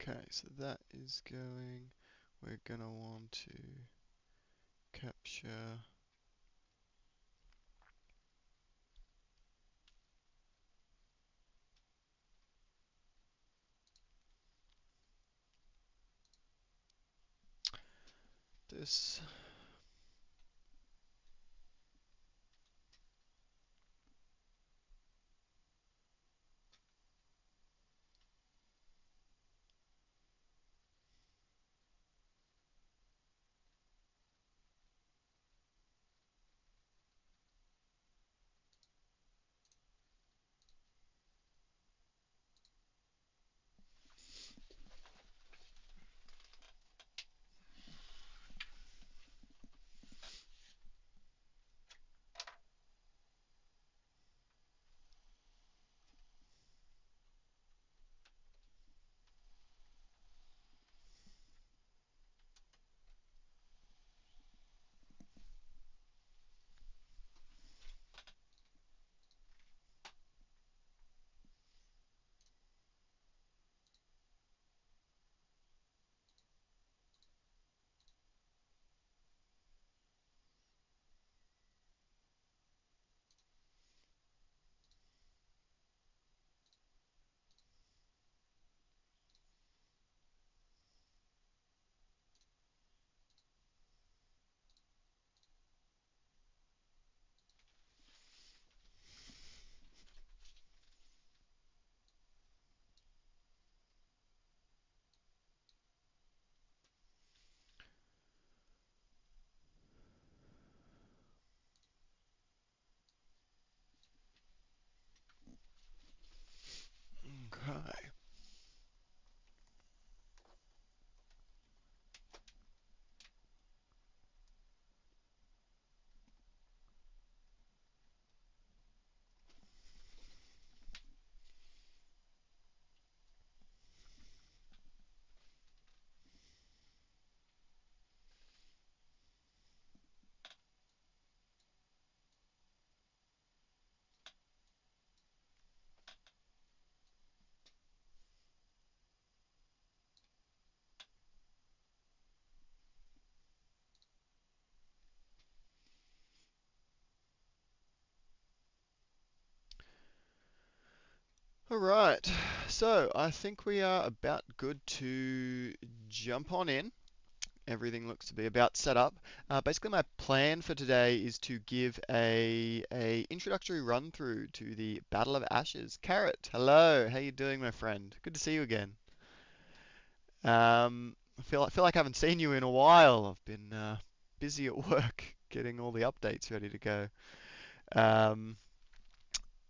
Okay, so that is going, we're gonna want to capture this. Okay. All right, so I think we are about good to jump on in. Everything looks to be about set up. Basically, my plan for today is to give a introductory run through to the Battle of Ashes. Carrot, hello, how you doing, my friend? Good to see you again. I feel like I haven't seen you in a while. I've been busy at work getting all the updates ready to go. Um,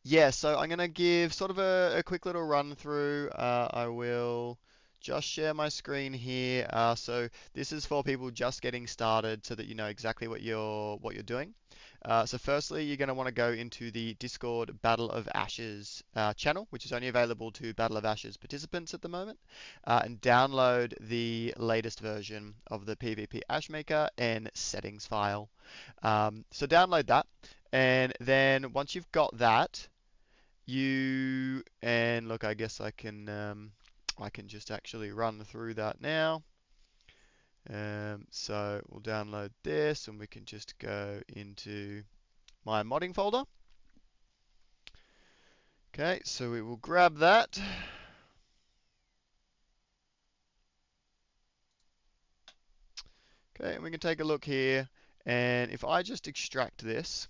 Yeah, so I'm going to give sort of a quick little run through. I will just share my screen here. So this is for people just getting started so that you know exactly what you're doing. So firstly, you're going to want to go into the Discord Battle of Ashes channel, which is only available to Battle of Ashes participants at the moment, and download the latest version of the PvP Ashmaker and settings file. So download that, and then once you've got that, you and look, I guess I can just actually run through that now. So we'll download this and we can just go into my modding folder. Okay, so we will grab that. Okay, and we can take a look here. And if I just extract this,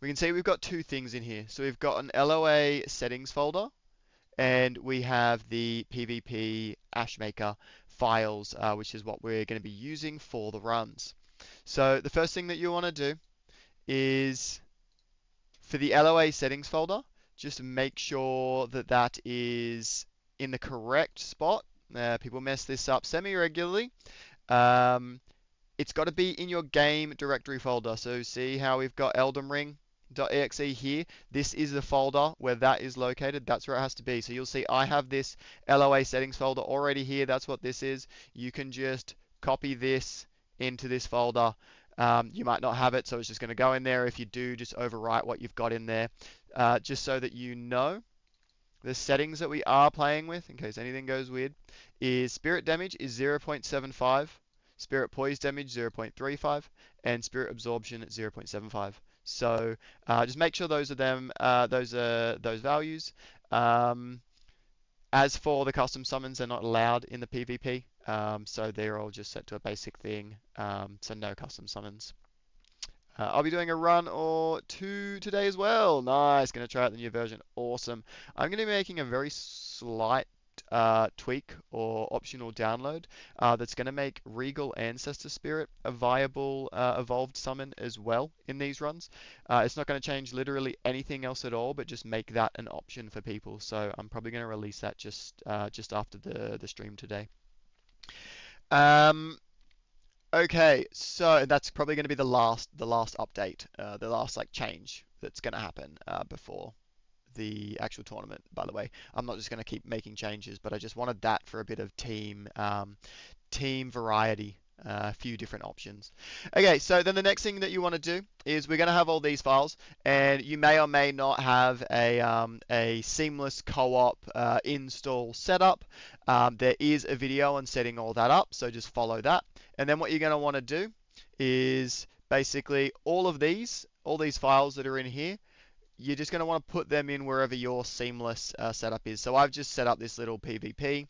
we can see we've got two things in here. So we've got an LOA settings folder, and we have the PvP Ashmaker files, which is what we're going to be using for the runs. So the first thing that you want to do is for the LOA settings folder, just make sure that that is in the correct spot. People mess this up semi-regularly. Um, it's got to be in your game directory folder. So see how we've got Elden Ring.exe here. This is the folder where that is located. That's where it has to be. So you'll see I have this LOA settings folder already here. That's what this is. You can just copy this into this folder. You might not have it, so it's just going to go in there. If you do, just overwrite what you've got in there, just so that you know. The settings that we are playing with, in case anything goes weird, is spirit damage is 0.75, spirit poise damage 0.35, and spirit absorption at 0.75. So just make sure those are those values. Um, as for the custom summons, they're not allowed in the PvP, so they're all just set to a basic thing. So no custom summons. I'll be doing a run or two today as well. Nice. Going to try out the new version. Awesome. I'm going to be making a very slight tweak or optional download that's going to make Regal Ancestor Spirit a viable evolved summon as well in these runs. It's not going to change literally anything else at all, but just make that an option for people. So I'm probably going to release that just after the stream today. Okay, so that's probably going to be the last update, the last like change that's going to happen before the actual tournament. By the way, I'm not just going to keep making changes, but I just wanted that for a bit of team variety, a few different options. Okay, so then the next thing that you want to do is we're going to have all these files, and you may or may not have a seamless co-op install setup. There is a video on setting all that up, so just follow that. And then what you're going to want to do is basically all these files that are in here, you're just going to want to put them in wherever your seamless setup is. So I've just set up this little PvP,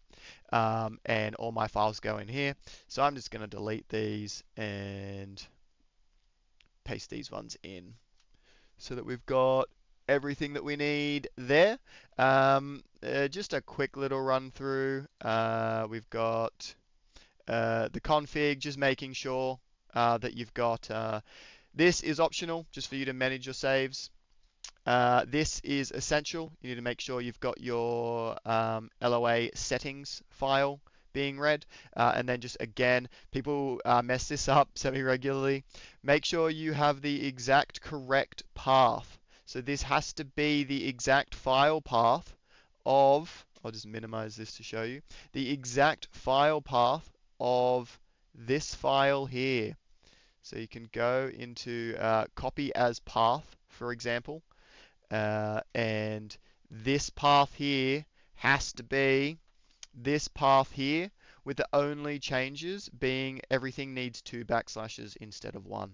and all my files go in here. So I'm just going to delete these and paste these ones in so that we've got everything that we need there. Just a quick little run through. We've got the config, just making sure that you've got this is optional, just for you to manage your saves. This is essential. You need to make sure you've got your LOA settings file being read. And then just again, people mess this up semi-regularly. Make sure you have the exact correct path. So this has to be the exact file path of, I'll just minimize this to show you, the exact file path of this file here. So you can go into copy as path, for example, and this path here has to be this path here, with the only changes being everything needs 2 backslashes instead of 1.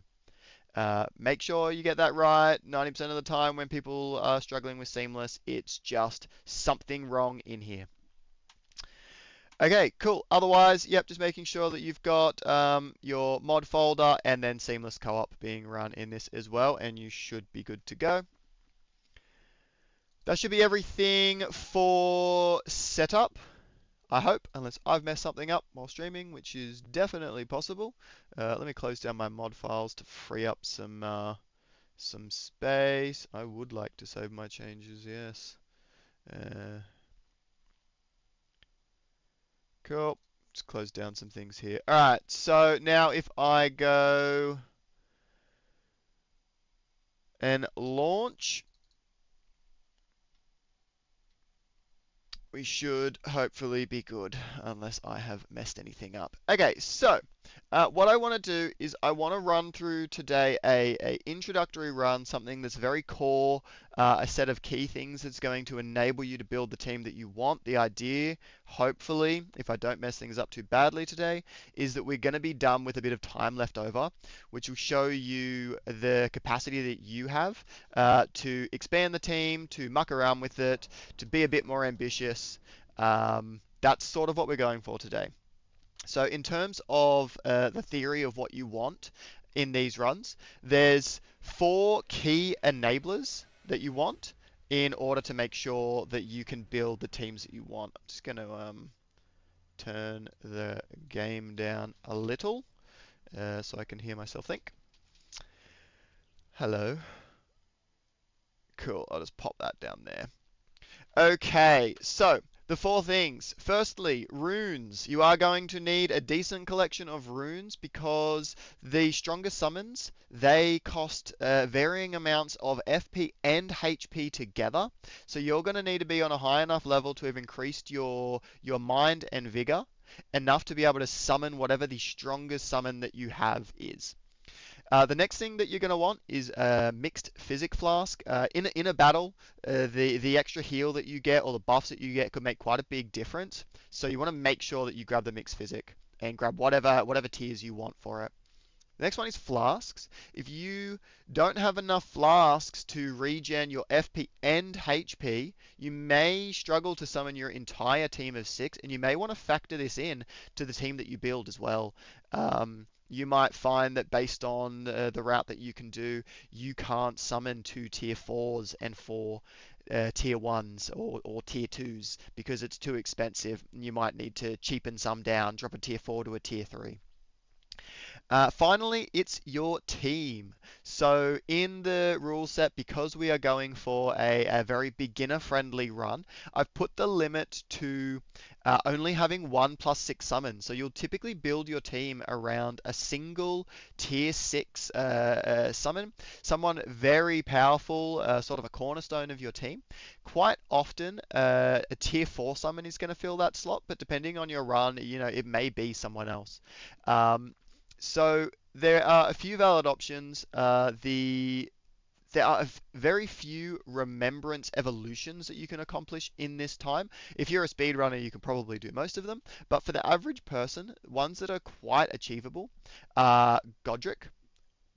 Make sure you get that right. 90% of the time when people are struggling with seamless, it's just something wrong in here. Okay, cool. Otherwise, yep, just making sure that you've got your mod folder and then seamless co-op being run in this as well, and you should be good to go. That should be everything for setup, I hope, unless I've messed something up while streaming, which is definitely possible. Let me close down my mod files to free up some space. I would like to save my changes, yes. Cool. Just close down some things here. All right, so now if I go and launch, we should hopefully be good, unless I have messed anything up. Okay, so what I want to do is I want to run through today a introductory run, something that's very core, a set of key things that's going to enable you to build the team that you want. The idea, hopefully, if I don't mess things up too badly today, is that we're going to be done with a bit of time left over, which will show you the capacity that you have to expand the team, to muck around with it, to be a bit more ambitious. That's sort of what we're going for today. So in terms of the theory of what you want in these runs, there's 4 key enablers that you want in order to make sure that you can build the teams that you want. I'm just going to turn the game down a little so I can hear myself think. Hello. Cool, I'll just pop that down there. Okay, so the 4 things. Firstly, runes. You are going to need a decent collection of runes because the stronger summons, they cost varying amounts of FP and HP together. So you're going to need to be on a high enough level to have increased your mind and vigor enough to be able to summon whatever the strongest summon that you have is. The next thing that you're going to want is a mixed physic flask. In a battle, the extra heal that you get or the buffs that you get could make quite a big difference. So you want to make sure that you grab the mixed physic and grab whatever tiers you want for it. The next one is flasks. If you don't have enough flasks to regen your FP and HP, you may struggle to summon your entire team of 6, and you may want to factor this in to the team that you build as well. You might find that based on the route that you can do, you can't summon 2 tier 4s and 4 tier 1s or tier 2s because it's too expensive. You might need to cheapen some down, drop a tier 4 to a tier 3. Finally, it's your team. So in the rule set, because we are going for a very beginner-friendly run, I've put the limit to only having 1+6 summons. So you'll typically build your team around a single tier 6 summon, someone very powerful, sort of a cornerstone of your team. Quite often, a tier 4 summon is going to fill that slot, but depending on your run, it may be someone else. So there are a few valid options. There are very few remembrance evolutions that you can accomplish in this time. If you're a speedrunner, you can probably do most of them. But for the average person, ones that are quite achievable are Godric,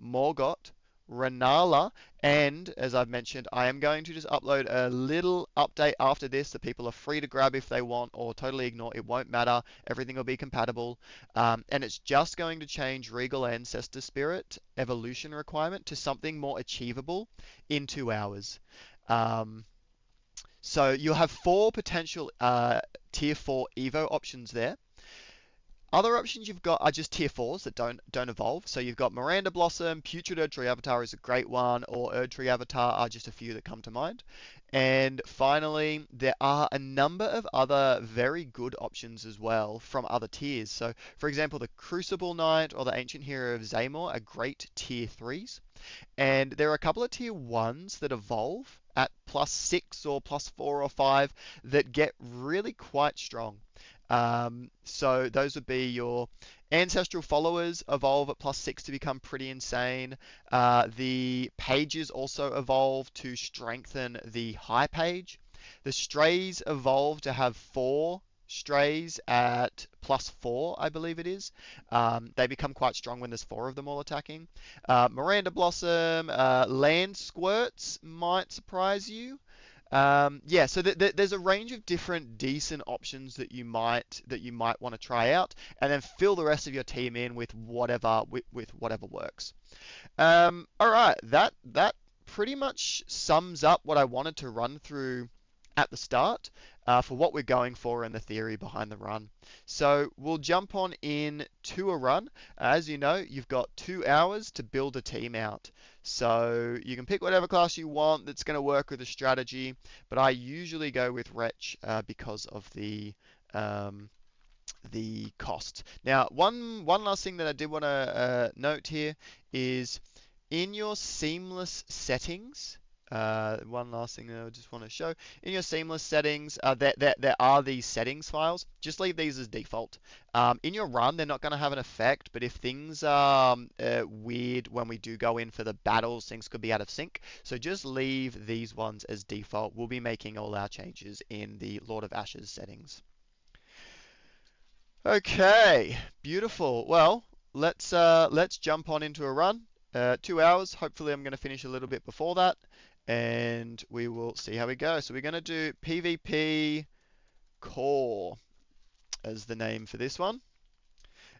Morgott, Renala, and as I've mentioned, I am going to just upload a little update after this that people are free to grab if they want or totally ignore. It won't matter. Everything will be compatible. And it's just going to change Regal Ancestor Spirit evolution requirement to something more achievable in 2 hours. So you'll have 4 potential tier 4 Evo options there. Other options you've got are just tier 4s that don't evolve. So you've got Miranda Blossom, Putrid Erdtree Avatar is a great one, or Erdtree Avatar are just a few that come to mind. And finally, there are a number of other very good options as well from other tiers. So, for example, the Crucible Knight or the Ancient Hero of Zaymor are great tier 3s. And there are a couple of tier 1s that evolve at +6 or +4 or 5 that get really quite strong. So those would be your ancestral followers evolve at +6 to become pretty insane. The pages also evolve to strengthen the high page. The strays evolve to have 4 strays at +4, I believe it is. They become quite strong when there's 4 of them all attacking. Miranda Blossom, Land Squirts might surprise you. Yeah, so there's a range of different decent options that you might want to try out, and then fill the rest of your team in with whatever works. All right, that pretty much sums up what I wanted to run through at the start for what we're going for and the theory behind the run. So we'll jump on in to a run. As you know, you've got 2 hours to build a team out. So you can pick whatever class you want that's going to work with the strategy, but I usually go with Wretch because of the cost. Now, one last thing that I did want to note here is in your seamless settings. One last thing that I just want to show. In your seamless settings, there are these settings files. Just leave these as default. In your run, they're not going to have an effect, but if things are weird when we do go in for the battles, things could be out of sync. So just leave these ones as default. We'll be making all our changes in the Lord of Ashes settings. Okay, beautiful. Well, let's jump on into a run. 2 hours. Hopefully, I'm going to finish a little bit before that, and we will see how we go. So we're going to do PvP Core as the name for this one.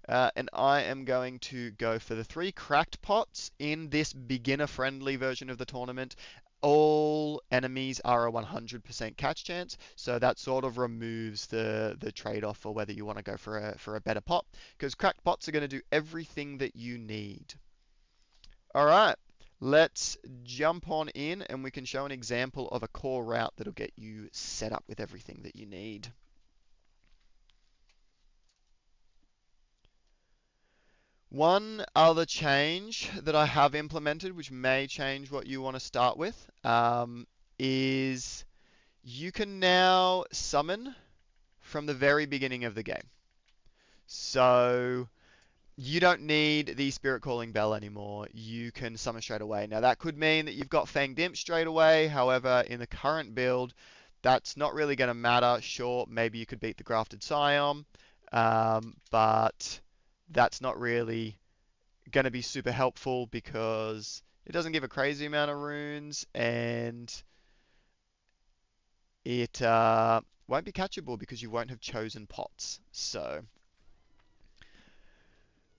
And I am going to go for the 3 cracked pots in this beginner-friendly version of the tournament. All enemies are a 100% catch chance, so that sort of removes the trade-off for whether you want to go for a better pot, because cracked pots are going to do everything that you need. All right, let's jump on in and we can show an example of a core route that'll get you set up with everything that you need. One other change that I have implemented, which may change what you want to start with, is you can now summon from the very beginning of the game. So You don't need the Spirit Calling Bell anymore. You can summon straight away. Now, that could mean that you've got Fanged Imp straight away. However, in the current build, that's not really going to matter. Sure, maybe you could beat the Grafted Scion, but that's not really going to be super helpful because it doesn't give a crazy amount of runes and it won't be catchable because you won't have chosen pots. So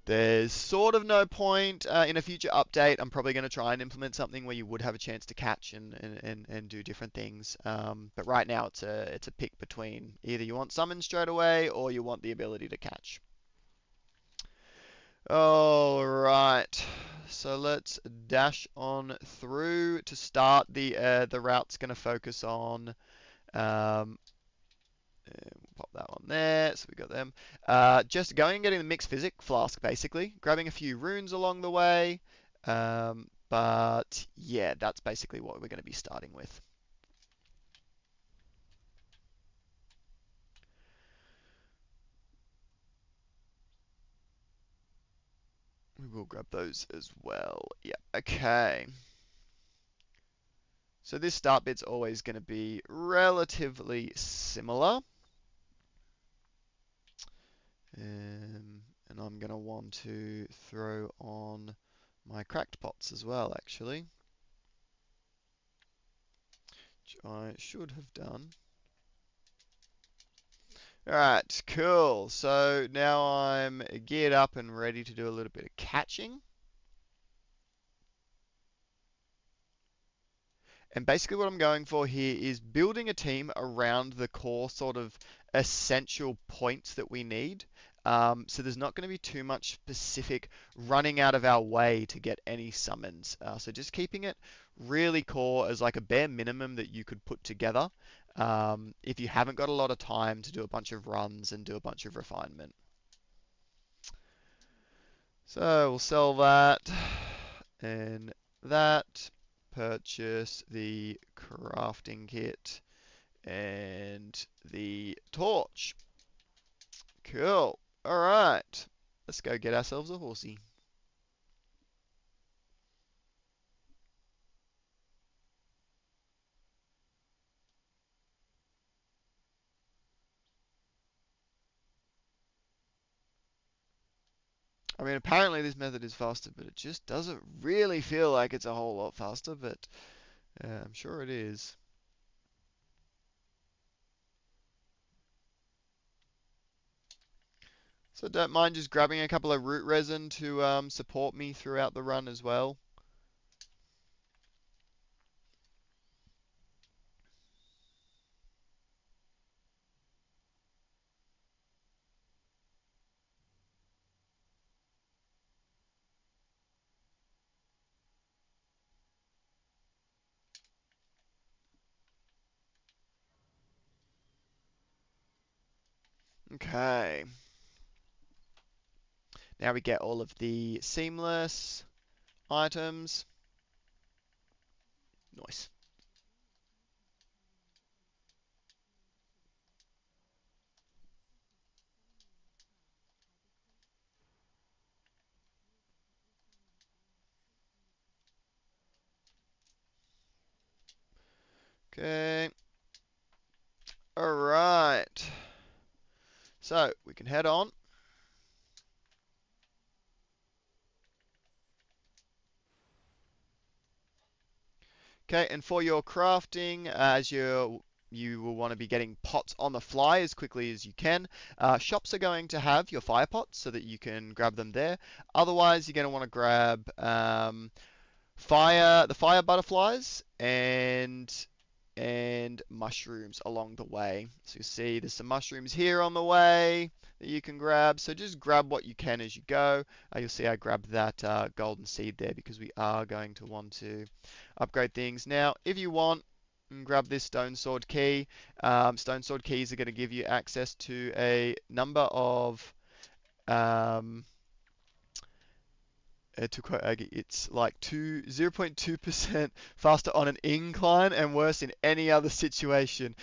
there's sort of no point in a future update. I'm probably going to try and implement something where you would have a chance to catch and do different things. But right now it's a pick between either you want summon straight away or you want the ability to catch. All right, so let's dash on through. To start, the route's going to focus on. We'll pop that one there, so we got them. Just going and getting the mixed physic flask, basically. Grabbing a few runes along the way. But yeah, that's basically what we're going to be starting with. We will grab those as well. Yeah, okay. So this start bit's always going to be relatively similar. And I'm going to want to throw on my cracked pots as well, actually. Which I should have done. Alright, cool. So now I'm geared up and ready to do a little bit of catching. And basically what I'm going for here is building a team around the core sort of essential points that we need. So there's not going to be too much specific running out of our way to get any summons. So just keeping it really core as like a bare minimum that you could put together if you haven't got a lot of time to do a bunch of runs and do a bunch of refinement. So we'll sell that and that. Purchase the crafting kit and the torch. Cool. All right. Let's go get ourselves a horsey. I mean, apparently this method is faster, but it just doesn't really feel like it's a whole lot faster, but I'm sure it is. So don't mind just grabbing a couple of root resin to support me throughout the run as well. Okay. Now we get all of the seamless items. Nice. Okay. All right. So we can head on. Okay, and for your crafting, as you will want to be getting pots on the fly as quickly as you can. Shops are going to have your fire pots so that you can grab them there. Otherwise, you're going to want to grab the fire butterflies and mushrooms along the way. So you see there's some mushrooms here on the way that you can grab. So just grab what you can as you go. You'll see I grabbed that golden seed there because we are going to want to upgrade things. Now, if you want, grab this stone sword key. Stone sword keys are going to give you access to a number of to quote Aggie, it's like 0.2% faster on an incline and worse in any other situation.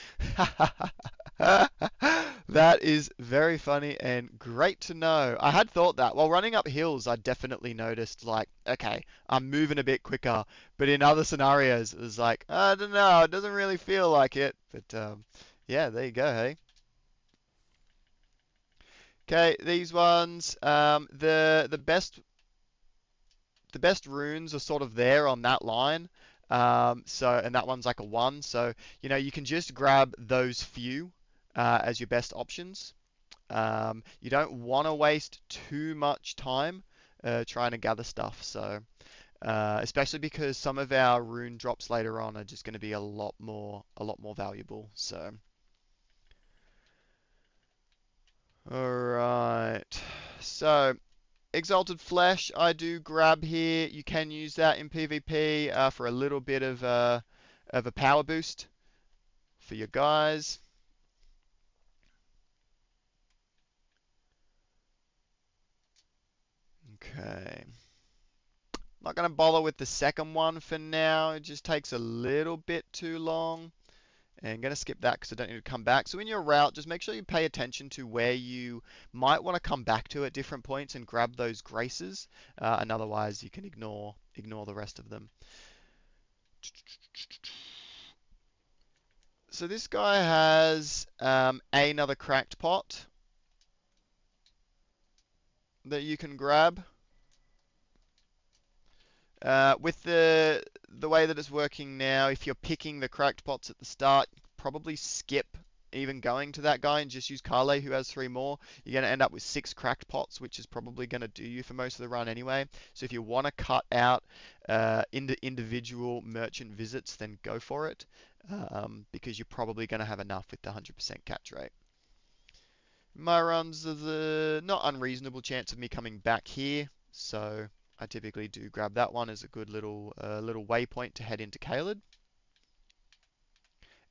That is very funny and great to know. I had thought that while running up hills, I definitely noticed like, okay, I'm moving a bit quicker. But in other scenarios, it was like, I don't know, it doesn't really feel like it. But yeah, there you go, hey. Okay, these ones, the best runes are sort of there on that line. And that one's like a one. So, you can just grab those few as your best options. You don't want to waste too much time trying to gather stuff. So, especially because some of our rune drops later on are just going to be a lot more valuable. So, all right. So, Exalted Flesh, I do grab here. You can use that in PvP for a little bit of a power boost for your guys. Okay. Not going to bother with the second one for now. It just takes a little bit too long. And I'm going to skip that because I don't need to come back. So in your route, just make sure you pay attention to where you might want to come back to at different points and grab those graces. And otherwise, you can ignore the rest of them. So this guy has another cracked pot that you can grab. With the way that it's working now, if you're picking the cracked pots at the start, probably skip even going to that guy and just use Kale, who has three more. You're going to end up with six cracked pots, which is probably going to do you for most of the run anyway. So if you want to cut out individual merchant visits, then go for it, because you're probably going to have enough with the 100% catch rate. My runs are the not unreasonable chance of me coming back here, so I typically do grab that one as a good little waypoint to head into Caelid.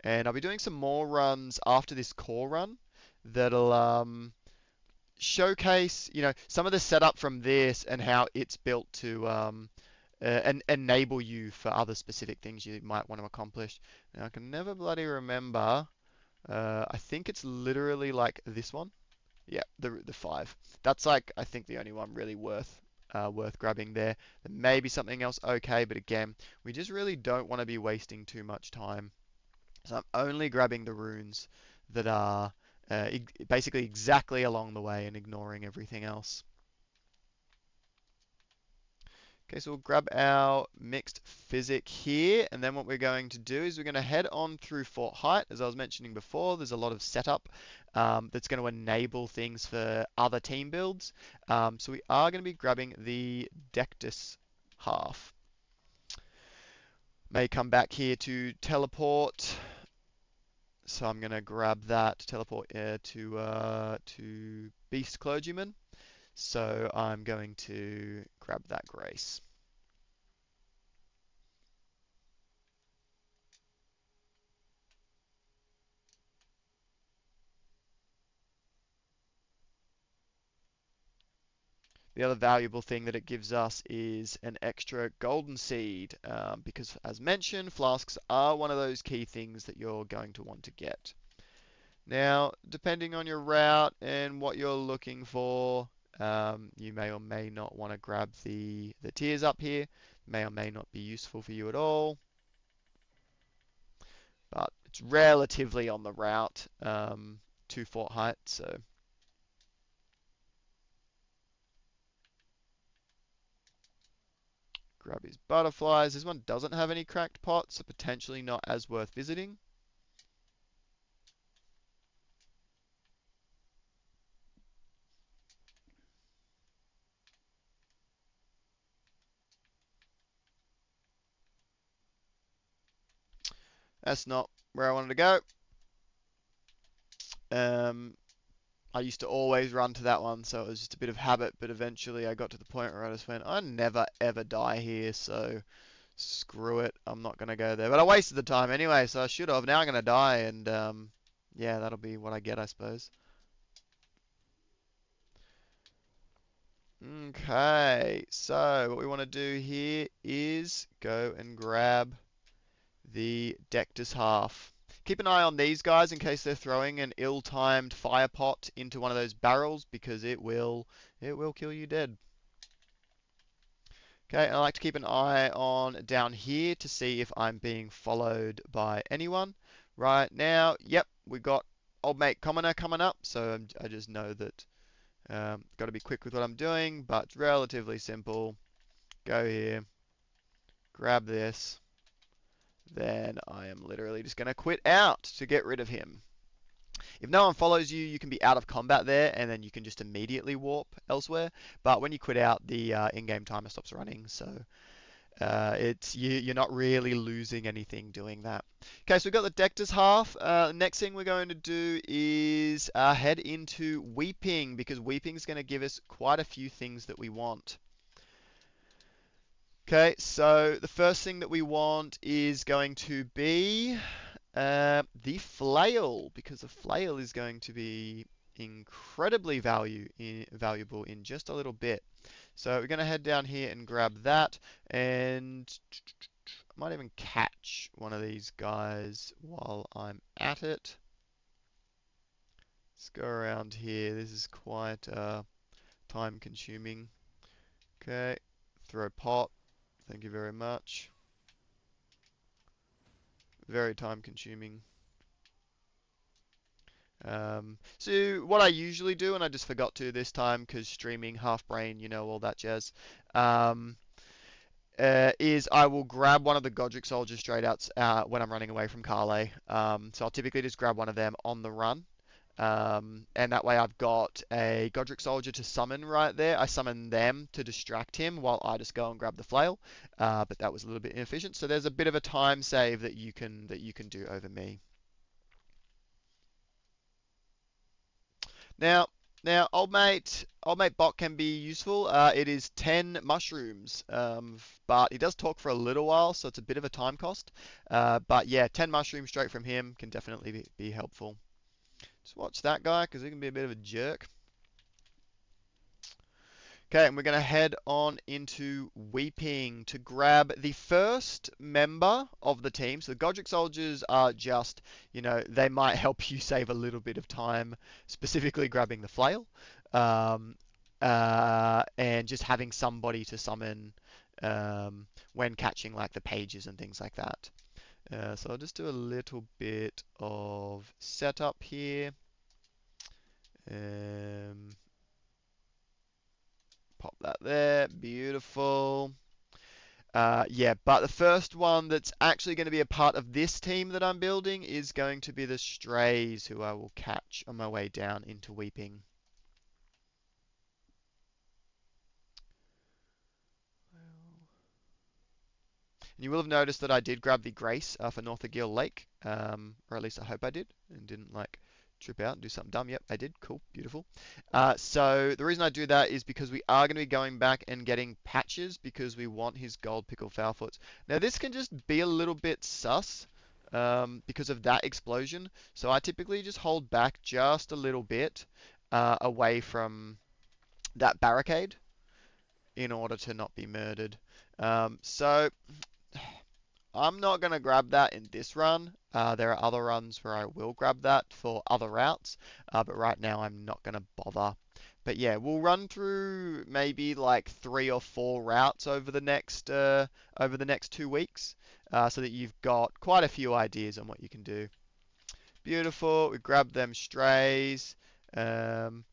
And I'll be doing some more runs after this core run that'll showcase, some of the setup from this and how it's built to enable you for other specific things you might want to accomplish. Now I can never bloody remember. I think it's literally like this one. Yeah, the five. That's like I think the only one really worth grabbing there. There may be something else okay, but again, we just really don't want to be wasting too much time. So I'm only grabbing the runes that are basically exactly along the way and ignoring everything else. Okay, so we'll grab our mixed physic here, and then what we're going to do is we're going to head on through Fort Height. As I was mentioning before, there's a lot of setup that's going to enable things for other team builds. So we are going to be grabbing the Dectus half. May come back here to teleport. So I'm going to grab that to teleport to Beast Clergyman. So I'm going to grab that grace. The other valuable thing that it gives us is an extra golden seed, because as mentioned, flasks are one of those key things that you're going to want to get. Now, depending on your route and what you're looking for, you may or may not want to grab the tiers up here. May or may not be useful for you at all, but it's relatively on the route to Fort Height, so grab his butterflies. This one doesn't have any cracked pots, so potentially not as worth visiting. That's not where I wanted to go. I used to always run to that one, so it was just a bit of habit, but eventually I got to the point where I just went, I never ever die here, so screw it, I'm not going to go there. But I wasted the time anyway, so I should have. Now I'm going to die, and yeah, that'll be what I get, I suppose. Okay, so what we want to do here is go and grab the Dectus half. Keep an eye on these guys in case they're throwing an ill-timed fire pot into one of those barrels because it will kill you dead. Okay, and I like to keep an eye on down here to see if I'm being followed by anyone. Right now, yep, we got old mate commoner coming up, so I just know that got to be quick with what I'm doing, but it's relatively simple. Go here, grab this, then I am literally just going to quit out to get rid of him. If no one follows you, you can be out of combat there, and then you can just immediately warp elsewhere. But when you quit out, the in-game timer stops running, so you're not really losing anything doing that. Okay, so we've got the Dector's half. Next thing we're going to do is head into Weeping, because Weeping is going to give us quite a few things that we want. Okay, so the first thing that we want is going to be the flail, because the flail is going to be incredibly valuable in just a little bit. So we're going to head down here and grab that, and I might even catch one of these guys while I'm at it. Let's go around here. This is quite time consuming. Okay, throw pot. Thank you very much. Very time consuming. So what I usually do, and I just forgot to this time because streaming, half brain, all that jazz, is I will grab one of the Godric soldiers straight out when I'm running away from Carle. So I'll typically just grab one of them on the run. And that way I've got a Godric soldier to summon right there. I summon them to distract him while I just go and grab the flail. But that was a little bit inefficient. So there's a bit of a time save that you can do over me. Now, old mate bot can be useful. It is 10 mushrooms, but he does talk for a little while, so it's a bit of a time cost. But yeah, 10 mushrooms straight from him can definitely be helpful. Just watch that guy, because he can be a bit of a jerk. Okay, and we're going to head on into Weeping to grab the first member of the team. So the Godric soldiers are just, they might help you save a little bit of time, specifically grabbing the flail, and just having somebody to summon when catching like the pages and things like that. So I'll just do a little bit of setup here. Pop that there. Beautiful. Yeah, but the first one that's actually going to be a part of this team that I'm building is going to be the Strays, who I will catch on my way down into Weeping. And you will have noticed that I did grab the Grace for Northagil Lake, or at least I hope I did, and didn't trip out and do something dumb. Yep, I did. Cool, beautiful. So the reason I do that is because we are going to be going back and getting patches because we want his gold pickle foulfoots. Now this can just be a little bit sus because of that explosion. So I typically just hold back just a little bit away from that barricade in order to not be murdered. So I'm not going to grab that in this run. There are other runs where I will grab that for other routes, but right now I'm not going to bother. But yeah, we'll run through maybe like 3 or 4 routes over the next 2 weeks, so that you've got quite a few ideas on what you can do. Beautiful. We grab them strays. Some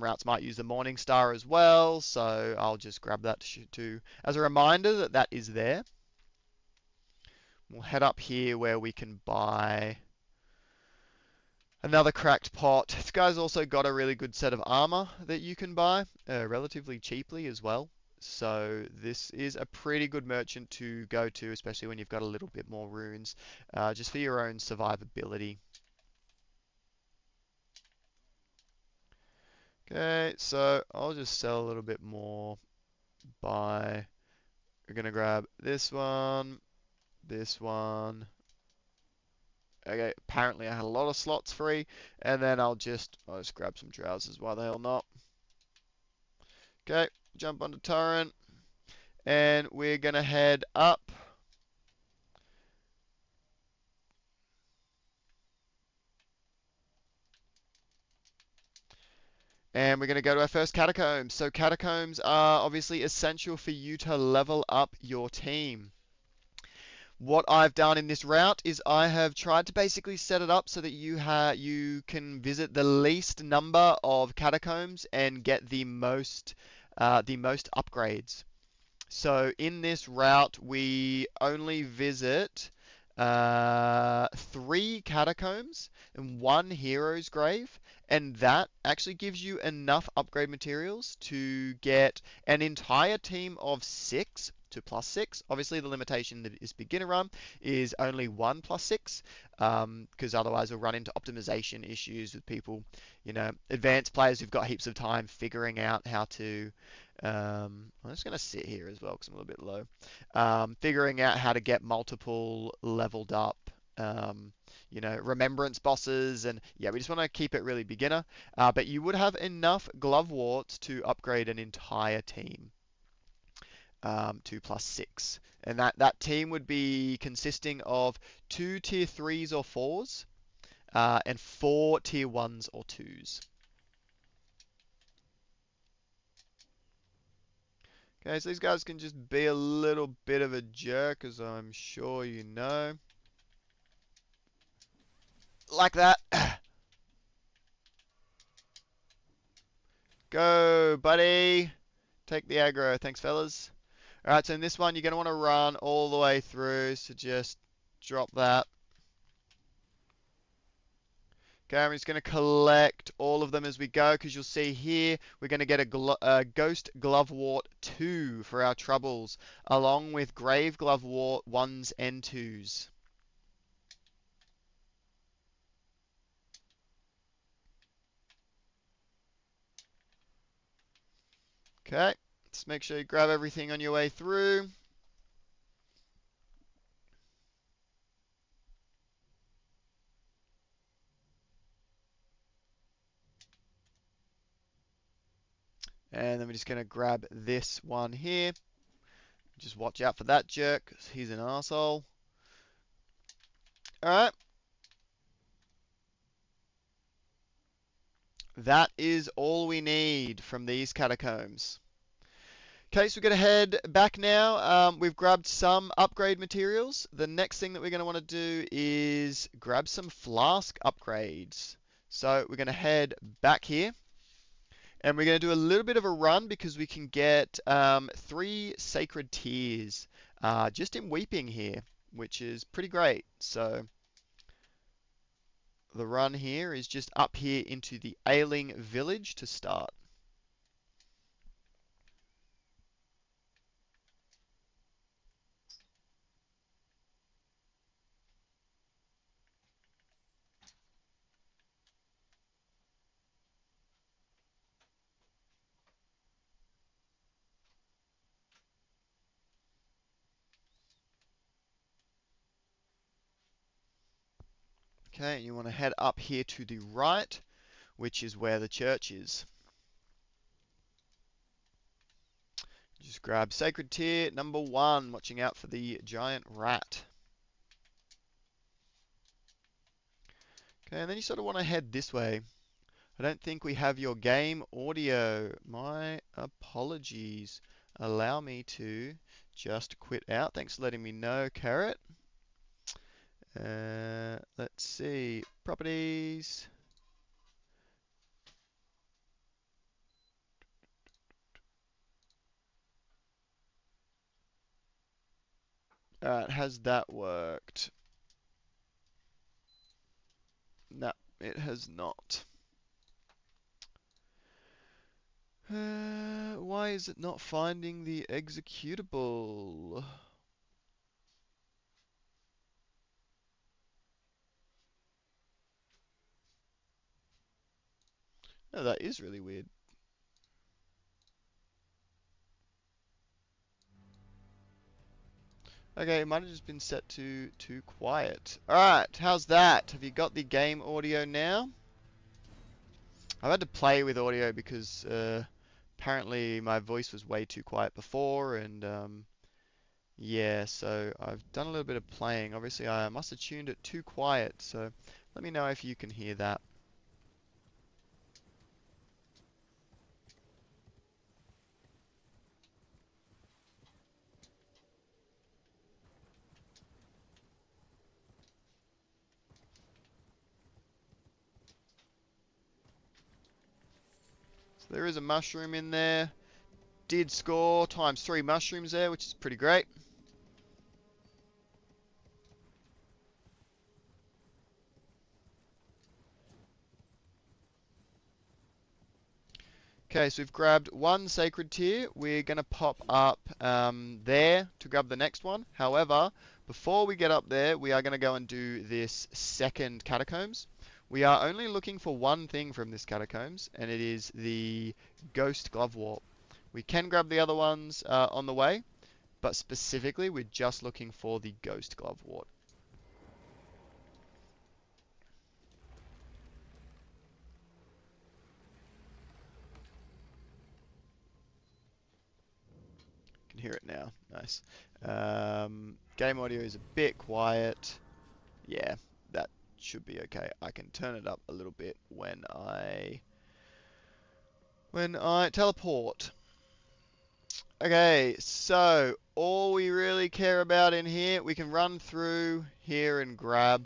routes might use the Morning Star as well, so I'll just grab that too as a reminder that that is there. We'll head up here where we can buy another cracked pot. This guy's also got a really good set of armor that you can buy relatively cheaply as well. So this is a pretty good merchant to go to, especially when you've got a little bit more runes, just for your own survivability. Okay, so I'll just sell a little bit more. We're gonna grab this one. This one. Okay, apparently I had a lot of slots free, and then I'll just grab some trousers. Why the hell not? Okay, jump onto Torrent, and we're gonna head up. And we're going to go to our first catacombs. So catacombs are obviously essential for you to level up your team. What I've done in this route is I have tried to basically set it up so that you can visit the least number of catacombs and get the most upgrades. So in this route, we only visit 3 catacombs and 1 hero's grave, and that actually gives you enough upgrade materials to get an entire team of 6 to +6. Obviously, the limitation that is beginner run is only 1 +6, because otherwise we'll run into optimization issues with people, advanced players who've got heaps of time figuring out how to I'm just going to sit here as well because I'm a little bit low. Figuring out how to get multiple leveled up, remembrance bosses. And yeah, we just want to keep it really beginner. But you would have enough glove warts to upgrade an entire team to +6. And that team would be consisting of 2 tier 3s or 4s and 4 tier 1s or 2s. Okay, so these guys can just be a little bit of a jerk, as I'm sure you know. Like that. Go, buddy. Take the aggro. Thanks, fellas. Alright, so in this one, you're going to want to run all the way through, so just drop that. Okay, I'm just going to collect all of them as we go, because you'll see here, we're going to get a Ghost Glovewort 2 for our troubles, along with Grave Glovewort 1s and 2s. Okay, just make sure you grab everything on your way through. And then we're just going to grab this one here. Just watch out for that jerk, 'cause he's an arsehole. Alright. That is all we need from these catacombs. Okay, so we're going to head back now. We've grabbed some upgrade materials. The next thing that we're going to want to do is grab some flask upgrades. So we're going to head back here. And we're going to do a little bit of a run because we can get 3 sacred tears just in weeping here, which is pretty great. So the run here is just up here into the Ailing village to start. Okay, you want to head up here to the right, which is where the church is. Just grab sacred tier number 1, watching out for the giant rat. Okay, and then you sort of want to head this way. I don't think we have your game audio. My apologies. Allow me to just quit out. Thanks for letting me know, Carrot. Let's see. Properties. Alright, has that worked? No, it has not. Why is it not finding the executable? No, that is really weird. Okay, it might have just been set to too quiet. Alright, how's that? Have you got the game audio now? I've had to play with audio because apparently my voice was way too quiet before, and yeah, so I've done a little bit of playing. Obviously, I must have tuned it too quiet, so let me know if you can hear that. So there is a mushroom in there. Did score ×3 mushrooms there, which is pretty great. Okay, so we've grabbed one sacred tier. We're going to pop up there to grab the next one. However, before we get up there, we are going to go and do this second catacombs. We are only looking for one thing from this catacombs, and it is the ghost glove warp. We can grab the other ones on the way, but specifically, we're just looking for the ghost glove warp. Can hear it now. Nice. Game audio is a bit quiet. Yeah, that should be okay. I can turn it up a little bit when I teleport. Okay, so all we really care about in here, we can run through here and grab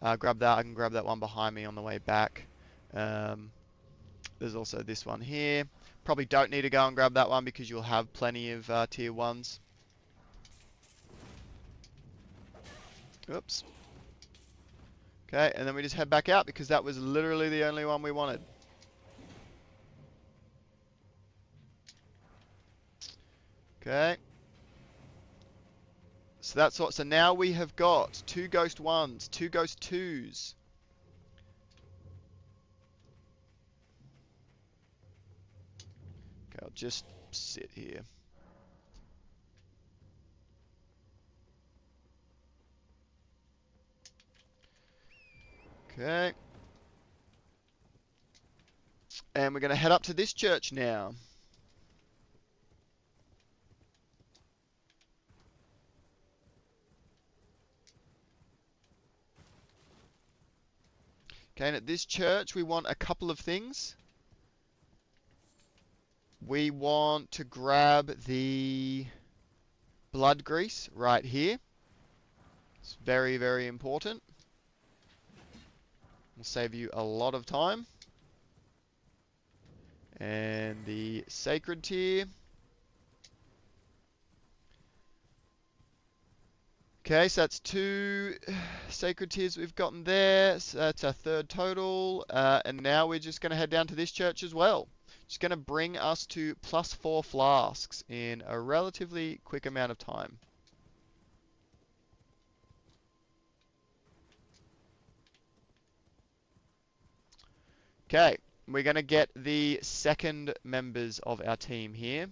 that. I can grab that one behind me on the way back. There's also this one here. Probably don't need to go and grab that one because you'll have plenty of tier 1s. Oops. Okay, and then we just head back out because that was literally the only one we wanted. Okay. So that's what. So now we have got 2 ghost 1s, 2 ghost 2s. Okay, I'll just sit here. Okay. And we're going to head up to this church now. Okay, and at this church we want a couple of things. We want to grab the blood grease right here. It's very, very important. Will save you a lot of time. And the sacred tier. Okay, so that's 2 sacred tiers we've gotten there. So that's our 3rd total. And now we're just going to head down to this church as well. It's going to bring us to +4 flasks in a relatively quick amount of time. Okay, we're going to get the second members of our team here.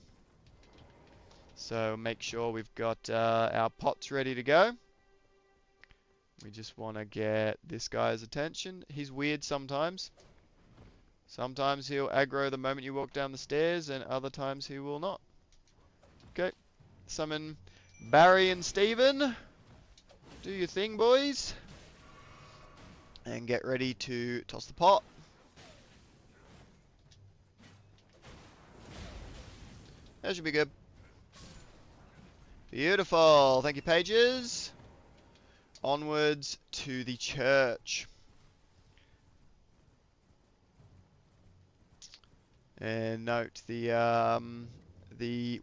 So make sure we've got our pots ready to go. We just want to get this guy's attention. He's weird sometimes. Sometimes he'll aggro the moment you walk down the stairs, and other times he will not. Okay, summon Barry and Steven. Do your thing, boys. And get ready to toss the pot. That should be good. Beautiful. Thank you, pages. Onwards to the church. And note the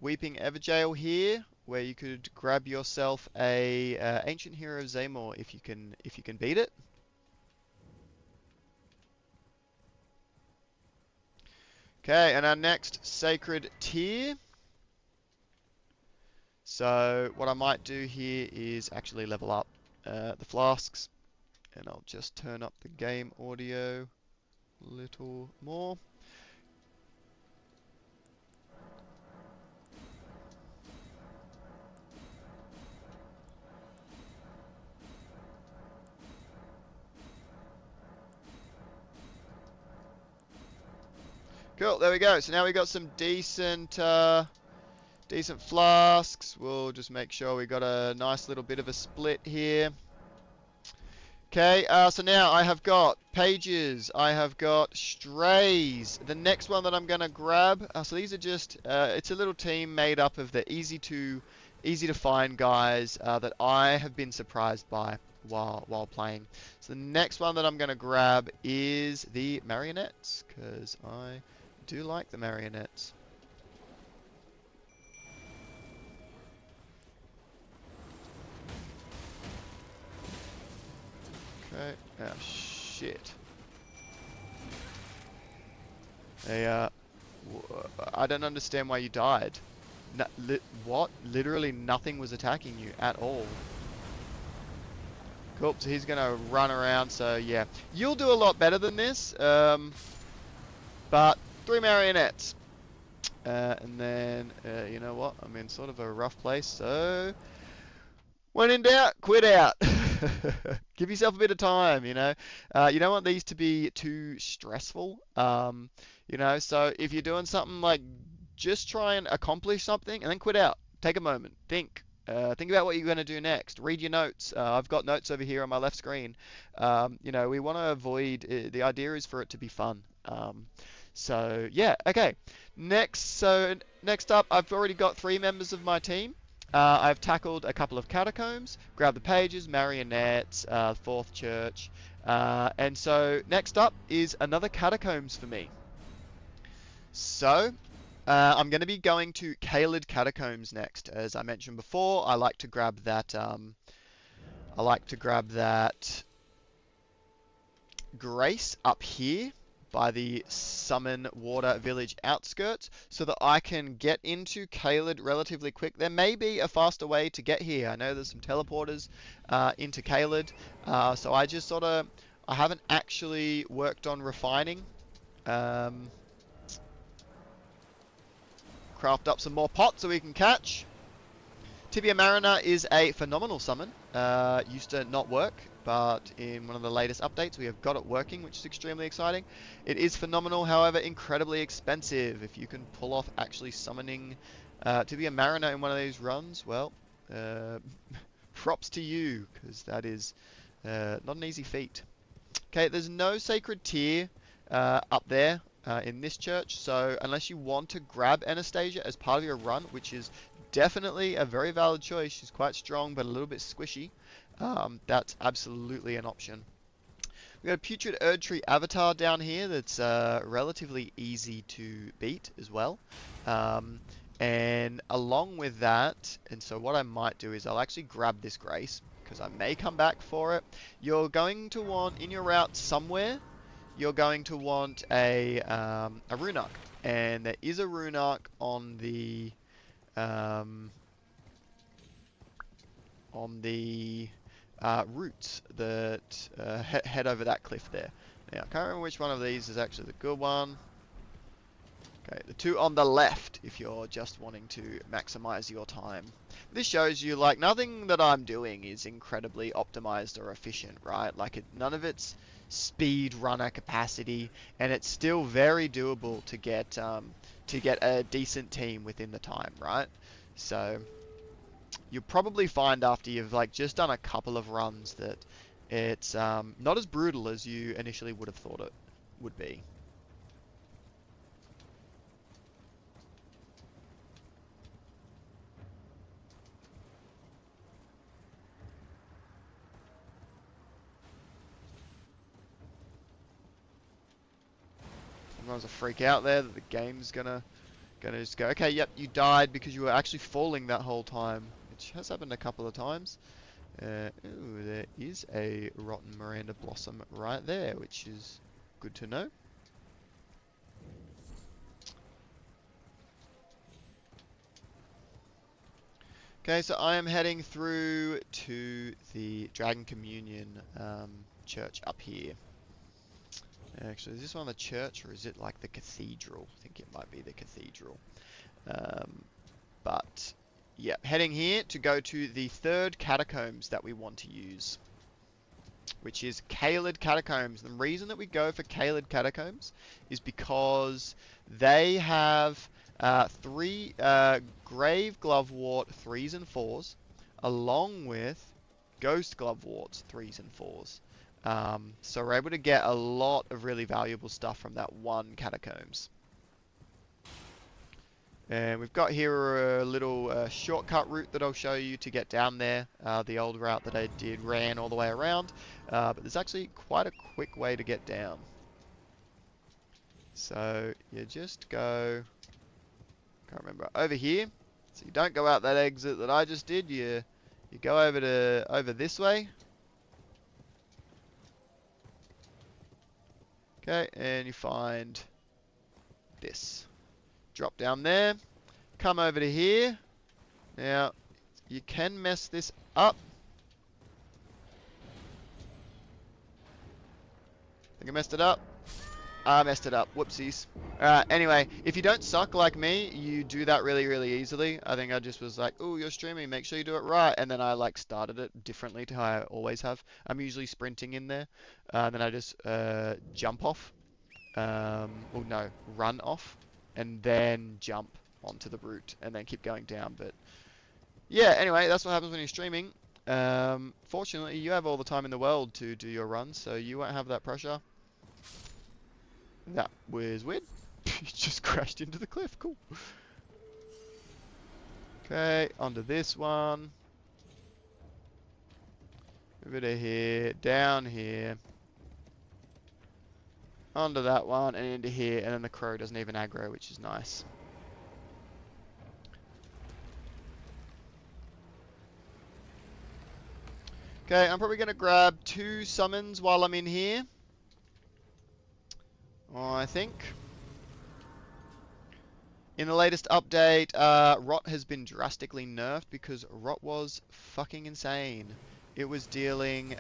Weeping Everjail here, where you could grab yourself a Ancient Hero of Zaymor if you can beat it. Okay, and our next sacred tier. So what I might do here is actually level up the flasks, and I'll just turn up the game audio a little more. Cool, there we go. So now we got some decent flasks. We'll just make sure we got a nice little bit of a split here. Okay, so now I have got pages, I have got strays. The next one that I'm going to grab, so these are just, it's a little team made up of the easy to find guys that I have been surprised by while playing. So the next one that I'm going to grab is the marionettes, because I do like the marionettes. Okay. Oh, shit. I don't understand why you died. What? Literally nothing was attacking you at all. Cool, so he's gonna run around, so yeah. You'll do a lot better than this, but 3 marionettes. And then, you know what? I'm in sort of a rough place, so... When in doubt, quit out. Give yourself a bit of time, you know. You don't want these to be too stressful, you know. So if you're doing something like just try and accomplish something and then quit out. Take a moment. Think. Think about what you're going to do next. Read your notes. I've got notes over here on my left screen. You know, we want to avoid... the idea is for it to be fun. So, yeah, okay. Next up, I've already got 3 members of my team. I've tackled a couple of catacombs, grabbed the pages, marionettes, 4th church, and so next up is another catacombs for me. So, I'm going to be going to Caelid Catacombs next. As I mentioned before, I like to grab that, Grace up here by the Summon Water Village outskirts so that I can get into Caelid relatively quick. There may be a faster way to get here. I know there's some teleporters into Caelid, so I just sort of... I haven't actually worked on refining. Craft up some more pots so we can catch. Tibia Mariner is a phenomenal summon. Used to not work, but in one of the latest updates we have got it working, which is extremely exciting. It is phenomenal, however, incredibly expensive. If you can pull off actually summoning Tibia Mariner in one of these runs, well, props to you, because that is not an easy feat. Okay, there's no sacred tier up there in this church, so unless you want to grab Anastasia as part of your run, which is definitely a very valid choice, she's quite strong but a little bit squishy, that's absolutely an option. We've got a Putrid Erdtree avatar down here that's relatively easy to beat as well. And along with that, and so what I might do is I'll actually grab this Grace, because I may come back for it. You're going to want, in your route somewhere, you're going to want a rune arc. And there is a rune arc on the routes that head over that cliff there. Now, I can't remember which one of these is actually the good one. Okay, the 2 on the left, if you're just wanting to maximize your time. This shows you, like, nothing that I'm doing is incredibly optimized or efficient, right? Like, none of it's speed runner capacity, and it's still very doable to get a decent team within the time, right? So you'll probably find after you've like just done a couple of runs that it's not as brutal as you initially would have thought it would be. Sometimes I freak out there that the game's gonna just go, okay, yep, you died because you were actually falling that whole time, which has happened a couple of times. Ooh, there is a rotten Miranda Blossom right there, which is good to know. Okay, so I am heading through to the Dragon Communion church up here. Actually, is this one the church or is it like the cathedral? I think it might be the cathedral. But yeah, heading here to go to the 3rd catacombs that we want to use, which is Caelid Catacombs. The reason that we go for Caelid Catacombs is because they have 3 Grave Glovewort 3s and 4s, along with Ghost Gloveworts 3s and 4s. So we're able to get a lot of really valuable stuff from that one catacombs. And we've got here a little shortcut route that I'll show you to get down there. The old route that I did ran all the way around, but there's actually quite a quick way to get down. So you just go, can't remember, over here. So you don't go out that exit that I just did. You go over this way. Okay, and you find this. Drop down there. Come over to here. Now, you can mess this up. Think I messed it up? I messed it up. Whoopsies. Anyway, if you don't suck like me, you do that really, really easily. I think I just was like, oh, you're streaming, make sure you do it right. And then I like started it differently to how I always have. I'm usually sprinting in there. Then I just jump off. Well, no, run off. And then jump onto the brute. And then keep going down. But yeah, anyway, that's what happens when you're streaming. Fortunately, you have all the time in the world to do your runs, so you won't have that pressure. That was weird. He just crashed into the cliff. Cool. Okay, onto this one. Over to here, down here. Onto that one, and into here, and then the crow doesn't even aggro, which is nice. Okay, I'm probably going to grab 2 summons while I'm in here. I think. In the latest update, Rot has been drastically nerfed because Rot was fucking insane. It was dealing,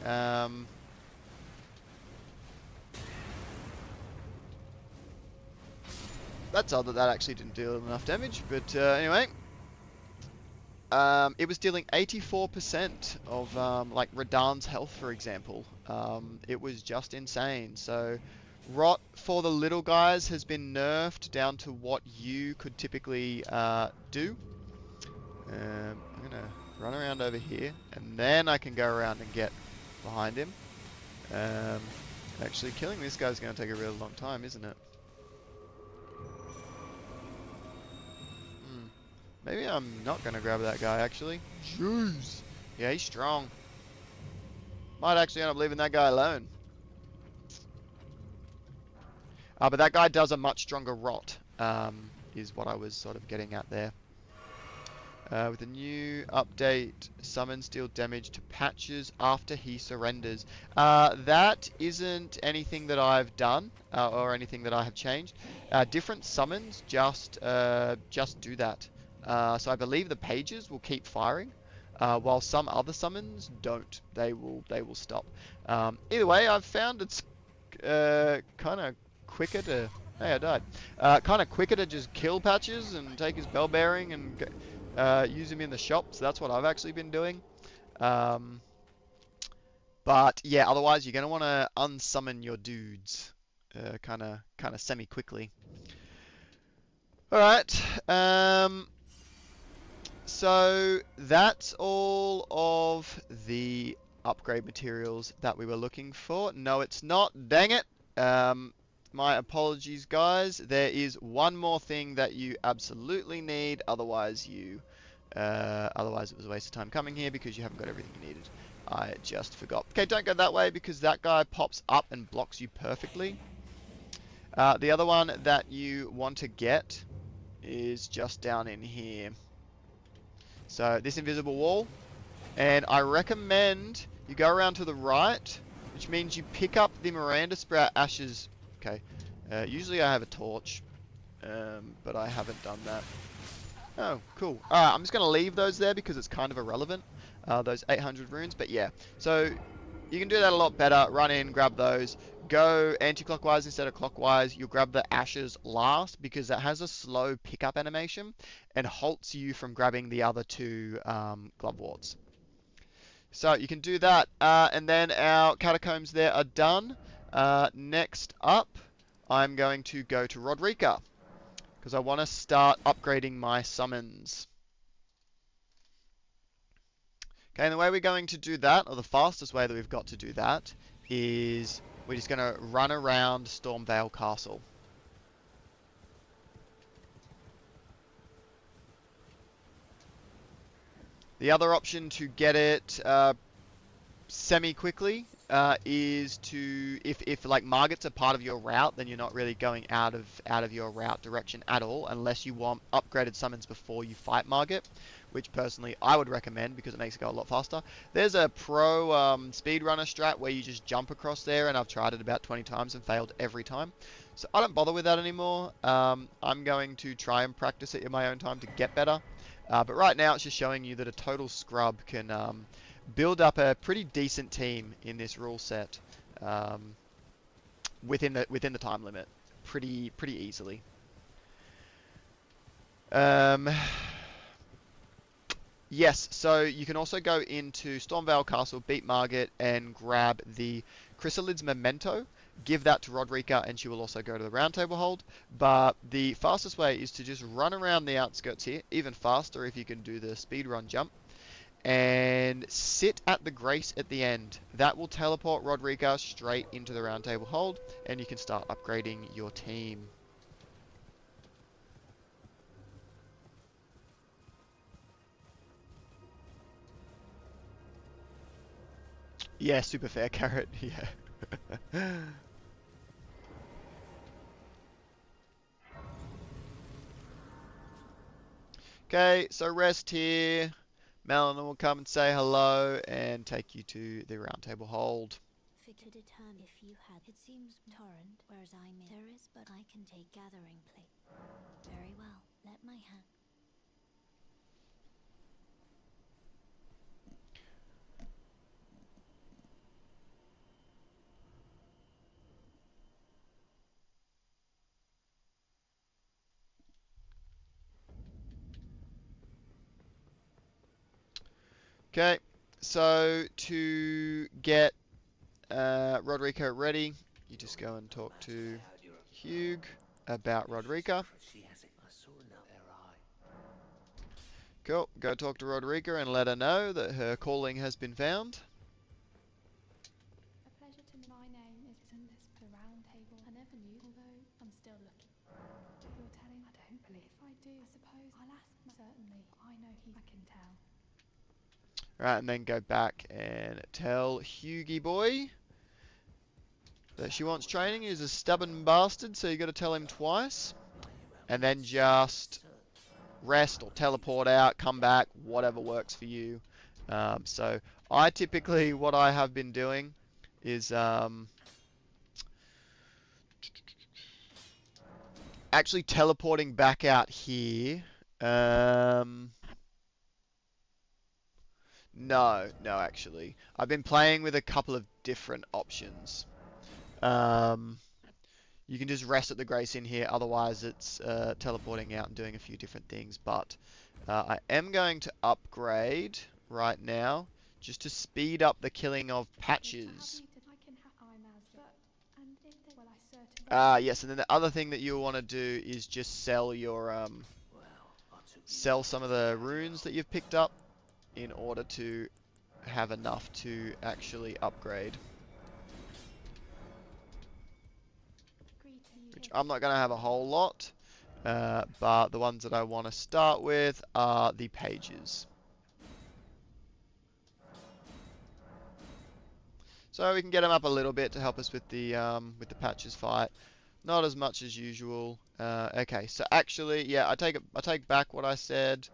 that's odd that actually didn't deal enough damage, but anyway. It was dealing 84% of, like, Radahn's health, for example. It was just insane, so Rot for the little guys has been nerfed down to what you could typically do. I'm gonna run around over here, and then I can go around and get behind him. Actually, killing this guy's gonna take a really long time, isn't it? Maybe I'm not gonna grab that guy, actually. Jeez. Yeah, he's strong. Might actually end up leaving that guy alone. But that guy does a much stronger Rot, is what I was sort of getting at there. With the new update, summons deal damage to patches after he surrenders. That isn't anything that I've done, or anything that I have changed. Different summons just do that. So I believe the pages will keep firing, while some other summons don't. They will stop. Either way, I've found it's kind of quicker to... Hey, I died. Kind of quicker to just kill patches and take his bell bearing and use him in the shop. So that's what I've actually been doing. But yeah, otherwise you're gonna want to unsummon your dudes, kind of semi quickly. All right. So that's all of the upgrade materials that we were looking for. No, it's not. Dang it. My apologies, guys. There is one more thing that you absolutely need. Otherwise, otherwise it was a waste of time coming here because you haven't got everything you needed. I just forgot. Okay, don't go that way because that guy pops up and blocks you perfectly. The other one that you want to get is just down in here. So this invisible wall, and I recommend you go around to the right, which means you pick up the Miranda Sprout ashes. Okay, usually I have a torch, but I haven't done that. Oh, cool. Alright, I'm just going to leave those there because it's kind of irrelevant, those 800 runes, but yeah. So you can do that a lot better. Run in, grab those. Go anti-clockwise instead of clockwise. You'll grab the ashes last because it has a slow pickup animation and halts you from grabbing the other 2 glove wards. So you can do that, and then our catacombs there are done. Next up, I'm going to go to Rodrika because I want to start upgrading my summons. Okay, and the way we're going to do that, or the fastest way that we've got to do that, is we're just going to run around Stormvale Castle. The other option to get it semi-quickly is to if like Margits are part of your route, then you're not really going out of your route direction at all, unless you want upgraded summons before you fight Margit, which personally I would recommend because it makes it go a lot faster. There's a pro speedrunner strat where you just jump across there, and I've tried it about 20 times and failed every time. So I don't bother with that anymore. I'm going to try and practice it in my own time to get better. But right now it's just showing you that a total scrub can build up a pretty decent team in this rule set within the time limit, pretty easily. Yes, so you can also go into Stormvale Castle, beat Margit, and grab the Chrysalid's Memento. Give that to Rodrika, and she will also go to the Round Table Hold. But the fastest way is to just run around the outskirts here, even faster if you can do the speedrun jump, and sit at the Grace at the end. That will teleport Rodrika straight into the Round Table Hold, and you can start upgrading your team. Yeah, super fair carrot, yeah. Okay, so rest here. Melanie will come and say hello and take you to the Round Table Hold. To determine if you had, it seems torrent, whereas there is, but I can take gathering plate. Very well, let my hand. Okay, so to get Rodrika ready, you just go and talk to Hugh about Rodrika. Cool, go talk to Rodrika and let her know that her calling has been found. A pleasure to me. My name isn't this the round table. I never knew, although I'm still looking. You're telling I don't believe. If I do, I suppose I'll ask. Certainly, I know I can tell. Right, and then go back and tell Hughie boy that she wants training. He's a stubborn bastard, so you got to tell him twice. And then just rest or teleport out, come back, whatever works for you. So I typically, what I have been doing is actually teleporting back out here. No, actually. I've been playing with a couple of different options. You can just rest at the Grace in here, otherwise it's teleporting out and doing a few different things. But I am going to upgrade right now, just to speed up the killing of patches. Yes, and then the other thing that you'll want to do is just sell your sell some of the runes that you've picked up in order to have enough to actually upgrade. Which I'm not going to have a whole lot, but the ones that I want to start with are the pages. So we can get them up a little bit to help us with the patches fight. Not as much as usual. Okay, so actually, yeah, I take back what I said.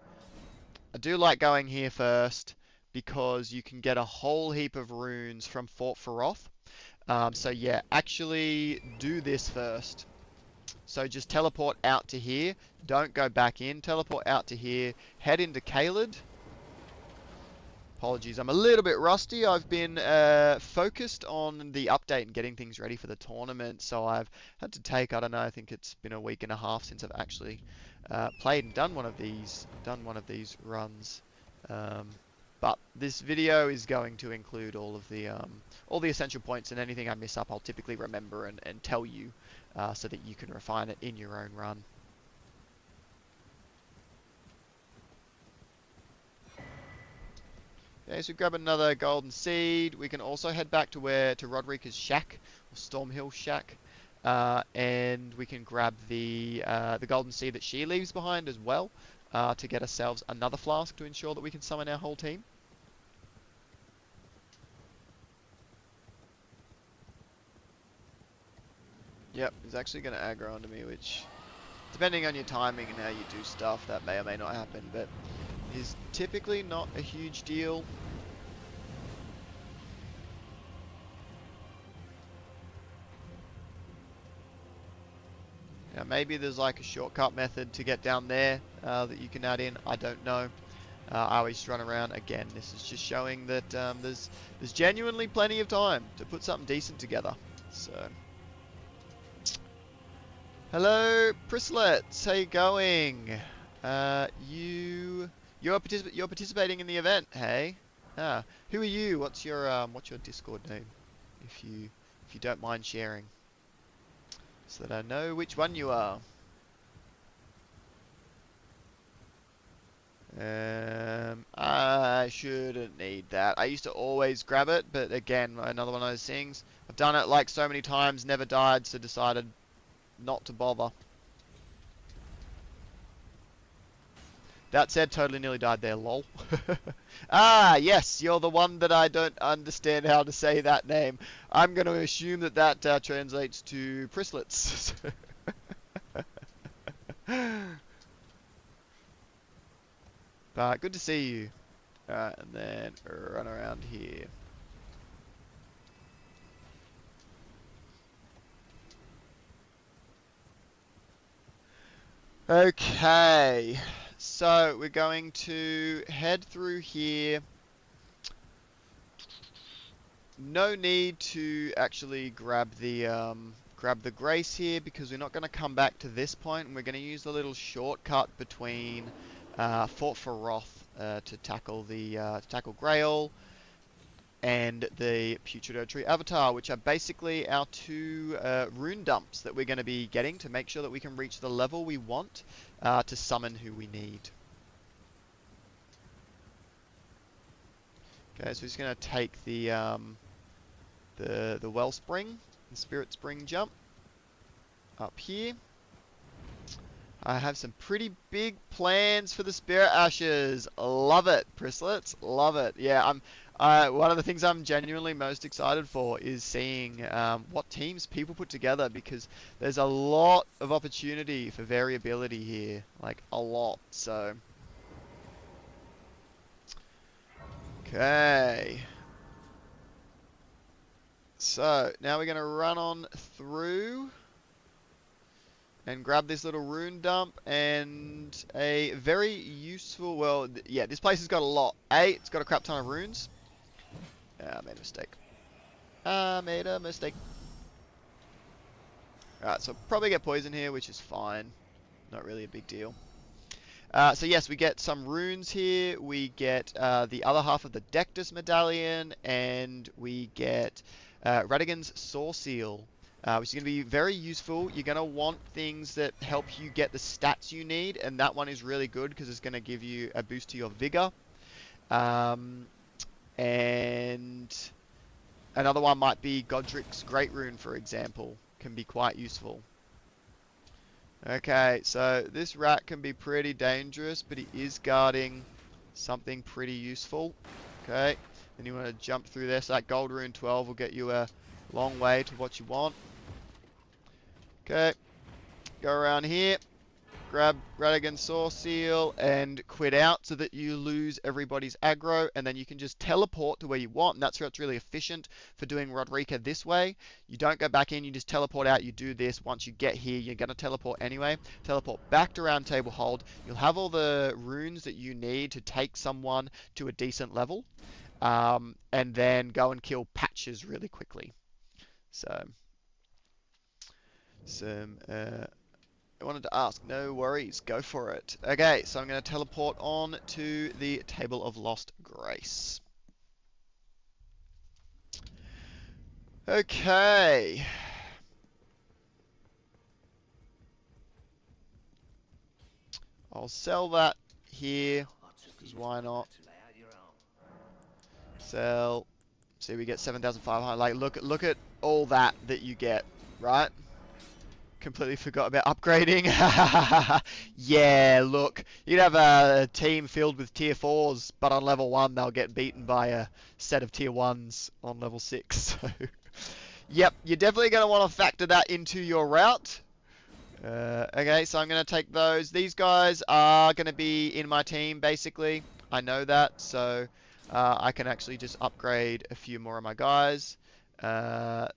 I do like going here first because you can get a whole heap of runes from Fort Feroth. So yeah, actually do this first. So just teleport out to here. Don't go back in. Teleport out to here. Head into Caelid. Apologies, I'm a little bit rusty. I've been focused on the update and getting things ready for the tournament. So I've had to take, I don't know, I think it's been a week and a half since I've actually played and done one of these runs. But this video is going to include all the essential points, and anything I miss up I'll typically remember and tell you so that you can refine it in your own run. Okay, so grab another golden seed. We can also head back to Rodrika's shack, or Stormhill shack, and we can grab the golden seed that she leaves behind as well, to get ourselves another flask to ensure that we can summon our whole team. Yep, he's actually going to aggro onto me, which, depending on your timing and how you do stuff, that may or may not happen, but is typically not a huge deal. Now maybe there's like a shortcut method to get down there that you can add in. I don't know. I always just run around. Again, this is just showing that there's genuinely plenty of time to put something decent together. So, hello, Prislets. How you going? You're participating in the event. Hey, who are you? What's your Discord name? If you don't mind sharing, so that I know which one you are. I shouldn't need that. I used to always grab it, but again, another one of those things. I've done it like so many times, never died, so decided not to bother. That said, totally nearly died there, lol. Yes, you're the one that I don't understand how to say that name. I'm going to assume that that translates to Prislets. But good to see you. Alright, and then run around here. Okay, so we're going to head through here. No need to actually grab the grace here because we're not going to come back to this point, and we're going to use the little shortcut between Fort Feroth to tackle Grail and the Putrid Tree Avatar, which are basically our two rune dumps that we're going to be getting to make sure that we can reach the level we want to summon who we need. Okay, so we're just going to take the Wellspring, the Spirit Spring jump up here. I have some pretty big plans for the Spirit Ashes. Love it, Prislets. Love it. Yeah, one of the things I'm genuinely most excited for is seeing what teams people put together, because there's a lot of opportunity for variability here, like a lot. So, okay. So now we're going to run on through and grab this little rune dump and a very useful, well, yeah, this place has got a lot. It's got a crap ton of runes. I made a mistake. Alright, so I'll probably get poison here, which is fine. Not really a big deal. So yes, we get some runes here. We get the other half of the Dectus medallion, and we get Radigan's Saw Seal, which is going to be very useful. You're going to want things that help you get the stats you need, and that one is really good because it's going to give you a boost to your vigor. And another one might be Godric's Great Rune, for example, can be quite useful. Okay, so this rat can be pretty dangerous, but he is guarding something pretty useful. Okay, then you want to jump through there, so that gold rune 12 will get you a long way to what you want. Okay, go around here, grab Radigan's Saw Seal and quit out so that you lose everybody's aggro, and then you can just teleport to where you want, and that's where it's really efficient for doing Rodrika this way. You don't go back in, you just teleport out, you do this. Once you get here, you're going to teleport anyway. Teleport back to Round Table Hold. You'll have all the runes that you need to take someone to a decent level, and then go and kill patches really quickly. So, I wanted to ask, no worries, go for it. Okay, so I'm going to teleport on to the Table of Lost Grace. Okay. I'll sell that here, because why not? Sell. See, we get 7,500. Like, look at all that you get, right? Completely forgot about upgrading. Yeah, look, you'd have a team filled with tier 4s, but on level 1 they'll get beaten by a set of tier 1s on level 6. So, Yep, you're definitely going to want to factor that into your route. Okay, so I'm going to take those. These guys are going to be in my team, basically. I know that, so I can actually just upgrade a few more of my guys.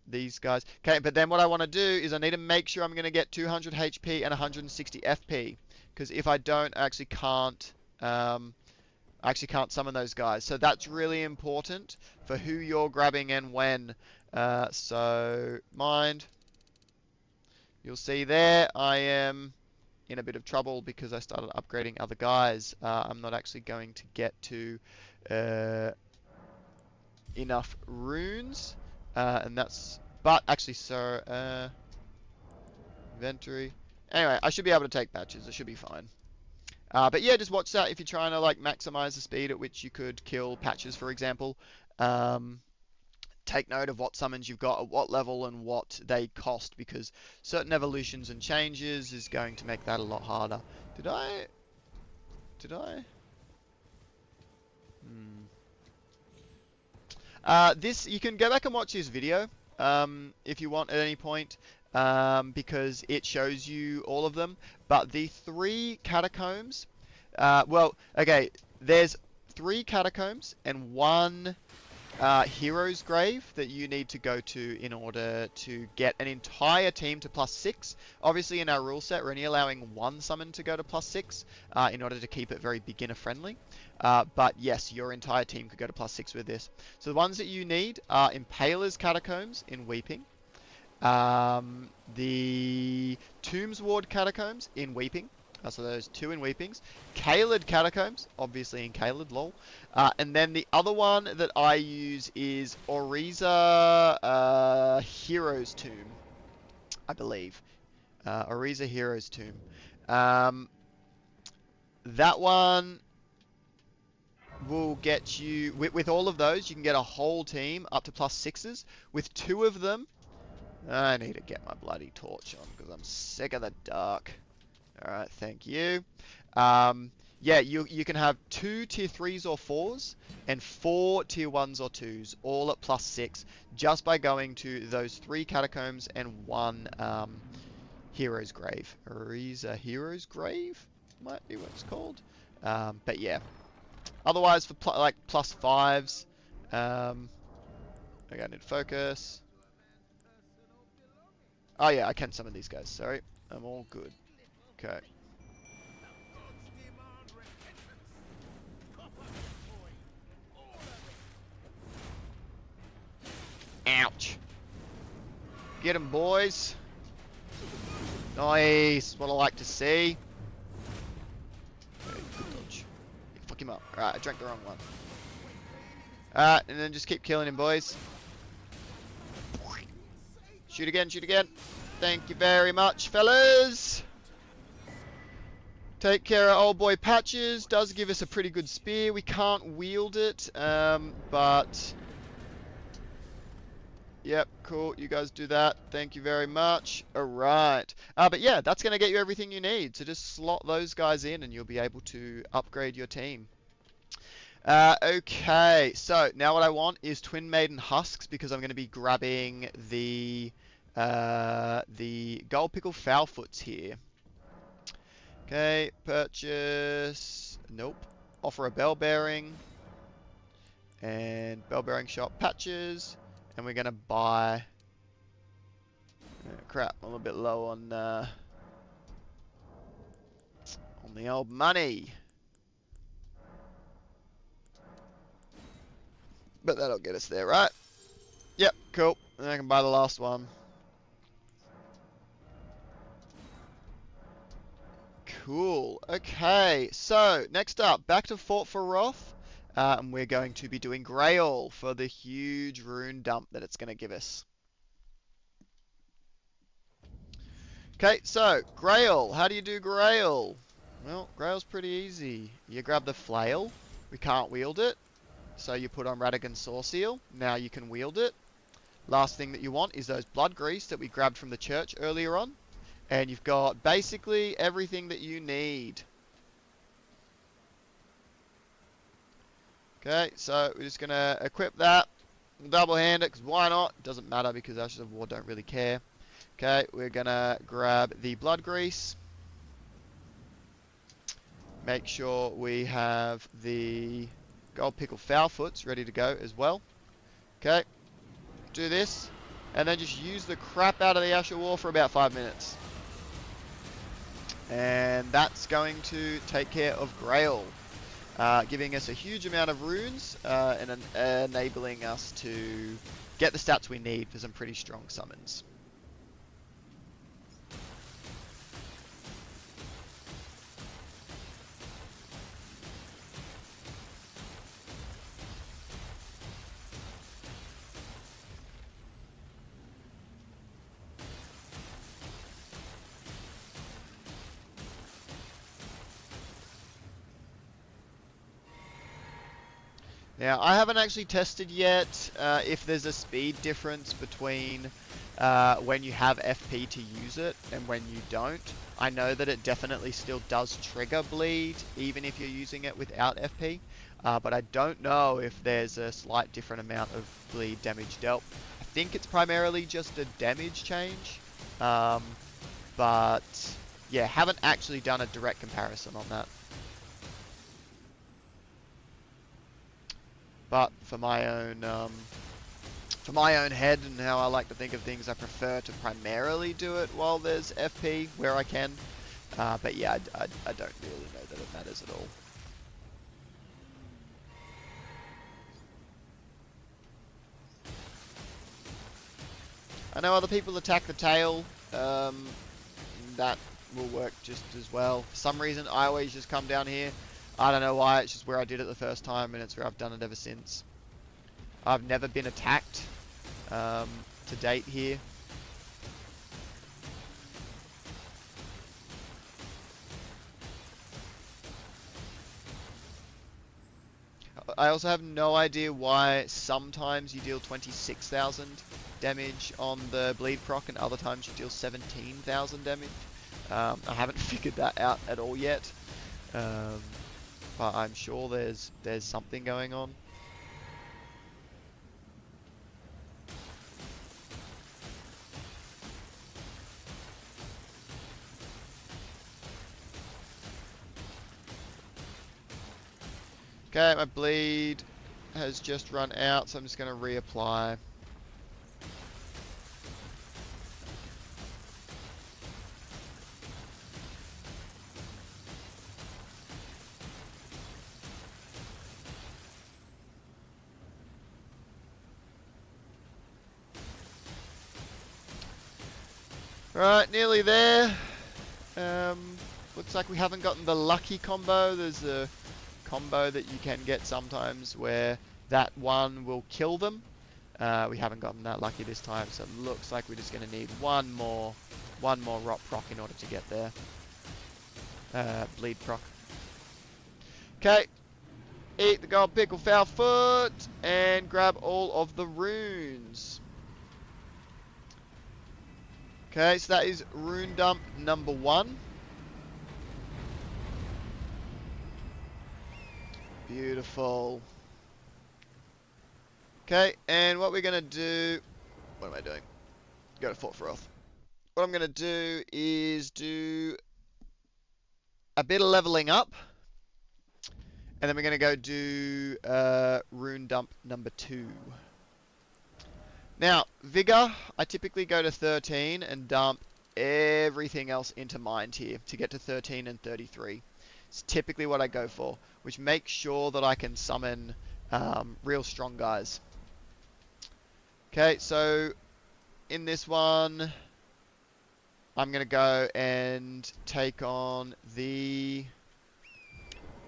These guys. Okay, but then what I want to do is I need to make sure I'm going to get 200 HP and 160 FP. Because if I don't, I actually can't summon those guys. So that's really important for who you're grabbing and when. So, mind. You'll see there, I am in a bit of trouble because I started upgrading other guys. I'm not actually going to get to enough runes, and that's. But actually, so inventory. Anyway, I should be able to take patches. It should be fine. But yeah, just watch that if you're trying to like maximize the speed at which you could kill patches, for example. Take note of what summons you've got at what level and what they cost, because certain evolutions and changes is going to make that a lot harder. Did I? This, you can go back and watch this video if you want at any point, because it shows you all of them. But the 3 catacombs, well, okay, there's 3 catacombs and 1 hero's grave that you need to go to in order to get an entire team to +6. Obviously, in our rule set, we're only allowing 1 summon to go to +6 in order to keep it very beginner friendly. But yes, your entire team could go to +6 with this. So the ones that you need are Impaler's Catacombs in Weeping, the Tombs Ward Catacombs in Weeping. So those 2 in Weepings. Caelid Catacombs, obviously in Caelid, lol. And then the other one that I use is Oriza Hero's Tomb, I believe. Oriza Hero's Tomb. That one will get you, with all of those, you can get a whole team up to +6s. With 2 of them, I need to get my bloody torch on because I'm sick of the dark. Alright, thank you. Yeah, you can have 2 tier 3s or 4s and 4 tier 1s or 2s, all at +6, just by going to those 3 catacombs and 1 hero's grave. Oriza Hero's Grave might be what it's called. But yeah. Otherwise, for like +5s, okay, I need to focus. Oh yeah, I can summon these guys, sorry. I'm all good. Okay. Ouch. Get him, boys. Nice. What I like to see. Okay, good dodge. Yeah, fuck him up. Alright, I drank the wrong one. Alright, and then just keep killing him, boys. Shoot again, shoot again. Thank you very much, fellas. Take care of old boy Patches. Does give us a pretty good spear. We can't wield it, but... Yep, cool. You guys do that. Thank you very much. Alright. But yeah, that's going to get you everything you need. So just slot those guys in and you'll be able to upgrade your team. Okay, so now what I want is Twin Maiden Husks, because I'm going to be grabbing the Gold Pickle Foulfoots here. Okay, purchase, nope. Offer a bell bearing, and bell bearing shop patches, and we're going to buy, crap, I'm a bit low on the old money. But that'll get us there, right? Yep, cool. And I can buy the last one. Cool. Okay, so next up, back to Fort Feroth. And we're going to be doing Grail for the huge rune dump that it's going to give us. Okay, so Grail. How do you do Grail? Well, Grail's pretty easy. You grab the flail. We can't wield it. So you put on Radagon's Saw Seal. Now you can wield it. Last thing that you want is those blood grease that we grabbed from the church earlier on. And you've got basically everything that you need. Okay, so we're just going to equip that. double hand it, because why not? Doesn't matter, because Ashes of War don't really care. Okay, we're gonna grab the blood grease. Make sure we have the gold pickle foulfoots ready to go as well. Okay, do this, and then just use the crap out of the Ash of War for about 5 minutes. And that's going to take care of Grail, giving us a huge amount of runes and enabling us to get the stats we need for some pretty strong summons. Now, I haven't actually tested yet if there's a speed difference between when you have FP to use it and when you don't. I know that it definitely still does trigger bleed, even if you're using it without FP, but I don't know if there's a slight different amount of bleed damage dealt. I think it's primarily just a damage change, but yeah, haven't actually done a direct comparison on that. But for my own head and how I like to think of things, I prefer to primarily do it while there's FP where I can. But yeah, I don't really know that it matters at all. I know other people attack the tail. That will work just as well. For some reason, I always just come down here. I don't know why, it's just where I did it the first time, and it's where I've done it ever since. I've never been attacked to date here. I also have no idea why sometimes you deal 26,000 damage on the bleed proc and other times you deal 17,000 damage. I haven't figured that out at all yet. But I'm sure there's something going on. Okay, my bleed has just run out, so I'm just going to reapply. Right, nearly there. Looks like we haven't gotten the lucky combo. There's a combo that you can get sometimes where that one will kill them. We haven't gotten that lucky this time, so it looks like we're just going to need one more rot proc in order to get there. Bleed proc. Okay. Eat the gold pickle foul foot and grab all of the runes. Okay, so that is rune dump number 1. Beautiful. Okay, and what we're going to do... What am I doing? Go to Fort Froth. What I'm going to do is do a bit of leveling up. And then we're going to go do rune dump number 2. Now, Vigor, I typically go to 13 and dump everything else into Mind here to get to 13 and 33. It's typically what I go for, which makes sure that I can summon real strong guys. Okay, so in this one, I'm going to go and take on the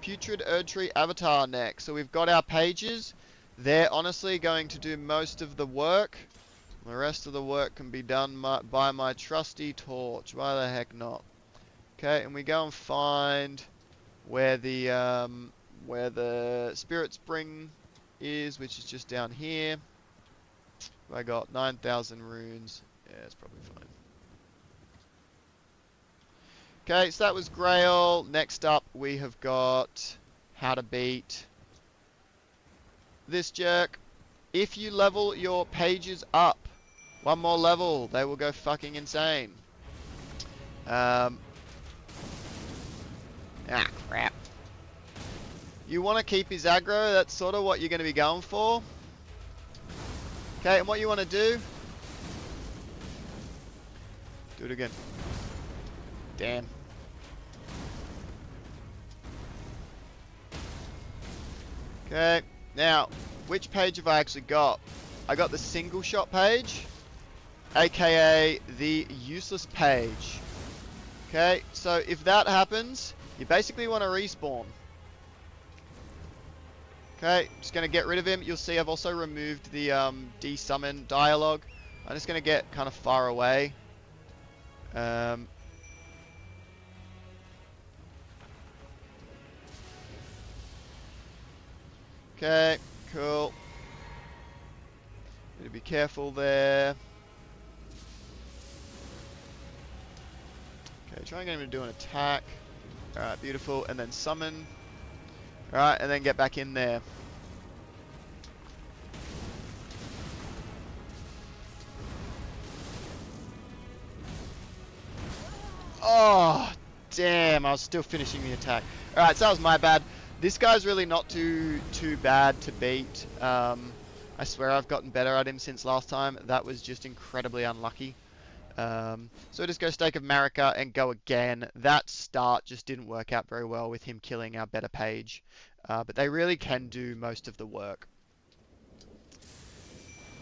Putrid Erdtree Avatar next. So we've got our pages. They're honestly going to do most of the work. The rest of the work can be done by my trusty torch. Why the heck not? Okay, and we go and find where the Spirit Spring is, which is just down here. I got 9,000 runes. Yeah, it's probably fine. Okay, so that was Grail. Next up, we have got how to beat this jerk. if you level your pages up, one more level, they will go fucking insane. Crap. You want to keep his aggro, that's sort of what you're going to be going for. Okay, and what you want to do it again. Damn. Okay, now, which page have I actually got? I got the single shot page, aka the useless page. Okay, so if that happens, you basically want to respawn. Okay, just going to get rid of him. You'll see I've also removed the de-summon dialogue. I'm just going to get kind of far away. Okay, cool. Need to be careful there. Okay, try and get him to do an attack. Alright, beautiful. And then summon. Alright, and then get back in there. Oh, damn. I was still finishing the attack. Alright, so that was my bad. This guy's really not too bad to beat. I swear I've gotten better at him since last time. That was just incredibly unlucky. So just go Stake of Marika and go again. That start just didn't work out very well with him killing our better page. But they really can do most of the work.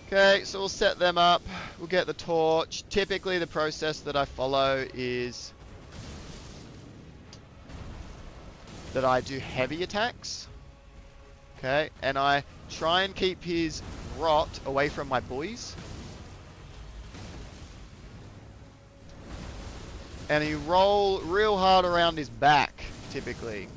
Okay, so we'll set them up. We'll get the torch. Typically the process that I follow is that I do heavy attacks. Okay, and I try and keep his rot away from my boys. And you roll real hard around his back, typically.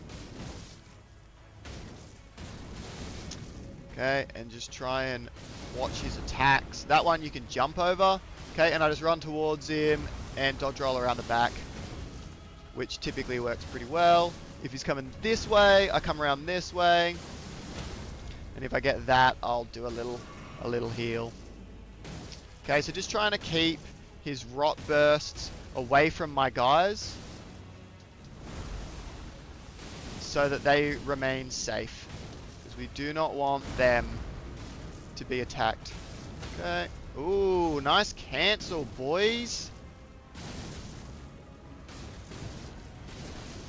Okay, and just try and watch his attacks. That one you can jump over. Okay, and I just run towards him and dodge roll around the back, which typically works pretty well. If he's coming this way, I come around this way. And if I get that, I'll do a little heal. Okay, so just trying to keep his rot bursts away from my guys so that they remain safe, because we do not want them to be attacked. Okay. Ooh, nice cancel, boys.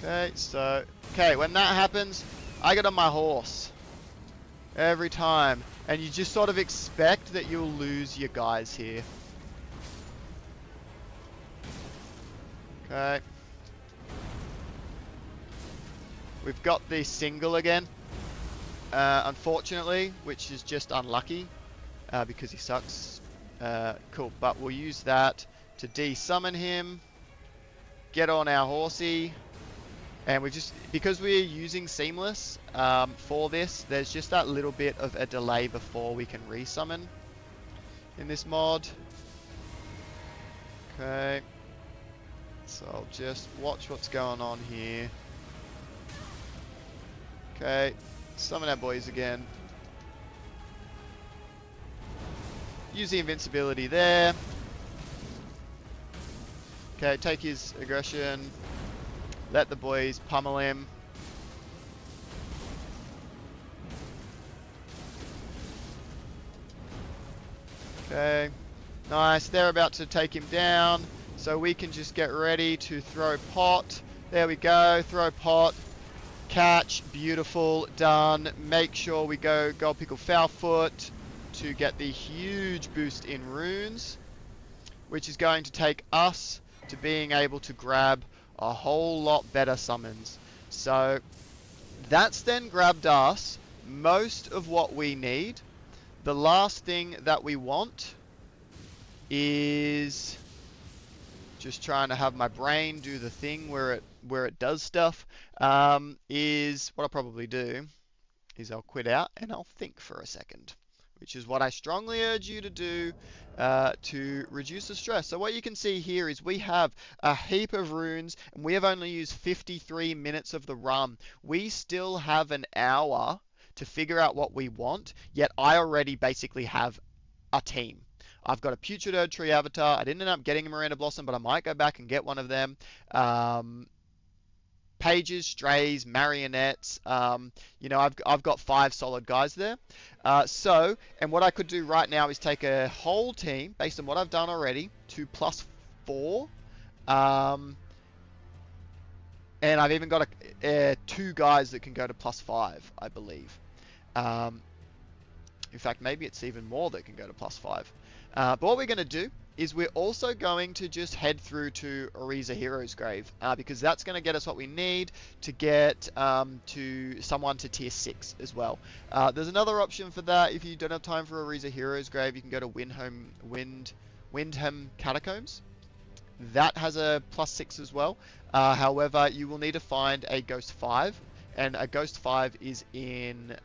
Okay, so when that happens, I get on my horse every time, and you just sort of expect that you'll lose your guys here. Okay. We've got the single again, unfortunately, which is just unlucky, because he sucks. Cool, but we'll use that to de-summon him, get on our horsey, and because we're using Seamless for this, there's just that little bit of a delay before we can resummon in this mod. Okay. So I'll just watch what's going on here. Okay, summon our boys again. Use the invincibility there. Okay, take his aggression. Let the boys pummel him. Okay, nice. They're about to take him down. So we can just get ready to throw pot. There we go, throw pot. Catch, beautiful, done. Make sure we go Gold Pickle Foulfoot to get the huge boost in runes, which is going to take us to being able to grab a whole lot better summons. So that's then grabbed us most of what we need. The last thing that we want is just trying to have my brain do the thing where it does stuff. Is what I'll probably do is I'll quit out and I'll think for a second, which is what I strongly urge you to do to reduce the stress. So what you can see here is we have a heap of runes and we have only used 53 minutes of the run. We still have an hour to figure out what we want, yet I already basically have a team. I've got a Putrid Erd Tree avatar. I didn't end up getting a Miranda Blossom, but I might go back and get one of them. Pages, strays, marionettes. I've got 5 solid guys there. And what I could do right now is take a whole team based on what I've done already to +4. And I've even got 2 guys that can go to +5, I believe. In fact, maybe it's even more that can go to +5. But what we're going to do is we're also going to just head through to Ariza Hero's Grave, because that's going to get us what we need to get to someone to tier 6 as well. There's another option for that. If you don't have time for Ariza Hero's Grave, you can go to Windham Catacombs. That has a +6 as well. However, you will need to find a Ghost 5, and a Ghost 5 is in...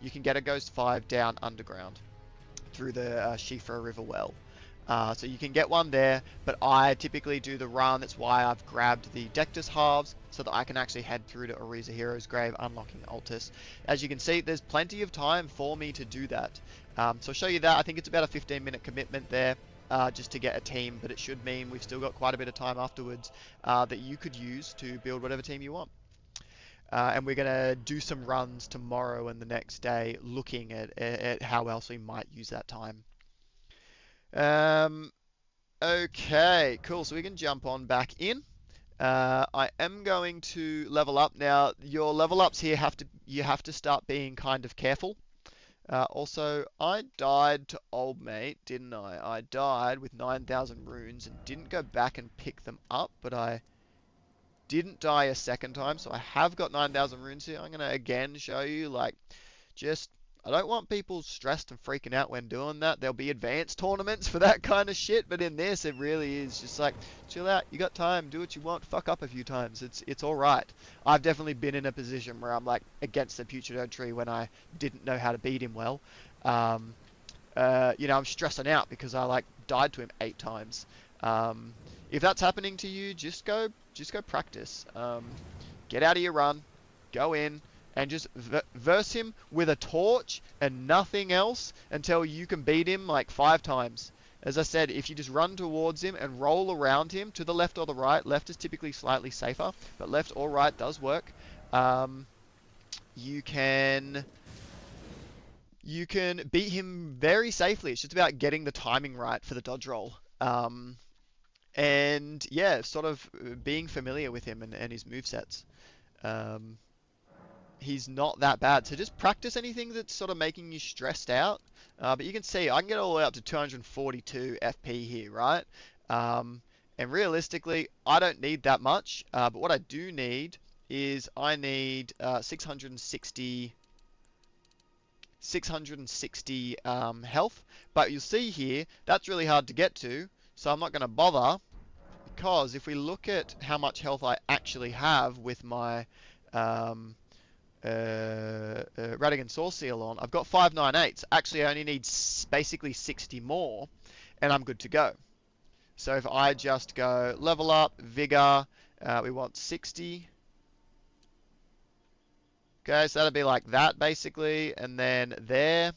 you can get a Ghost 5 down underground through the Shifra River well. So you can get one there, but I typically do the run. That's why I've grabbed the Dectus halves, so that I can actually head through to Ariza Hero's Grave, unlocking Altus. As you can see, there's plenty of time for me to do that. So I'll show you that. I think it's about a 15-minute commitment there. Just to get a team, but it should mean we've still got quite a bit of time afterwards that you could use to build whatever team you want. And we're going to do some runs tomorrow and the next day looking at how else we might use that time. Okay, cool. So we can jump on back in. I am going to level up. Now, your level ups here you have to start being kind of careful. Also, I died to old mate, didn't I? I died with 9,000 runes and didn't go back and pick them up, but I didn't die a second time, so I have got 9,000 runes here. I'm going to again show you, I don't want people stressed and freaking out when doing that. There'll be advanced tournaments for that kind of shit, but in this, it really is just like, chill out, you got time, do what you want, fuck up a few times, it's alright. I've definitely been in a position where I'm, against the Putrid Erd Tree when I didn't know how to beat him well. I'm stressing out because I, died to him 8 times. If that's happening to you, just go practice. Get out of your run, go in, and just verse him with a torch and nothing else until you can beat him 5 times. As I said, if you just run towards him and roll around him to the left or the right, left is typically slightly safer, but left or right does work. You can beat him very safely. It's just about getting the timing right for the dodge roll. And yeah, sort of being familiar with him and his movesets. He's not that bad. So just practice anything that's sort of making you stressed out. But you can see I can get all the way up to 242 FP here, right? And realistically, I don't need that much. But what I do need is I need 660 health. But you'll see here, that's really hard to get to. So I'm not going to bother, because if we look at how much health I actually have with my Radigan Saw Seal on, I've got 598s. Actually, I only need basically 60 more, and I'm good to go. So if I just go level up, vigor, we want 60. Okay, so that'll be like that basically, and then there.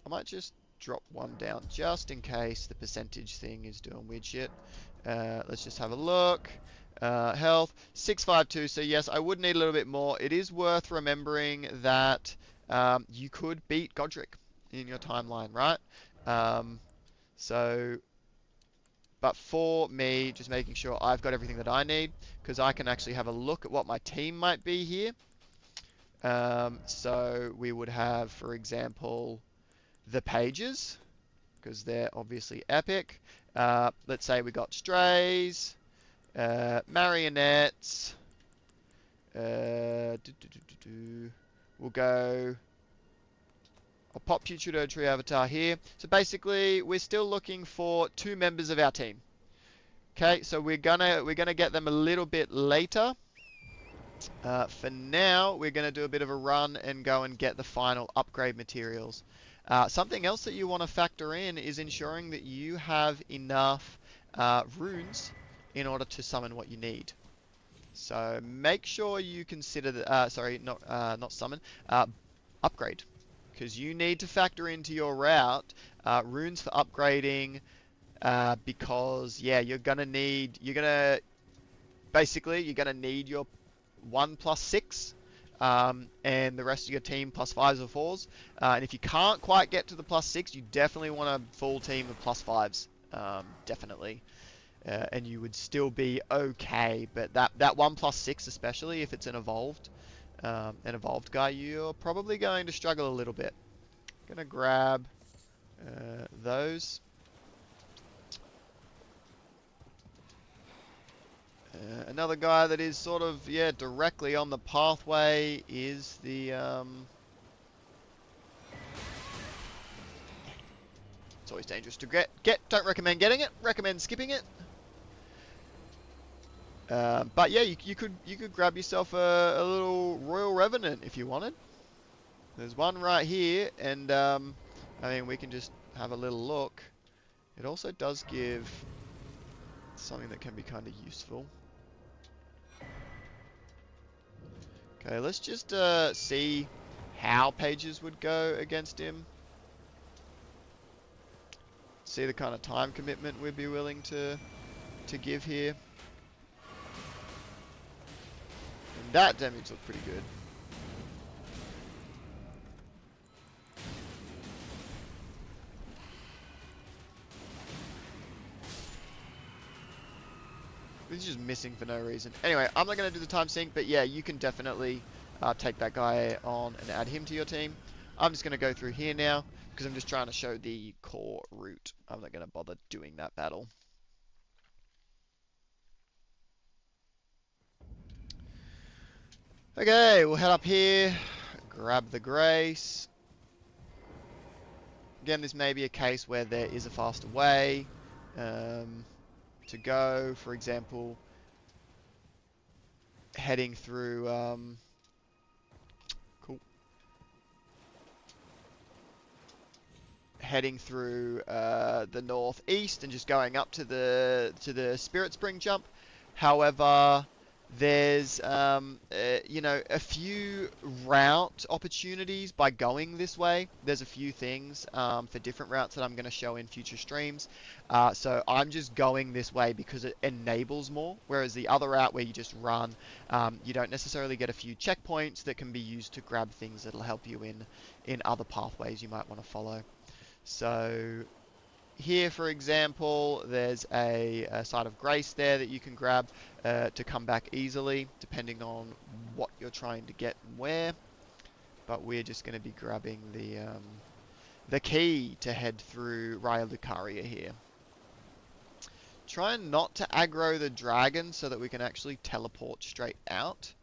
I might just drop one down just in case the percentage thing is doing weird shit. Let's just have a look. Health 652. So yes, I would need a little bit more. It is worth remembering that you could beat Godric in your timeline, right? But for me, just making sure I've got everything that I need, because I can actually have a look at what my team might be here. So we would have, for example, the pages, because they're obviously epic. Let's say we got strays, marionettes. We'll go. I'll pop Putrid Erd Tree avatar here. So basically, we're still looking for 2 members of our team. Okay, so we're gonna get them a little bit later. For now, we're gonna do a bit of a run and go and get the final upgrade materials. Something else that you want to factor in is ensuring that you have enough runes in order to summon what you need. So make sure you consider the, sorry, not summon, upgrade, because you need to factor into your route runes for upgrading, because yeah, basically you're gonna need your 1+6, and the rest of your team +5s or 4s. And if you can't quite get to the +6, you definitely want a full team of +5s, definitely. And you would still be okay, but that 1+6, especially if it's an evolved guy, you're probably going to struggle a little bit. Gonna grab those. Another guy that is sort of, yeah, directly on the pathway is the, it's always dangerous to get. Don't recommend getting it. Recommend skipping it. But yeah, you could grab yourself a little Royal Revenant if you wanted. There's one right here, and I mean, we can just have a little look. It also does give something that can be kind of useful. Okay, let's just see how pages would go against him. See the kind of time commitment we'd be willing to give here. And that damage looked pretty good. He's just missing for no reason. Anyway, I'm not going to do the time sync, but yeah, you can definitely take that guy on and add him to your team. I'm just going to go through here now, because I'm just trying to show the core route. I'm not going to bother doing that battle. Okay, we'll head up here, grab the Grace. Again, this may be a case where there is a faster way to go. For example, heading through... cool. Heading through the northeast and just going up to the Spirit Spring jump. However, there's you know, a few route opportunities by going this way. There's a few things for different routes that I'm going to show in future streams. So I'm just going this way because it enables more, whereas the other route where you just run, you don't necessarily get a few checkpoints that can be used to grab things that'll help you in other pathways you might want to follow. So here, for example, there's a site of grace there that you can grab to come back easily, depending on what you're trying to get and where. But we're just going to be grabbing the key to head through Raya Lucaria here. Try not to aggro the dragon so that we can actually teleport straight out.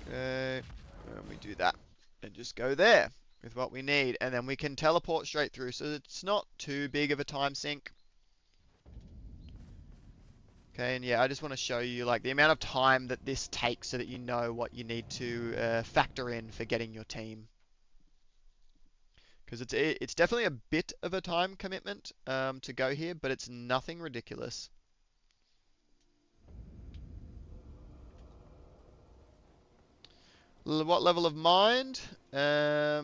Okay, and we do that and just go there with what we need, and then we can teleport straight through, so it's not too big of a time sink. Okay, and yeah, I just want to show you like the amount of time that this takes so that you know what you need to factor in for getting your team. Because it's definitely a bit of a time commitment to go here, but it's nothing ridiculous. What level of mind? I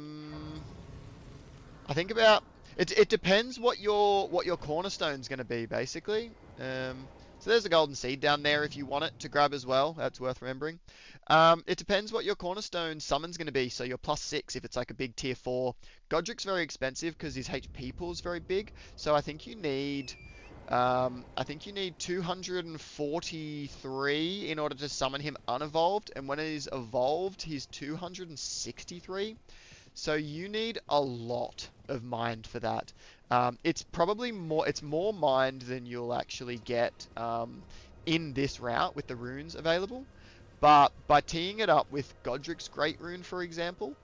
think about it depends what your cornerstone's going to be basically. So there's a golden seed down there if you want it to grab as well. That's worth remembering. It depends what your cornerstone summon's going to be. So your +6 if it's like a big tier 4. Godric's very expensive because his HP pool is very big. So I think you need 243 in order to summon him unevolved, and when it is evolved, he's 263. So you need a lot of mind for that. It's more mind than you'll actually get in this route with the runes available. But by teeing it up with Godric's Great Rune, for example,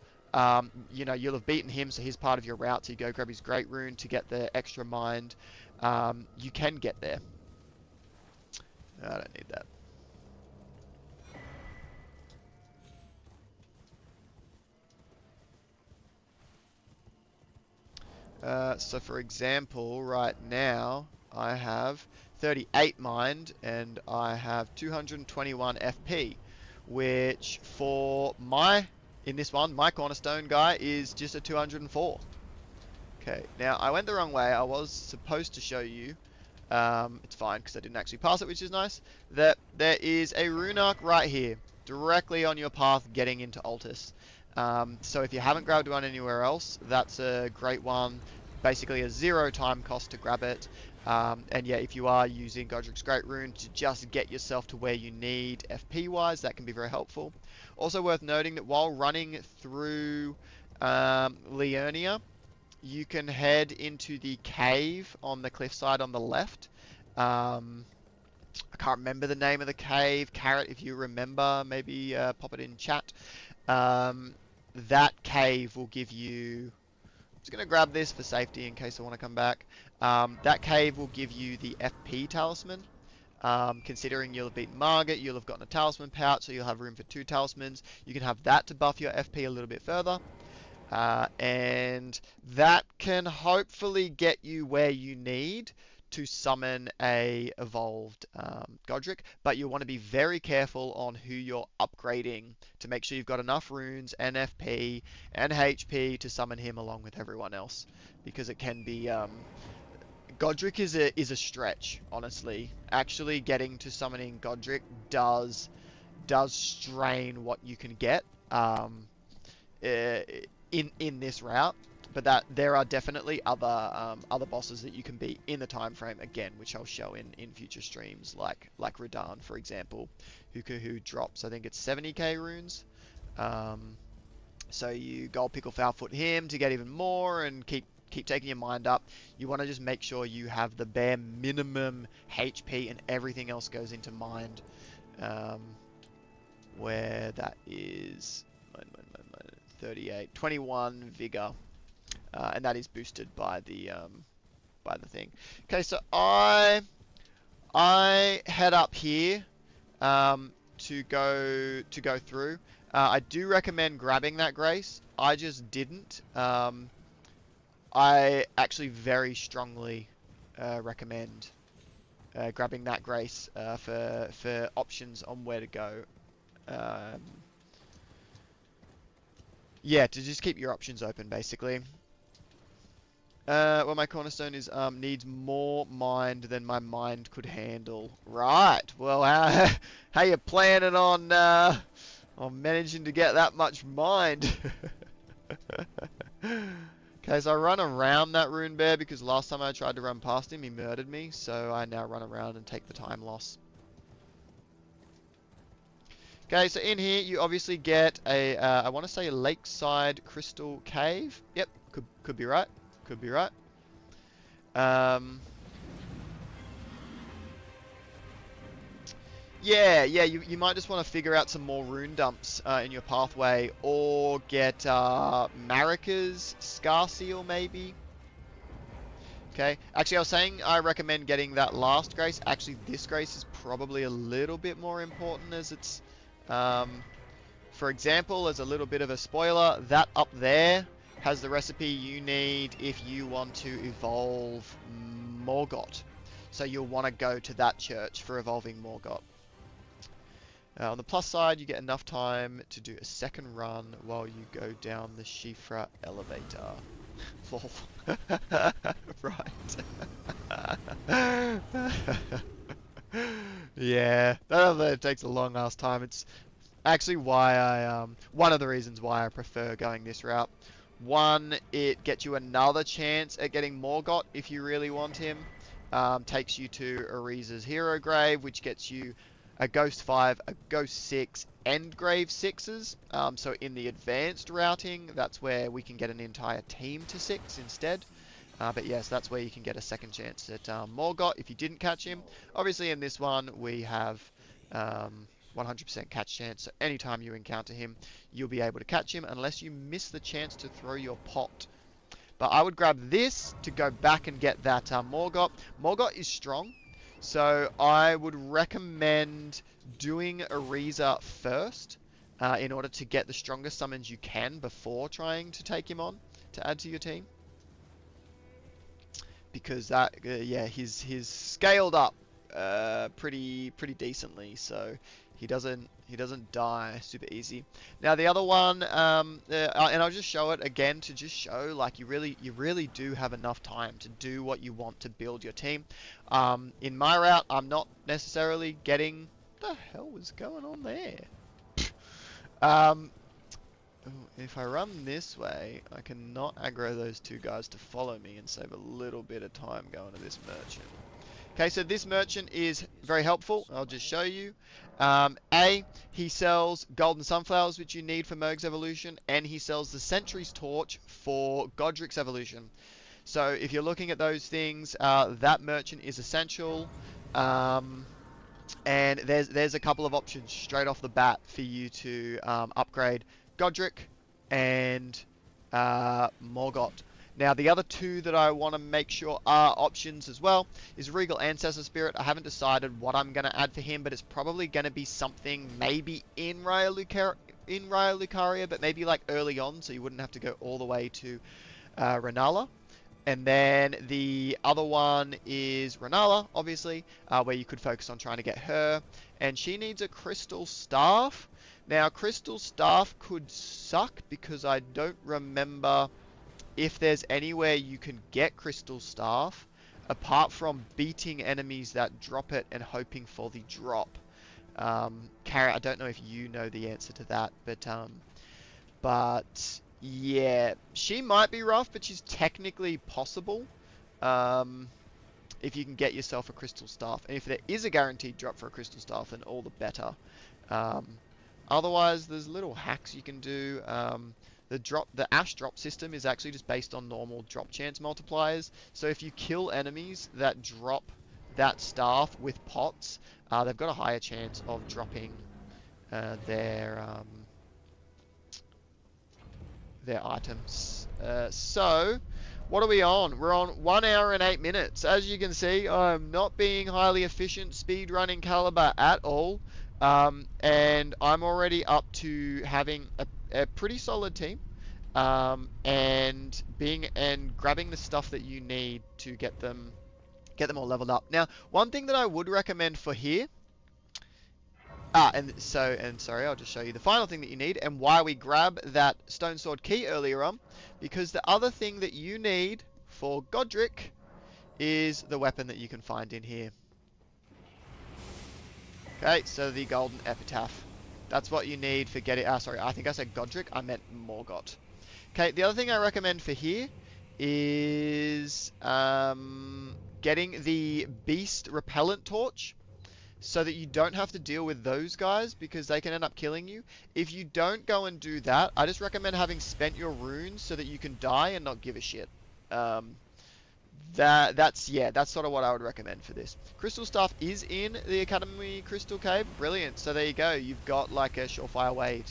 you know, you'll have beaten him, so he's part of your route, so you go grab his Great Rune to get the extra mind. You can get there. I don't need that. So for example, right now I have 38 mind and I have 221 FP, which for in this one, my cornerstone guy is just a 204. Okay, now I went the wrong way. I was supposed to show you, it's fine because I didn't actually pass it, which is nice, that there is a rune arc right here, directly on your path getting into Altus. So if you haven't grabbed one anywhere else, that's a great one. Basically a 0 time cost to grab it. And yeah, if you are using Godric's Great Rune to just get yourself to where you need FP wise, that can be very helpful. Also worth noting that while running through Liurnia, you can head into the cave on the cliffside on the left. I can't remember the name of the cave. Carrot, if you remember, maybe pop it in chat. That cave will give you... I'm just going to grab this for safety in case I want to come back. That cave will give you the FP talisman. Considering you'll have beaten Margit, you'll have gotten a talisman pouch, so you'll have room for 2 talismans. You can have that to buff your FP a little bit further. And that can hopefully get you where you need to summon a evolved Godric, but you'll want to be very careful on who you're upgrading to make sure you've got enough runes, NFP, and HP to summon him along with everyone else, because it can be Godric is a stretch, honestly. Actually getting to summoning Godric does strain what you can get in this route, but that there are definitely other bosses that you can beat in the time frame again, which I'll show in future streams, like Radahn, for example, who drops, I think it's 70k runes. So you gold pickle foulfoot him to get even more and keep taking your mind up. You want to just make sure you have the bare minimum HP and everything else goes into mind, where that is 38, 21 vigor, and that is boosted by the thing. Okay, so I head up here to go through. I do recommend grabbing that grace. I just didn't. I actually very strongly recommend grabbing that grace for options on where to go. Yeah, to just keep your options open, basically. Well, my cornerstone is needs more mind than my mind could handle. Right. Well, how you planning on managing to get that much mind? Okay, so I run around that rune bear because last time I tried to run past him, he murdered me. So I now run around and take the time loss. Okay, so in here you obviously get a, I want to say a lakeside crystal cave. Yep, could be right. Could be right. Yeah, you might just want to figure out some more rune dumps in your pathway, or get Marika's Scar Seal maybe. Okay, actually I was saying I recommend getting that last grace. Actually, this grace is probably a little bit more important, as it's for example, as a little bit of a spoiler, that up there has the recipe you need if you want to evolve Morgott. So you'll want to go to that church for evolving Morgott. On the plus side, you get enough time to do a second run while you go down the Shifra elevator. Lol. Right. Yeah, that elevator takes a long ass time. It's actually why I one of the reasons why I prefer going this route. One, it gets you another chance at getting Morgott if you really want him. Takes you to Ariza's Hero Grave, which gets you a Ghost 5, a Ghost 6, and Grave 6s. So in the advanced routing, that's where we can get an entire team to 6 instead. But yes, that's where you can get a second chance at Morgott if you didn't catch him. Obviously in this one, we have 100% catch chance, so anytime you encounter him, you'll be able to catch him unless you miss the chance to throw your pot. But I would grab this to go back and get that Morgott. Morgott is strong, so I would recommend doing Ariza first in order to get the strongest summons you can before trying to take him on to add to your team. because that yeah, he's scaled up pretty decently, so he doesn't die super easy. Now the other one, and I'll just show it again to just show like you really do have enough time to do what you want to build your team. In my route, I'm not necessarily getting. What the hell was going on there? Um, if I run this way, I cannot aggro those two guys to follow me and save a little bit of time going to this merchant. Okay, so this merchant is very helpful. I'll just show you. He sells golden sunflowers, which you need for Moog's evolution, and he sells the Sentry's Torch for Godric's evolution. So if you're looking at those things, that merchant is essential. And there's a couple of options straight off the bat for you to upgrade Godric and Morgott. Now, the other two that I want to make sure are options as well is Regal Ancestor Spirit. I haven't decided what I'm going to add for him, but it's probably going to be something maybe in Raya Lucaria, but maybe like early on, so you wouldn't have to go all the way to Renala. And then the other one is Renala, obviously, where you could focus on trying to get her. And she needs a Crystal Staff. Now, Crystal Staff could suck because I don't remember if there's anywhere you can get Crystal Staff apart from beating enemies that drop it and hoping for the drop. Carrot, I don't know if you know the answer to that, but yeah, she might be rough, but she's technically possible if you can get yourself a Crystal Staff. And if there is a guaranteed drop for a Crystal Staff, then all the better. Otherwise, there's little hacks you can do. The Ash drop system is actually just based on normal drop chance multipliers. So if you kill enemies that drop that staff with pots, they've got a higher chance of dropping their items. So what are we on? We're on 1 hour and 8 minutes. As you can see, I'm not being highly efficient speedrunning Caliber at all. And I'm already up to having a pretty solid team, and grabbing the stuff that you need to get them all leveled up. Now, one thing that I would recommend for here, sorry, I'll just show you the final thing that you need and why we grab that Stone Sword key earlier on, because the other thing that you need for Godric is the weapon that you can find in here. Okay, so the Golden Epitaph. That's what you need for getting... sorry, I think I said Godric. I meant Morgott. Okay, the other thing I recommend for here is getting the Beast Repellent Torch so that you don't have to deal with those guys because they can end up killing you. If you don't go and do that, I just recommend having spent your runes so that you can die and not give a shit. That's sort of what I would recommend for this. Crystal Staff is in the Academy Crystal Cave. Brilliant. So there you go. You've got like a surefire way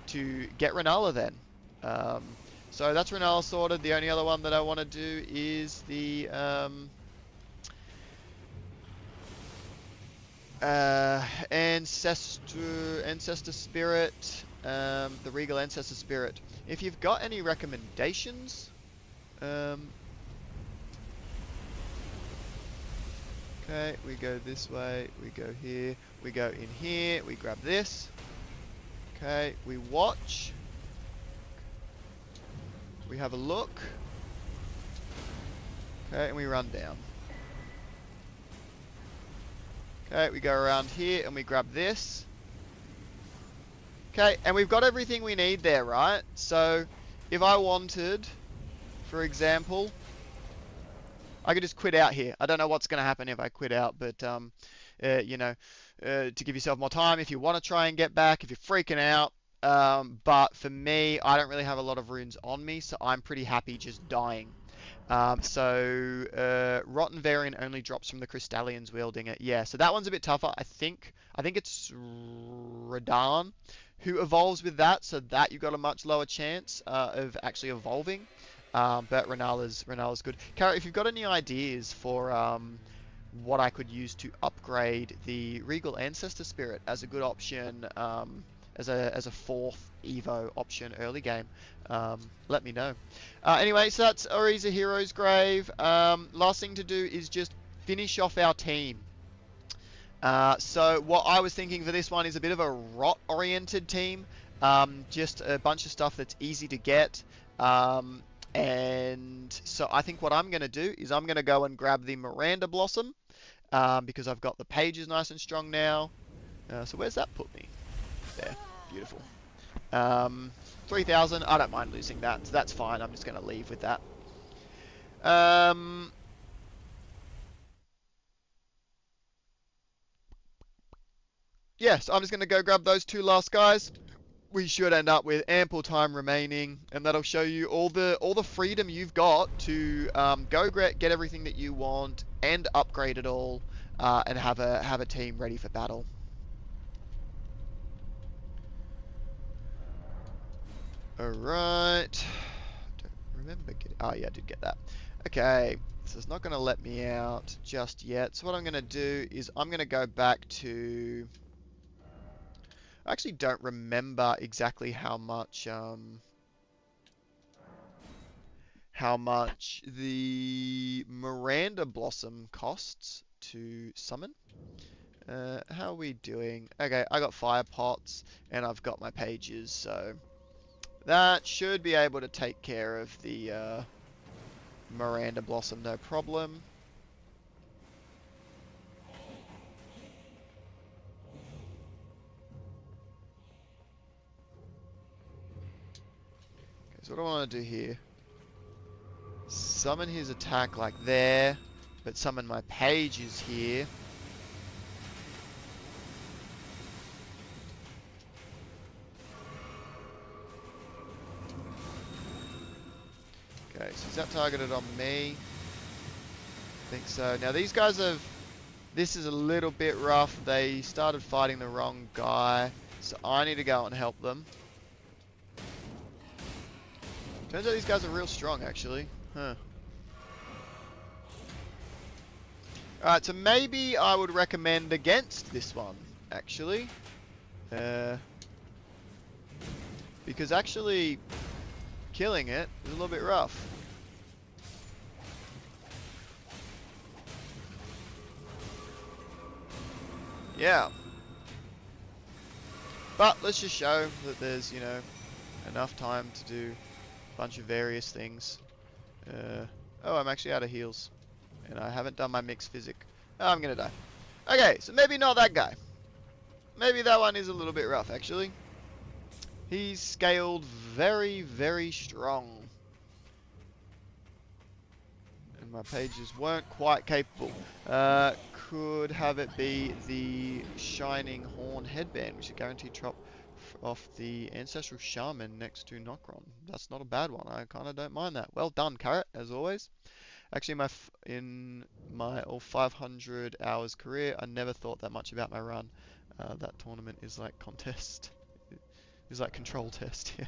to get Renala then. So that's Renala sorted. The only other one that I want to do is the Ancestor Spirit, the Regal Ancestor Spirit. If you've got any recommendations, okay, we go this way, we go here, we go in here, we grab this. Okay, we watch. We have a look. Okay, and we run down. Okay, we go around here and we grab this. Okay, and we've got everything we need there, right? So, if I wanted, for example, I could just quit out here. I don't know what's going to happen if I quit out, but, to give yourself more time if you want to try and get back, if you're freaking out. But for me, I don't really have a lot of runes on me, so I'm pretty happy just dying. Rotten Variant only drops from the Crystallians wielding it. Yeah, so that one's a bit tougher. I think it's Radahn who evolves with that, so that you've got a much lower chance of actually evolving. But Renala's good. Kara, if you've got any ideas for what I could use to upgrade the Regal Ancestor Spirit as a good option as a fourth Evo option early game, let me know. Anyway, so that's Ori's a Hero's Grave. Last thing to do is just finish off our team. So what I was thinking for this one is a bit of a rot-oriented team. Just a bunch of stuff that's easy to get. And so I think what I'm going to do is I'm going to go and grab the Miranda Blossom, because I've got the pages nice and strong now. So where's that put me? There. Beautiful. 3,000. I don't mind losing that, so that's fine. I'm just going to leave with that. Yes, I'm just going to go grab those two last guys. We should end up with ample time remaining, and that'll show you all the freedom you've got to go get everything that you want and upgrade it all, and have a team ready for battle. All right. Don't remember getting. Oh yeah, I did get that. Okay, so it's not going to let me out just yet. So what I'm going to do is I'm going to go back to. I actually don't remember exactly how much the Miranda Blossom costs to summon. How are we doing? Okay, I got fire pots and I've got my pages, so that should be able to take care of the Miranda Blossom, no problem. Okay, so what do I want to do here? Summon his attack like there, but summon my pages here. Okay, so is that targeted on me? I think so. Now these guys have... This is a little bit rough. They started fighting the wrong guy, so I need to go and help them. Turns out these guys are real strong, actually. Huh. Alright, so maybe I would recommend against this one, actually. Because actually killing it is a little bit rough. Yeah. But let's just show that there's, you know, enough time to do a bunch of various things. Oh, I'm actually out of heals. And I haven't done my mixed physic. Oh, I'm gonna die. Okay, so maybe not that guy. Maybe that one is a little bit rough, actually. He's scaled very, very strong. And my pages weren't quite capable. Could have it be the Shining Horn headband, which is guaranteed drop off the Ancestral Shaman next to Nokron. That's not a bad one. I kind of don't mind that. Well done, Carrot, as always. Actually, in my all 500 hours career, I never thought that much about my run. That tournament is like contest. It's like control test, yeah.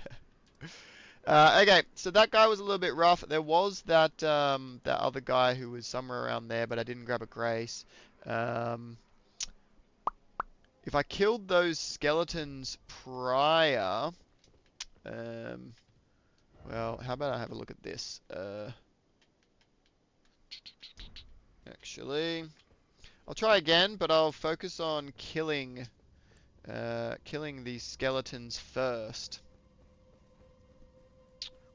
Okay, so that guy was a little bit rough. There was that that other guy who was somewhere around there, but I didn't grab a grace. If I killed those skeletons prior, well, how about I have a look at this? Actually, I'll try again, but I'll focus on killing these skeletons first.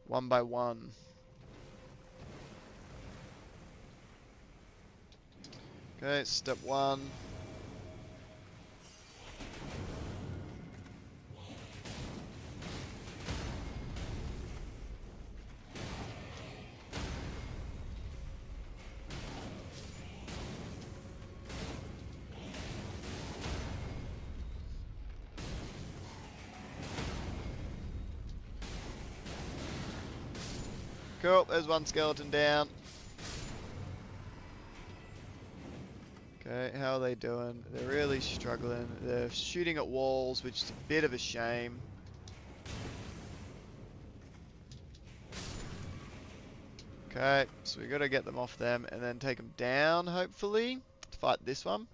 One by one. Okay, step one. Cool, there's one skeleton down. Okay, how are they doing? They're really struggling. They're shooting at walls, which is a bit of a shame. Okay, so we got to get them off them and then take them down, hopefully, to fight this one.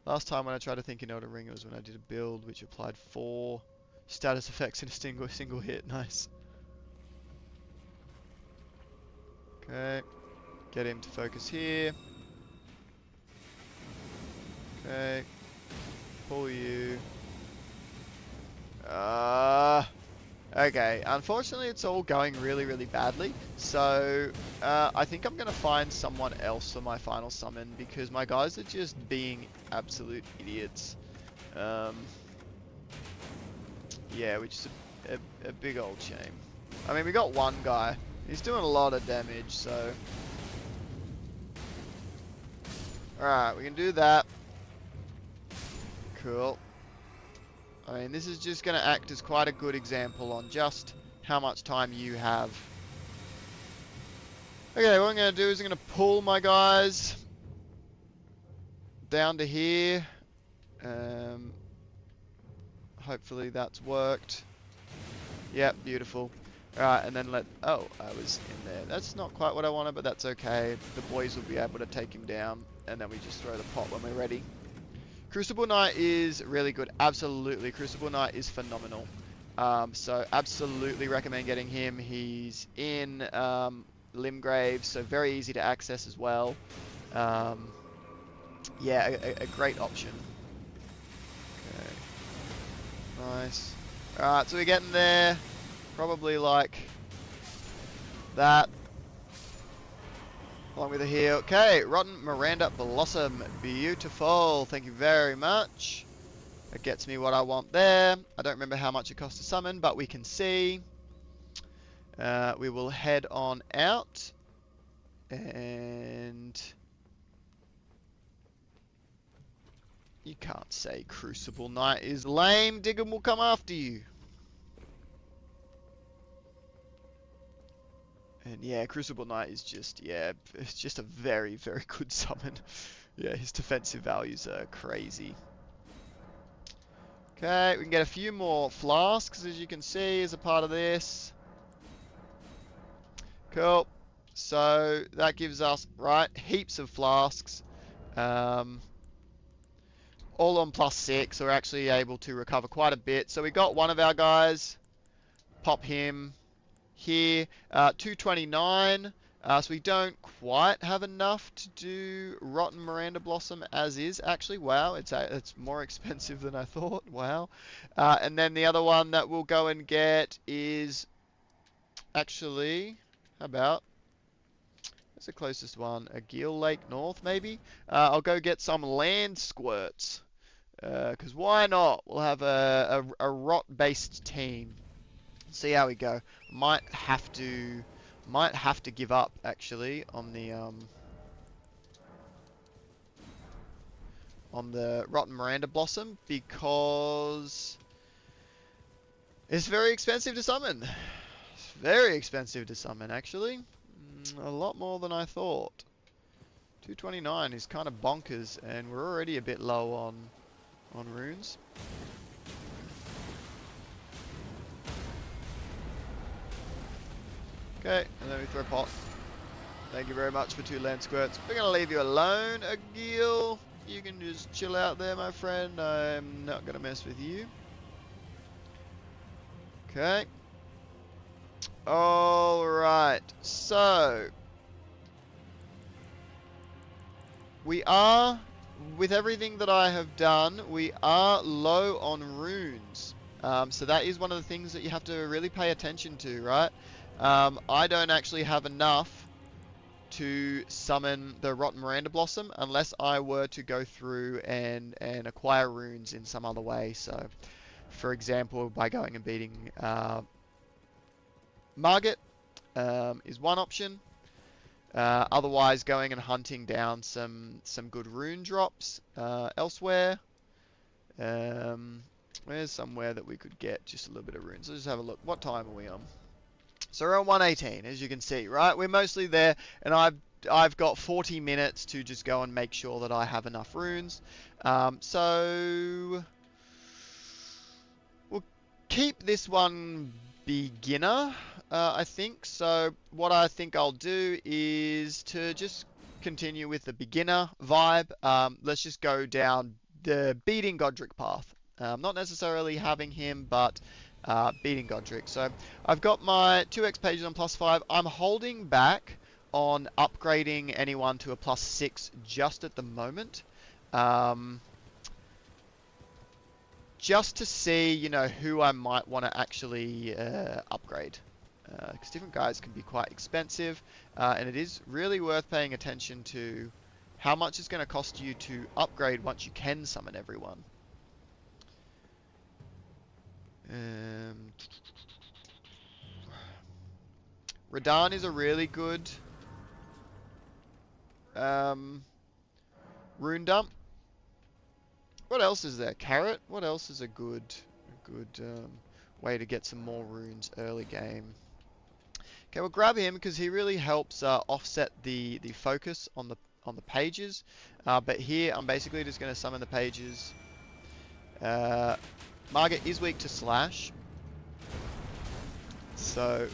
Last time when I tried to think in Elden Ring, it was when I did a build which applied 4 status effects in a single hit. Nice. Okay. Get him to focus here. Okay. Pull you. Okay. Unfortunately, it's all going really, really badly. So, I think I'm going to find someone else for my final summon because my guys are just being absolute idiots. Yeah, which is a big old shame. I mean, we got one guy. He's doing a lot of damage, so... Alright, we can do that. Cool. I mean, this is just going to act as quite a good example on just how much time you have. Okay, what I'm going to do is I'm going to pull my guys down to here. Hopefully that's worked. Yep, beautiful. Alright, and then oh, I was in there. That's not quite what I wanted, but that's okay. The boys will be able to take him down, and then we just throw the pot when we're ready. Crucible Knight is really good. Absolutely. Crucible Knight is phenomenal. So absolutely recommend getting him. He's in Limgrave, so very easy to access as well. Yeah, a great option. Okay. Nice. Alright, so we're getting there. Probably like that. Along with a heal. Okay, Rotten Miranda Blossom. Beautiful. Thank you very much. It gets me what I want there. I don't remember how much it costs to summon, but we can see. We will head on out. And... you can't say Crucible Knight is lame. Diggum will come after you. And yeah, Crucible Knight is just, yeah, it's just a very, very good summon. Yeah, his defensive values are crazy. Okay, we can get a few more flasks, as you can see, as a part of this. Cool. So, that gives us, right, heaps of flasks. All on +6, so we're actually able to recover quite a bit. So we got one of our guys. Pop him. Here, 229, so we don't quite have enough to do Rotten Miranda Blossom as is. Actually, wow, it's more expensive than I thought. Wow. And then the other one that we'll go and get is actually, how about, what's the closest one? A Gill Lake North, maybe? I'll go get some land squirts, because why not? We'll have a rot-based team. See how we go. Might have to give up actually on the Rotten Miranda Blossom because it's very expensive to summon. It's very expensive to summon actually. A lot more than I thought. 229 is kind of bonkers, and we're already a bit low on runes. Okay, and then we throw pot. Thank you very much for 2 land squirts. We're gonna leave you alone, Agil. You can just chill out there, my friend. I'm not gonna mess with you. Okay. Alright, so we are, with everything that I have done, we are low on runes. So that is one of the things that you have to really pay attention to, right? I don't actually have enough to summon the Rotten Miranda Blossom unless I were to go through and acquire runes in some other way. So, for example, by going and beating Margit is one option. Otherwise, going and hunting down some good rune drops elsewhere. Where's somewhere that we could get just a little bit of runes? Let's just have a look. What time are we on? So we're on 118, as you can see, right? We're mostly there, and I've got 40 minutes to just go and make sure that I have enough runes. So we'll keep this one beginner, I think. So what I think I'll do is to just continue with the beginner vibe. Let's just go down the beating Godric path. Not necessarily having him, but beating Godric. So I've got my 2x pages on +5. I'm holding back on upgrading anyone to a +6 just at the moment. Just to see, you know, who I might want to actually upgrade. Because different guys can be quite expensive, and it is really worth paying attention to how much it's going to cost you to upgrade once you can summon everyone. Radahn is a really good rune dump. What else is there? Carrot? What else is a good way to get some more runes early game? Okay, we'll grab him because he really helps offset the focus on the pages. But here I'm basically just going to summon the pages. Margit is weak to slash, so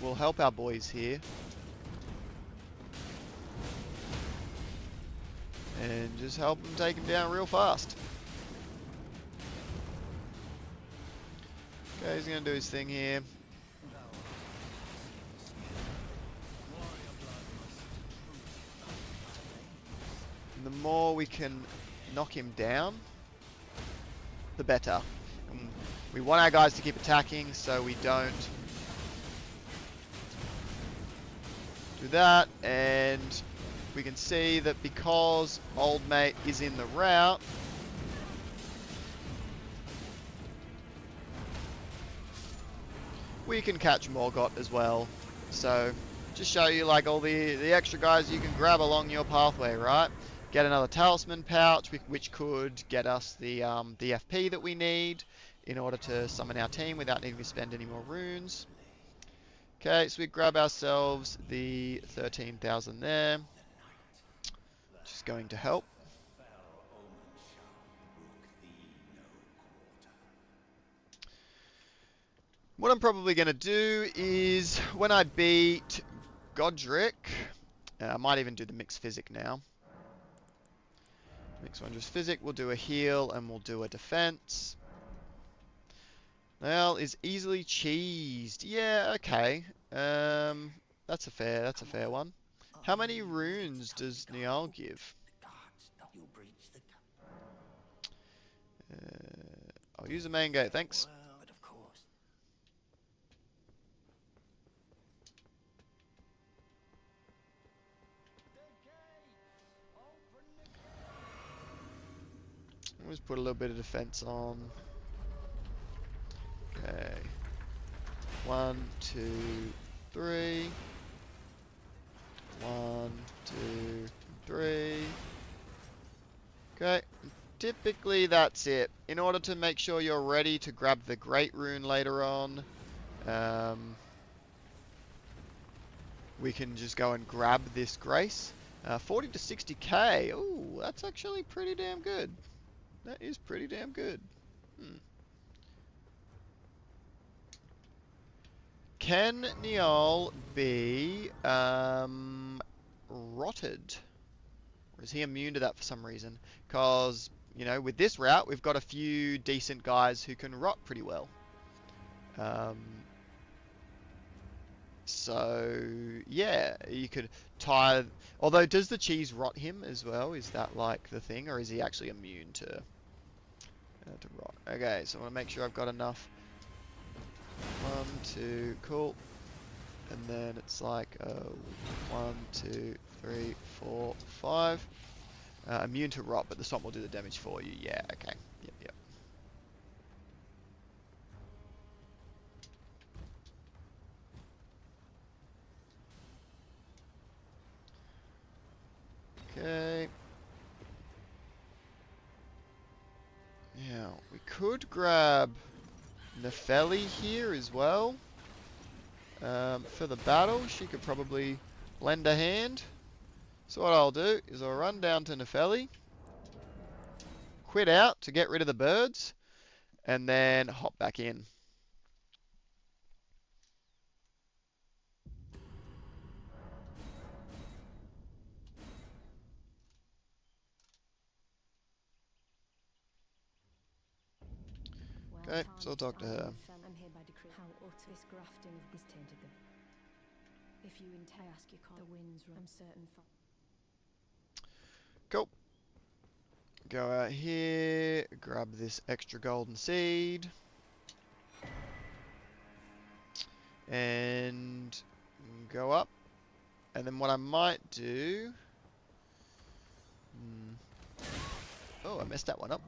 we'll help our boys here. And just help him take him down real fast. Okay, he's going to do his thing here. And the more we can knock him down, the better. And we want our guys to keep attacking so we don't do that. And we can see that because old mate is in the route, we can catch Morgott as well. So just show you like all the extra guys you can grab along your pathway, right? Get another talisman pouch, which could get us the FP that we need in order to summon our team without needing to spend any more runes. Okay, so we grab ourselves the 13,000 there, which is going to help. What I'm probably going to do is, when I beat Godric, I might even do the mixed physic now. Mixed wondrous physic, we'll do a heal and we'll do a defense. Well, is easily cheesed. Yeah, okay. That's a fair one. How many runes does Niall give? I'll use a main gate, thanks. Let's put a little bit of defense on. Okay. 1, 2, 3. 1, 2, 3. Okay. Typically that's it. In order to make sure you're ready to grab the Great Rune later on, we can just go and grab this Grace. 40 to 60k. Ooh, that's actually pretty damn good. That is pretty damn good. Can Niall be rotted? Or is he immune to that for some reason? Because, you know, with this route, we've got a few decent guys who can rot pretty well. So, yeah, you could tie... Although, does the cheese rot him as well? Is that, like, the thing? Or is he actually immune to rot? Okay, so I want to make sure I've got enough. 1, 2, cool. And then it's like 1, 2, 3, 4, 5. Immune to rot, but the swamp will do the damage for you. Yeah, okay. Yep. Okay. Now, we could grab Nefeli here as well. For the battle, she could probably lend a hand. So what I'll do is I'll run down to Nefeli, quit out to get rid of the birds, and then hop back in. Okay, so I'll talk to her. I'm here by decree. How utter this grafting of this tainted them. If you intend, ask your call. The winds run. I'm certain. Cool. Go out here, grab this extra golden seed, and go up. And then what I might do... Oh, I messed that one up.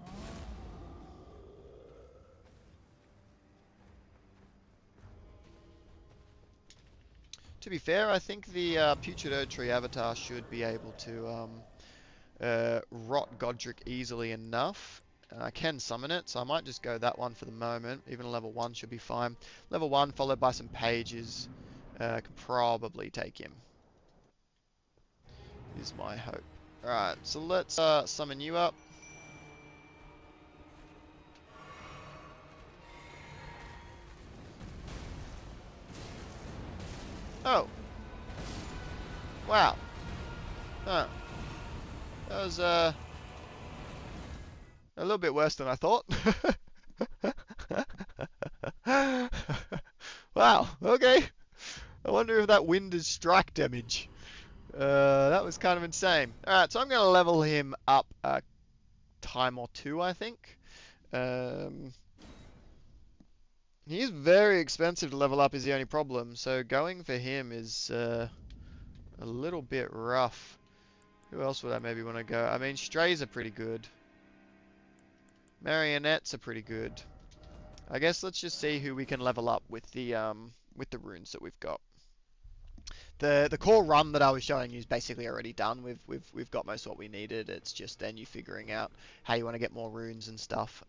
To be fair, I think the Putrid Erd Tree avatar should be able to rot Godric easily enough. And I can summon it, so I might just go that one for the moment. Even a level 1 should be fine. Level 1 followed by some pages can probably take him. Is my hope. Alright, so let's summon you up. Oh. Wow. Huh. That was a little bit worse than I thought. Wow, okay. I wonder if that wind is strike damage. That was kind of insane. Alright, so I'm going to level him up a time or two, I think. He is very expensive to level up is the only problem, so going for him is a little bit rough. Who else would I maybe want to go? I mean, strays are pretty good. Marionettes are pretty good. I guess let's just see who we can level up with the runes that we've got. The core run that I was showing you is basically already done. We've got most of what we needed. It's just then you figuring out how you want to get more runes and stuff.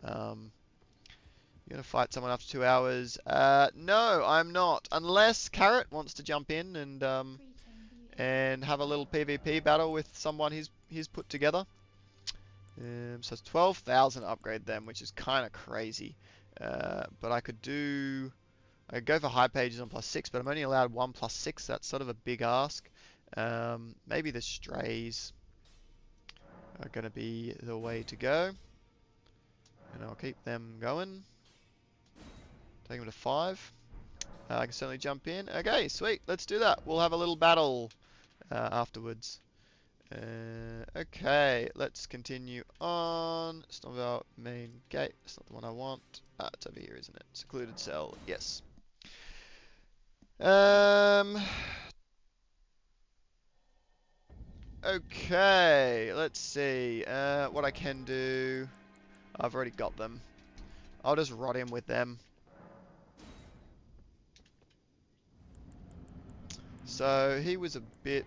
You're gonna fight someone after 2 hours? No, I'm not. Unless Carrot wants to jump in and have a little PvP battle with someone he's put together. So it's 12,000 to upgrade them, which is kind of crazy. But I could go for high pages on +6, but I'm only allowed 1 +6. That's sort of a big ask. Maybe the strays are gonna be the way to go, and I'll keep them going. Take them to 5. I can certainly jump in. Okay, sweet. Let's do that. We'll have a little battle afterwards. Okay, let's continue on. Stormvale main gate. That's not the one I want. It's over here, isn't it? Secluded cell. Yes. Okay, let's see. What I can do. I've already got them. I'll just rot him with them. So he was a bit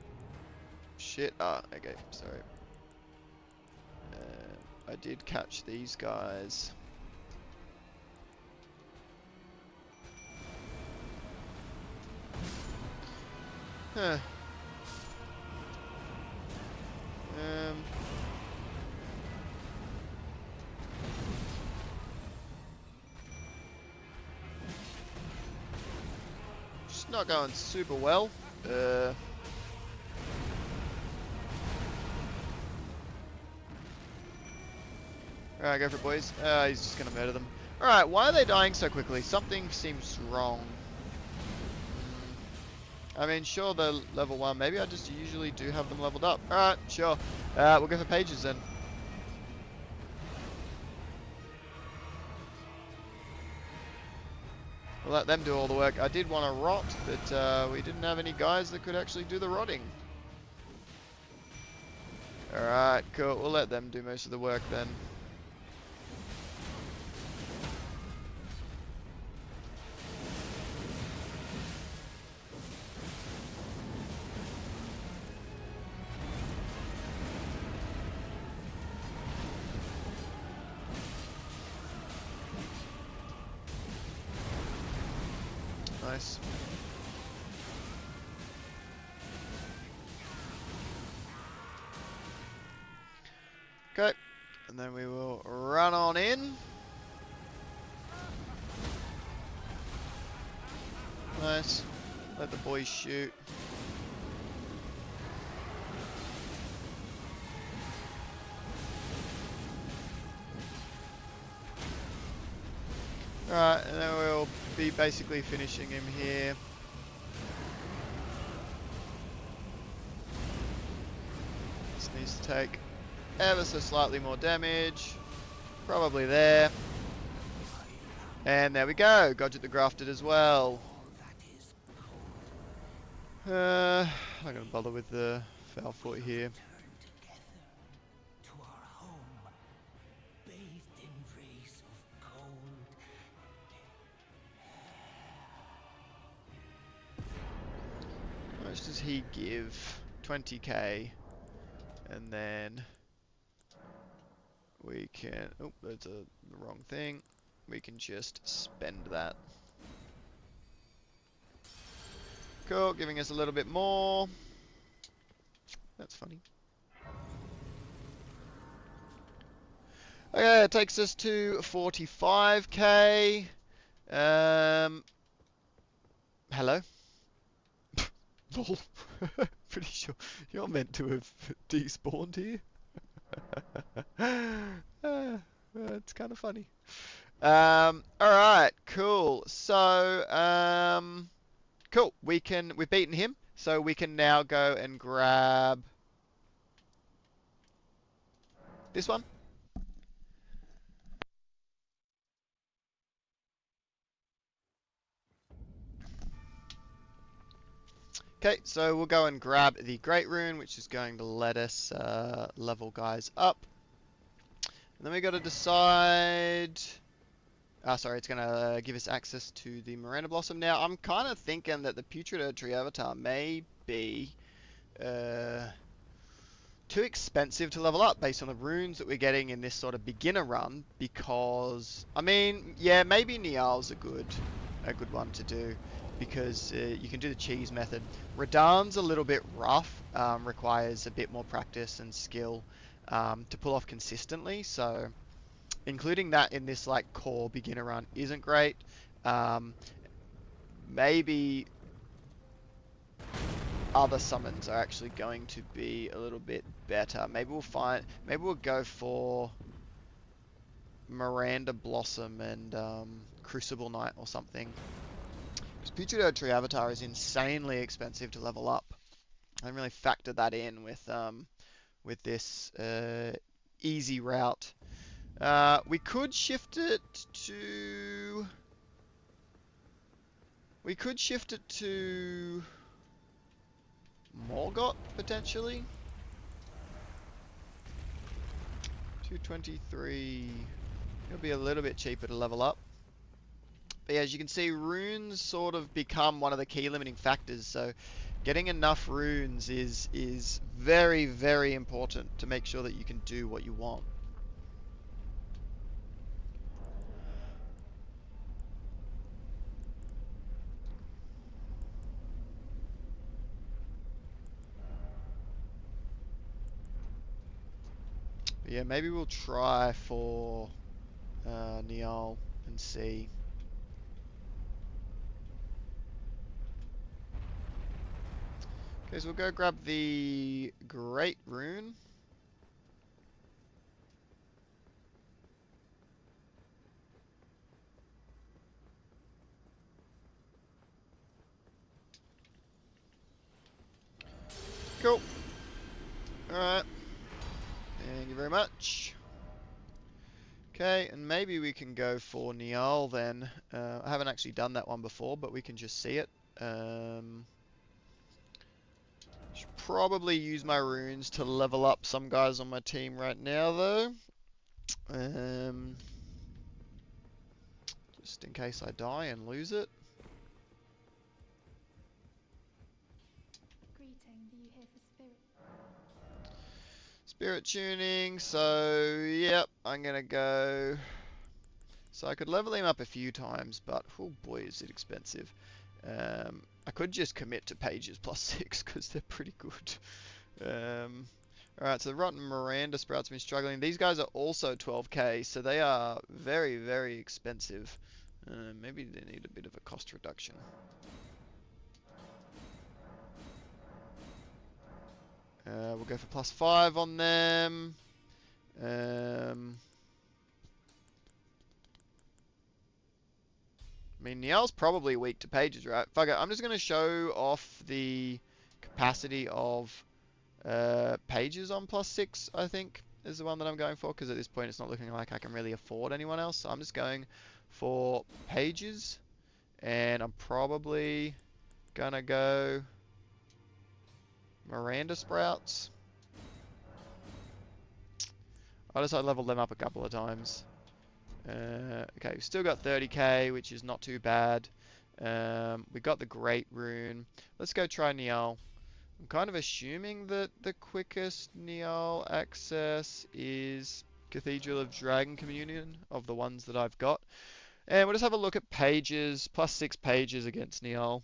shit. Okay, sorry. I did catch these guys. Huh. Just not going super well. Alright, go for it, boys. He's just gonna murder them. Alright, why are they dying so quickly? Something seems wrong. I mean, sure, they're level 1. Maybe I just usually do have them leveled up. Alright, sure. We'll go for pages then. We'll let them do all the work. I did want to rot, but we didn't have any guys that could actually do the rotting. Alright, cool. We'll let them do most of the work then. Nice. Okay, and then we will run on in. Nice. Let the boys shoot. Alright, and then we'll be basically finishing him here. This needs to take ever so slightly more damage. Probably there. And there we go. Godget the Grafted as well. I'm not going to bother with the foul foot here. How much does he give? 20k. And then we can... Oh, that's the wrong thing. We can just spend that. Cool, giving us a little bit more. That's funny. Okay, it takes us to 45k. Hello? Lol. Pretty sure you're meant to have despawned here. It's kind of funny. Alright, cool. So, cool. We've beaten him, so we can now go and grab this one. Okay, so we'll go and grab the Great Rune, which is going to let us level guys up. And then we got to decide... sorry, it's going to give us access to the Miranda Blossom. Now, I'm kind of thinking that the Putrid Tree Avatar may be too expensive to level up based on the runes that we're getting in this sort of beginner run, because, I mean, yeah, maybe Nial's a good one to do, because you can do the cheese method. Radahn's a little bit rough, requires a bit more practice and skill to pull off consistently, so including that in this like core beginner run isn't great. Maybe other summons are actually going to be a little bit better. Maybe we'll go for Miranda Blossom and Crucible Knight or something. Because Putrid Tree Avatar is insanely expensive to level up. I haven't really factored that in with this easy route. We could shift it to... Morgott, potentially. 223. It'll be a little bit cheaper to level up. But yeah, as you can see, runes sort of become one of the key limiting factors. So getting enough runes is very, very important to make sure that you can do what you want. But yeah, maybe we'll try for Nial and see. Okay, so we'll go grab the Great Rune. Cool. Alright. Thank you very much. Okay, and maybe we can go for Nial then. I haven't actually done that one before, but we can just see it. Should probably use my runes to level up some guys on my team right now, though. Just in case I die and lose it. Greeting, are you here for spirit? Spirit tuning, so yep, I'm gonna go. So I could level him up a few times, but oh boy, is it expensive. I could just commit to pages +6 because they're pretty good. Alright, so the Rotten Miranda Sprout's been struggling. These guys are also 12k, so they are very, very expensive. Maybe they need a bit of a cost reduction. We'll go for +5 on them. mean, Niall's probably weak to pages, right? Fuck it, I'm just going to show off the capacity of pages on +6, I think, is the one that I'm going for, because at this point it's not looking like I can really afford anyone else. So I'm just going for pages, and I'm probably going to go Miranda Sprouts. I just leveled them up a couple of times. Okay, we've still got 30k, which is not too bad. We got the Great Rune. Let's go try Niall. I'm kind of assuming that the quickest Niall access is Cathedral of Dragon Communion of the ones that I've got. And we'll just have a look at pages, +6 pages against Niall.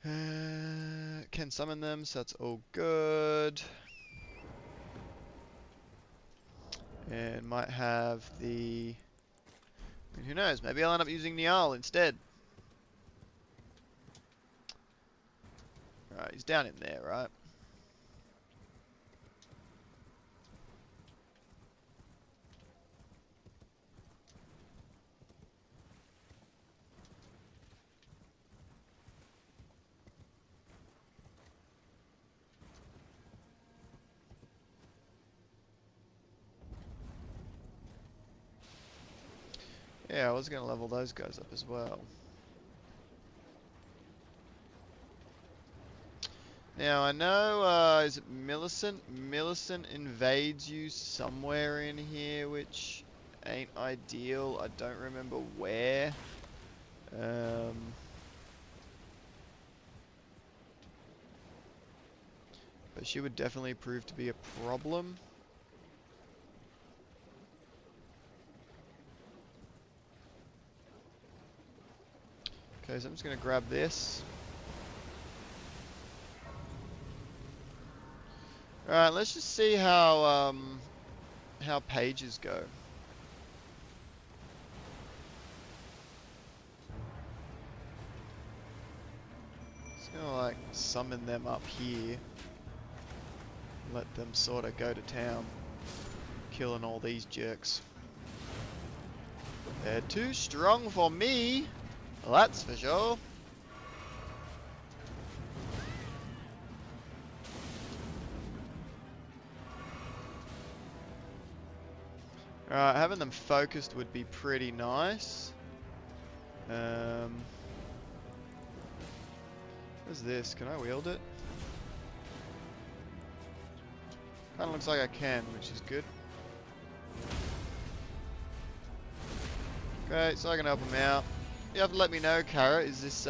Can summon them, so that's all good. And might have the... I mean, who knows, maybe I'll end up using Niall instead. Right, he's down in there, right? Yeah, I was going to level those guys up as well. Now, I know, is it Millicent? Millicent invades you somewhere in here, which ain't ideal. I don't remember where. But she would definitely prove to be a problem. Okay, so I'm just going to grab this. Alright, let's just see how pages go. Just gonna like summon them up here. Let them sort of go to town. Killing all these jerks. They're too strong for me. Well, that's for sure. Alright, having them focused would be pretty nice. What's this? Can I wield it? Kinda looks like I can, which is good. Okay, so I can help him out. You have to let me know, Kara, is this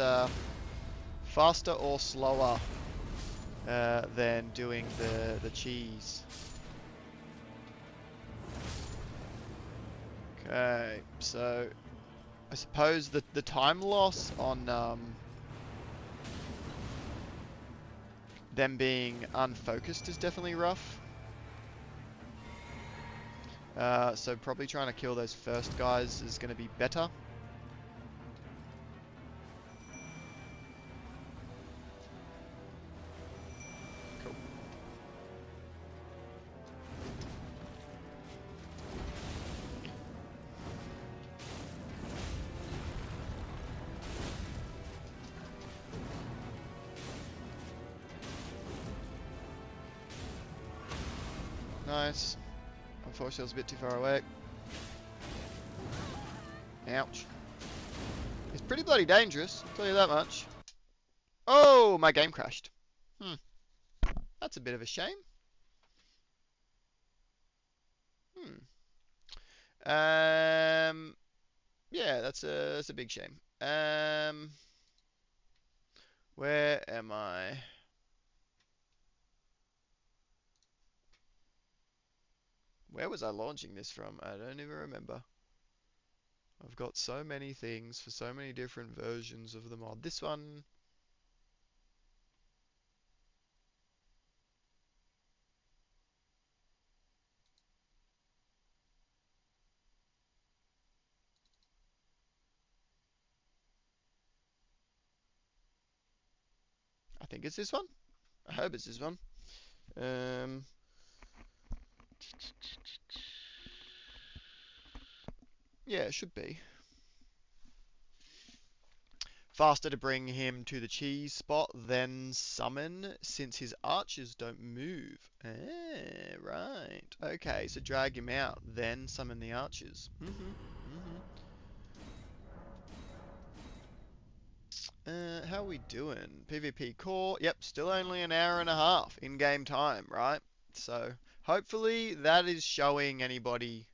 faster or slower than doing the cheese? Okay, so I suppose the time loss on them being unfocused is definitely rough. So probably trying to kill those first guys is going to be better. Cool. Nice. Unfortunately, I was a bit too far away. Ouch. It's pretty bloody dangerous, I'll tell you that much. Oh, my game crashed. That's a bit of a shame. Yeah, that's a big shame. Where am I? Where was I launching this from? I don't even remember. I've got so many things for so many different versions of the mod. This one... I think it's this one. I hope it's this one. Yeah, it should be. faster to bring him to the cheese spot than summon, since his archers don't move. Right. Okay, so drag him out, then summon the archers. How are we doing? PvP core. Yep, still only an hour and a half in-game time, right? So hopefully that is showing anybody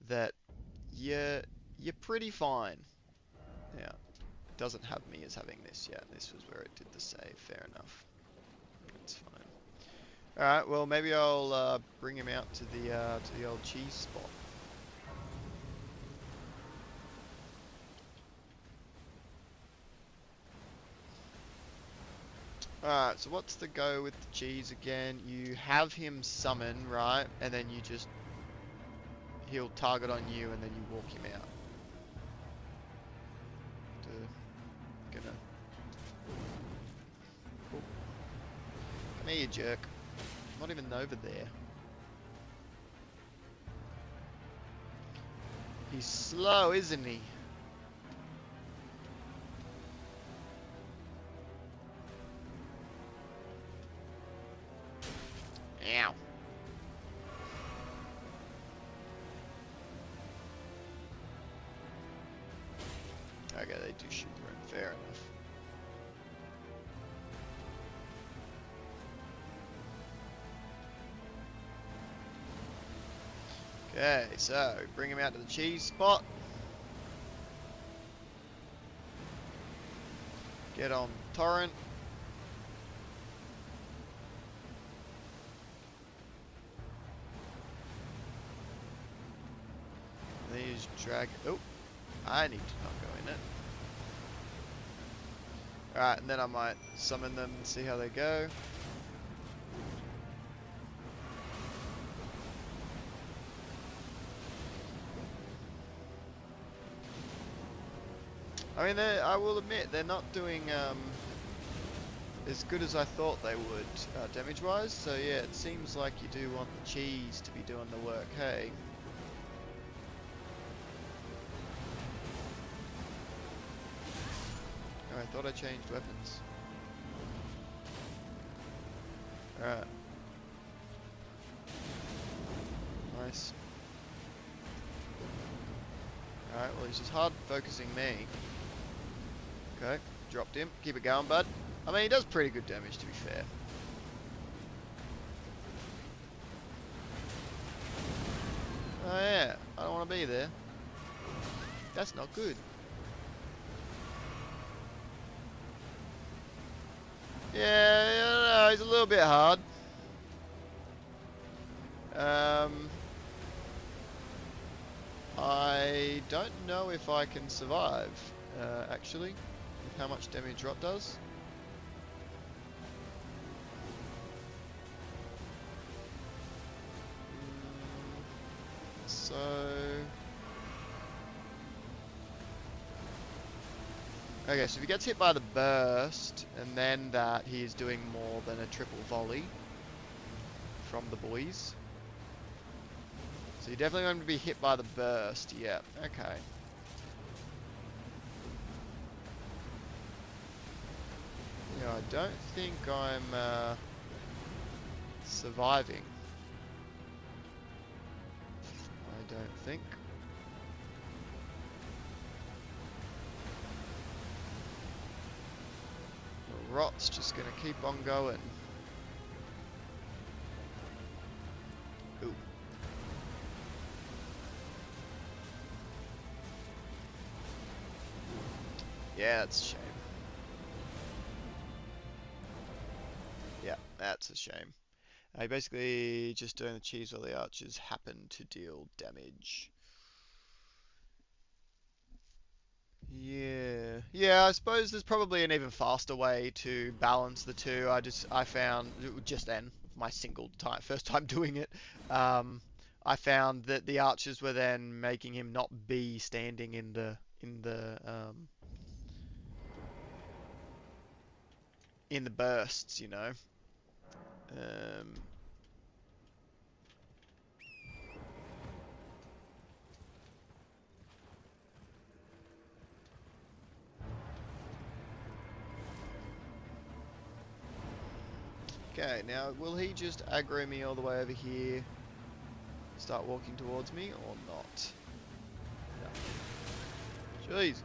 that you're pretty fine. Yeah, it doesn't have me as having this yet. This was where it did the save. Fair enough. That's fine. All right. Well, maybe I'll bring him out to the old cheese spot. Alright, so what's the go with the cheese again? You have him summon, right? And then he'll target on you and then you walk him out. Gonna... Oh. Come here, you jerk. Not even over there. He's slow, isn't he? Ow. Okay, they do shoot through him. Fair enough. Okay, so bring him out to the cheese spot. Get on torrent. And then you just drag. Oh, I need to not go in it. Alright, and then I might summon them and see how they go. I mean, I will admit, they're not doing as good as I thought they would, damage-wise. So yeah, it seems like you do want the cheese to be doing the work, hey? Oh, I thought I changed weapons. Alright. Nice. Alright, well he's just hard focusing me. Okay, dropped him. Keep it going, bud. I mean, he does pretty good damage, to be fair. Oh yeah, I don't want to be there. That's not good. Yeah, I don't know, he's a little bit hard. I don't know if I can survive, actually, with how much damage rot does. So... Okay, so if he gets hit by the burst, and then that, he is doing more than a triple volley from the boys. So you're definitely going to be hit by the burst, yeah, okay. Yeah, I don't think I'm surviving. I don't think. The rot's just going to keep on going. Ooh. Yeah, that's a shame. Yeah, that's a shame. Basically just doing the cheese while the archers happen to deal damage. Yeah, I suppose there's probably an even faster way to balance the two. I found just then, my first time doing it, I found that the archers were then making him not be standing in the bursts, you know. Um, Okay, now will he just aggro me all the way over here, start walking towards me, or not? No. Jesus.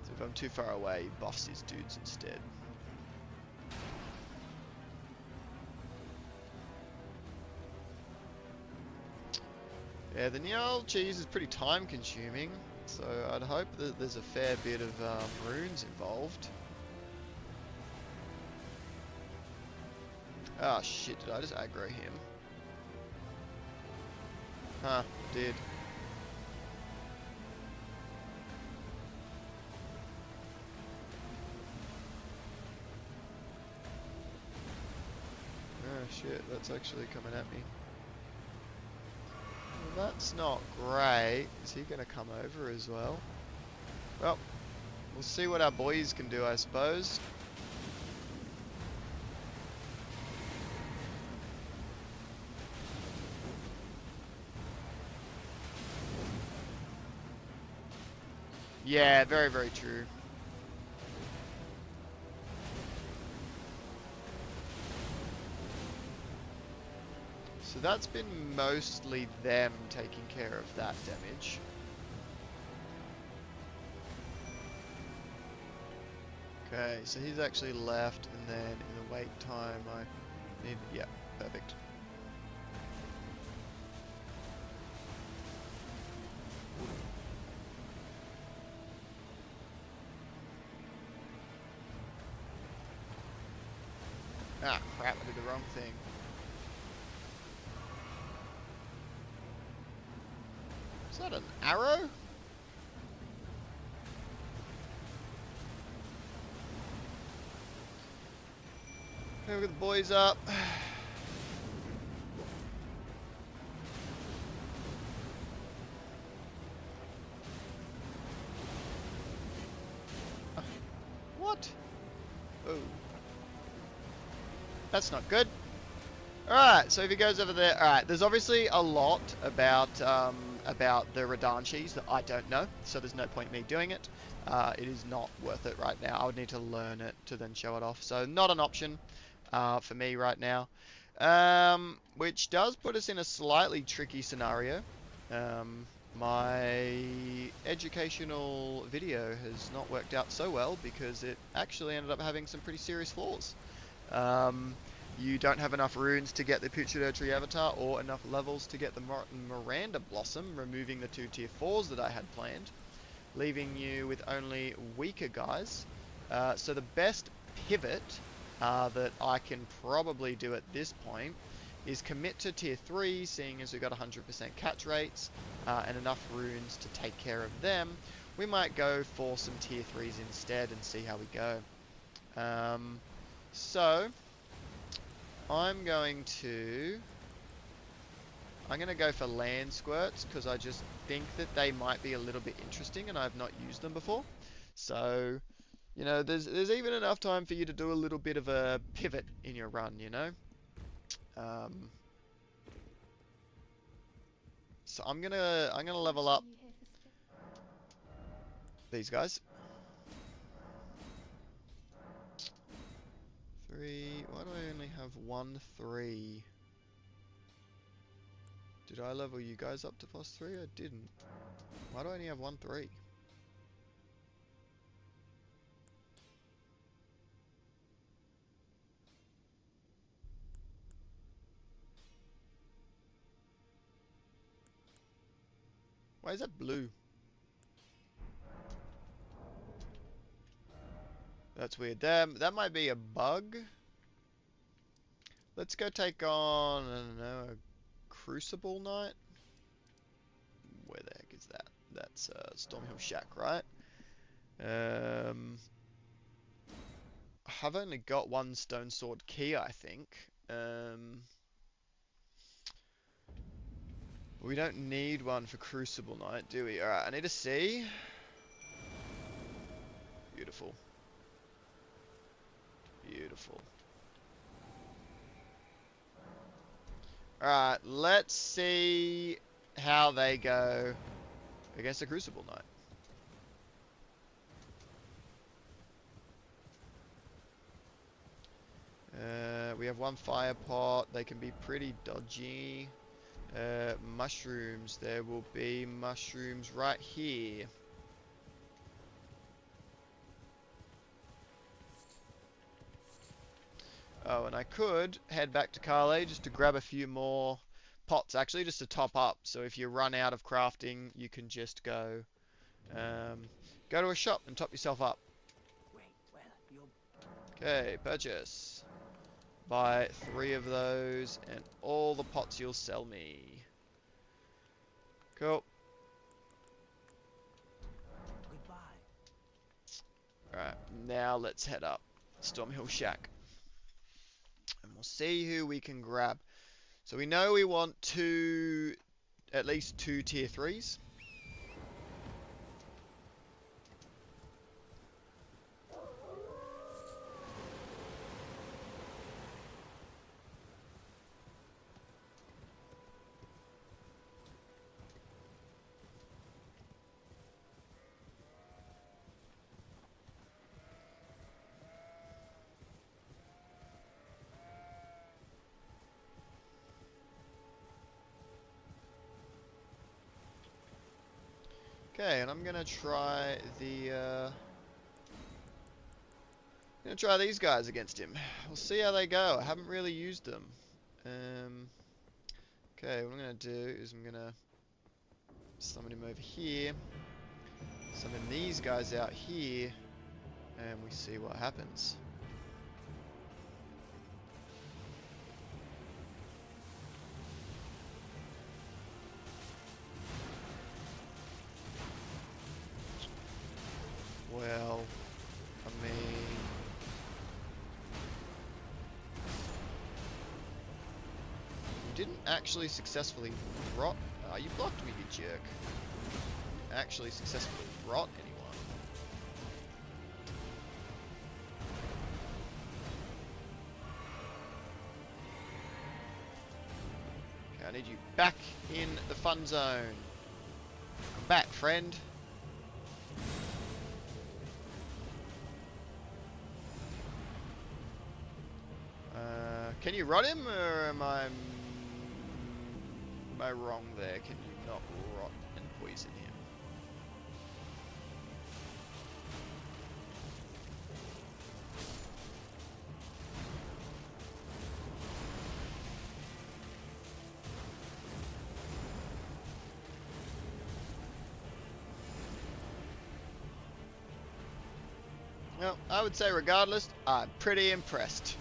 So if I'm too far away, he buffs his dudes instead. Yeah, the Niall cheese is pretty time consuming, so I'd hope that there's a fair bit of runes involved. Ah, shit, did I just aggro him? Huh, did. Oh shit, that's actually coming at me. Well, that's not great. Is he gonna come over as well? Well, we'll see what our boys can do, I suppose. Yeah, very, very true. So that's been mostly them taking care of that damage. Okay, so he's actually left, and then in the wait time I need... Yeah, perfect. Ah, crap, I did the wrong thing. Is that an arrow? Look at the boys up. What? Oh. That's not good. Alright, so if he goes over there... Alright, there's obviously a lot about the Redanchis that I don't know, so there's no point in me doing it. It is not worth it right now. I would need to learn it to then show it off. So not an option for me right now. Which does put us in a slightly tricky scenario. My educational video has not worked out so well because it actually ended up having some pretty serious flaws. You don't have enough runes to get the Putrid Avatar or enough levels to get the Miranda Blossom, removing the 2 tier 4s that I had planned, leaving you with only weaker guys. So the best pivot that I can probably do at this point is commit to tier 3, seeing as we've got 100% catch rates and enough runes to take care of them. We might go for some tier 3s instead and see how we go. So I'm going to go for land squirts because I just think that they might be a little bit interesting and I've not used them before. So, you know, there's even enough time for you to do a little bit of a pivot in your run, you know. So I'm gonna level up these guys. 3. Why do I only have 1 3? Did I level you guys up to +3? I didn't. Why do I only have 1 3? Why is that blue? That's weird. That might be a bug. Let's go take on, I don't know, a Crucible Knight? Where the heck is that? That's Stormhill Shack, right? I've only got 1 Stone Sword key, I think. We don't need one for Crucible Knight, do we? Alright, I need to see. Beautiful. Beautiful. Alright, let's see how they go against the Crucible Knight. We have one fire pot. They can be pretty dodgy. Mushrooms. There will be mushrooms right here. Oh, and I could head back to Carle just to grab a few more pots, actually, just to top up. So if you run out of crafting, you can just go to a shop and top yourself up. Okay, purchase. Buy 3 of those and all the pots you'll sell me. Cool. Alright, now let's head up Stormhill Shack. And we'll see who we can grab. So we know we want at least 2 tier 3s. Okay, and I'm gonna try these guys against him. We'll see how they go. I haven't really used them. Okay, what I'm gonna do is I'm gonna summon him over here, summon these guys out here, and we see what happens. Well, I mean, you didn't actually successfully rot. You blocked me, you jerk. Actually successfully rot anyone. Okay, I need you back in the fun zone. Come back, friend. Can you rot him, or am I wrong there? Can you not rot and poison him? Well, I would say regardless, I'm pretty impressed.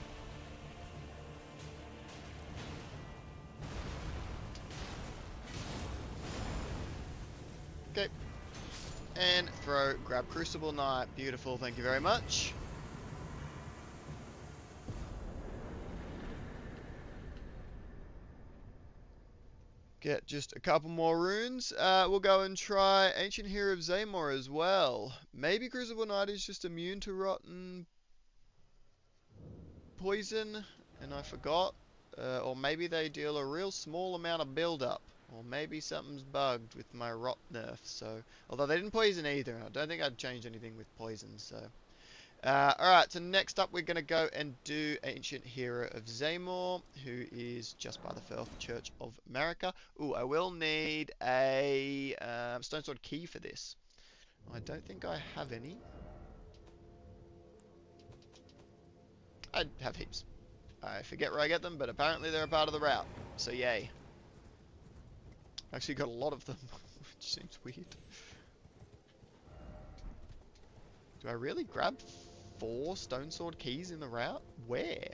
Okay. And throw, grab Crucible Knight. Beautiful, thank you very much. Get just a couple more runes. We'll go and try Ancient Hero of Zaymor as well. Maybe Crucible Knight is just immune to rotten poison, and I forgot. Or maybe they deal a real small amount of build-up. Or maybe something's bugged with my rot nerf. So, although they didn't poison either, I don't think I'd change anything with poison. So, alright. So next up, we're gonna go and do Ancient Hero of Zaymor, who is just by the Firth Church of Marika. Ooh, I will need a Stone Sword key for this. I don't think I have any. I have heaps. I forget where I get them, but apparently they're a part of the route. So yay. Actually got a lot of them, which seems weird. Do I really grab 4 Stone Sword keys in the route? Where?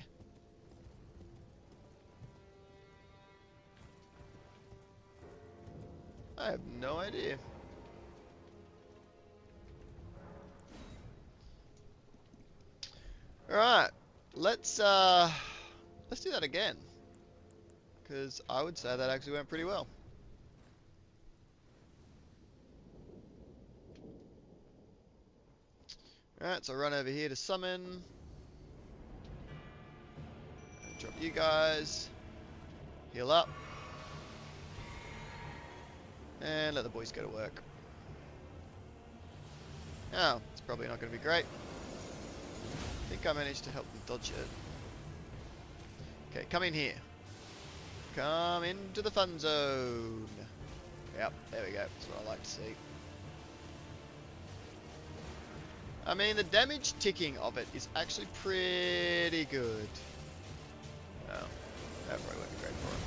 I have no idea. Alright, let's do that again. Because I would say that actually went pretty well. Alright, so run over here to summon. Drop you guys. Heal up. And let the boys go to work. Oh, it's probably not going to be great. I think I managed to help them dodge it. Okay, come in here. Come into the fun zone. Yep, there we go. That's what I like to see. I mean, the damage ticking of it is actually pretty good. Oh, that probably wouldn't be great for it.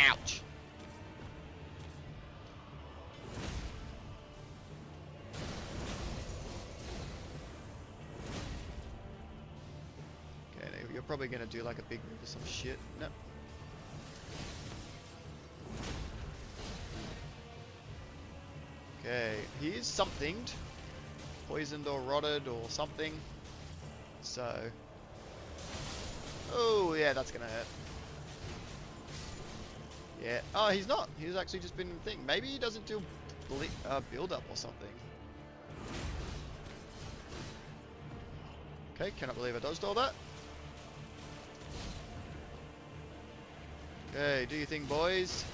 Ouch! Okay, now you're probably gonna do like a big move or some shit. No. Okay, he is somethinged. Poisoned or rotted or something. So... Oh, yeah, that's gonna hurt. Yeah. Oh, he's not. He's actually just been a thing. Maybe he doesn't do build up or something. Okay, cannot believe I dodged all that. Okay, do your thing, boys.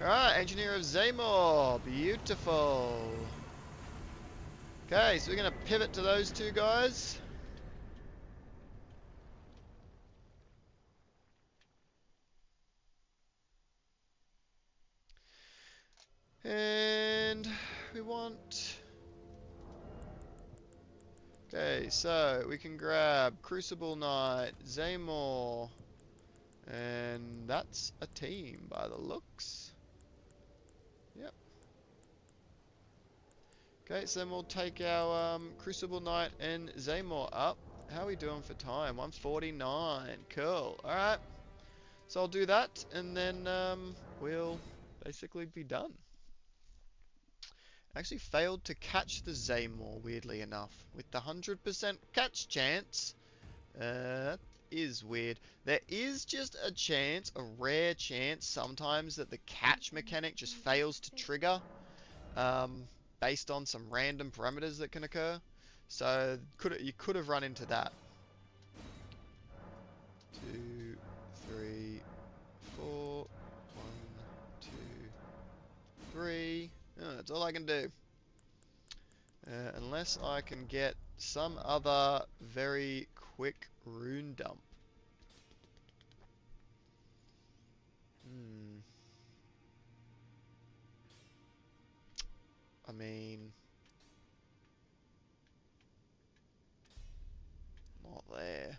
Alright, Engineer of Zaymor. Beautiful. Okay, so we're going to pivot to those two guys. And we want... Okay, so we can grab Crucible Knight, Zaymor, and that's a team by the looks. Yep. Okay, so then we'll take our Crucible Knight and Zaymor up. How are we doing for time? 149. Cool. Alright. So I'll do that, and then we'll basically be done. Actually failed to catch the Zaymor, weirdly enough. With the 100% catch chance. That is weird. There is just a chance, a rare chance sometimes, that the catch mechanic just fails to trigger. Based on some random parameters that can occur. So you could have run into that. 2, 3, 4, 1, 2, 3. Oh, that's all I can do. Unless I can get some other very quick rune dump. I mean... Not there.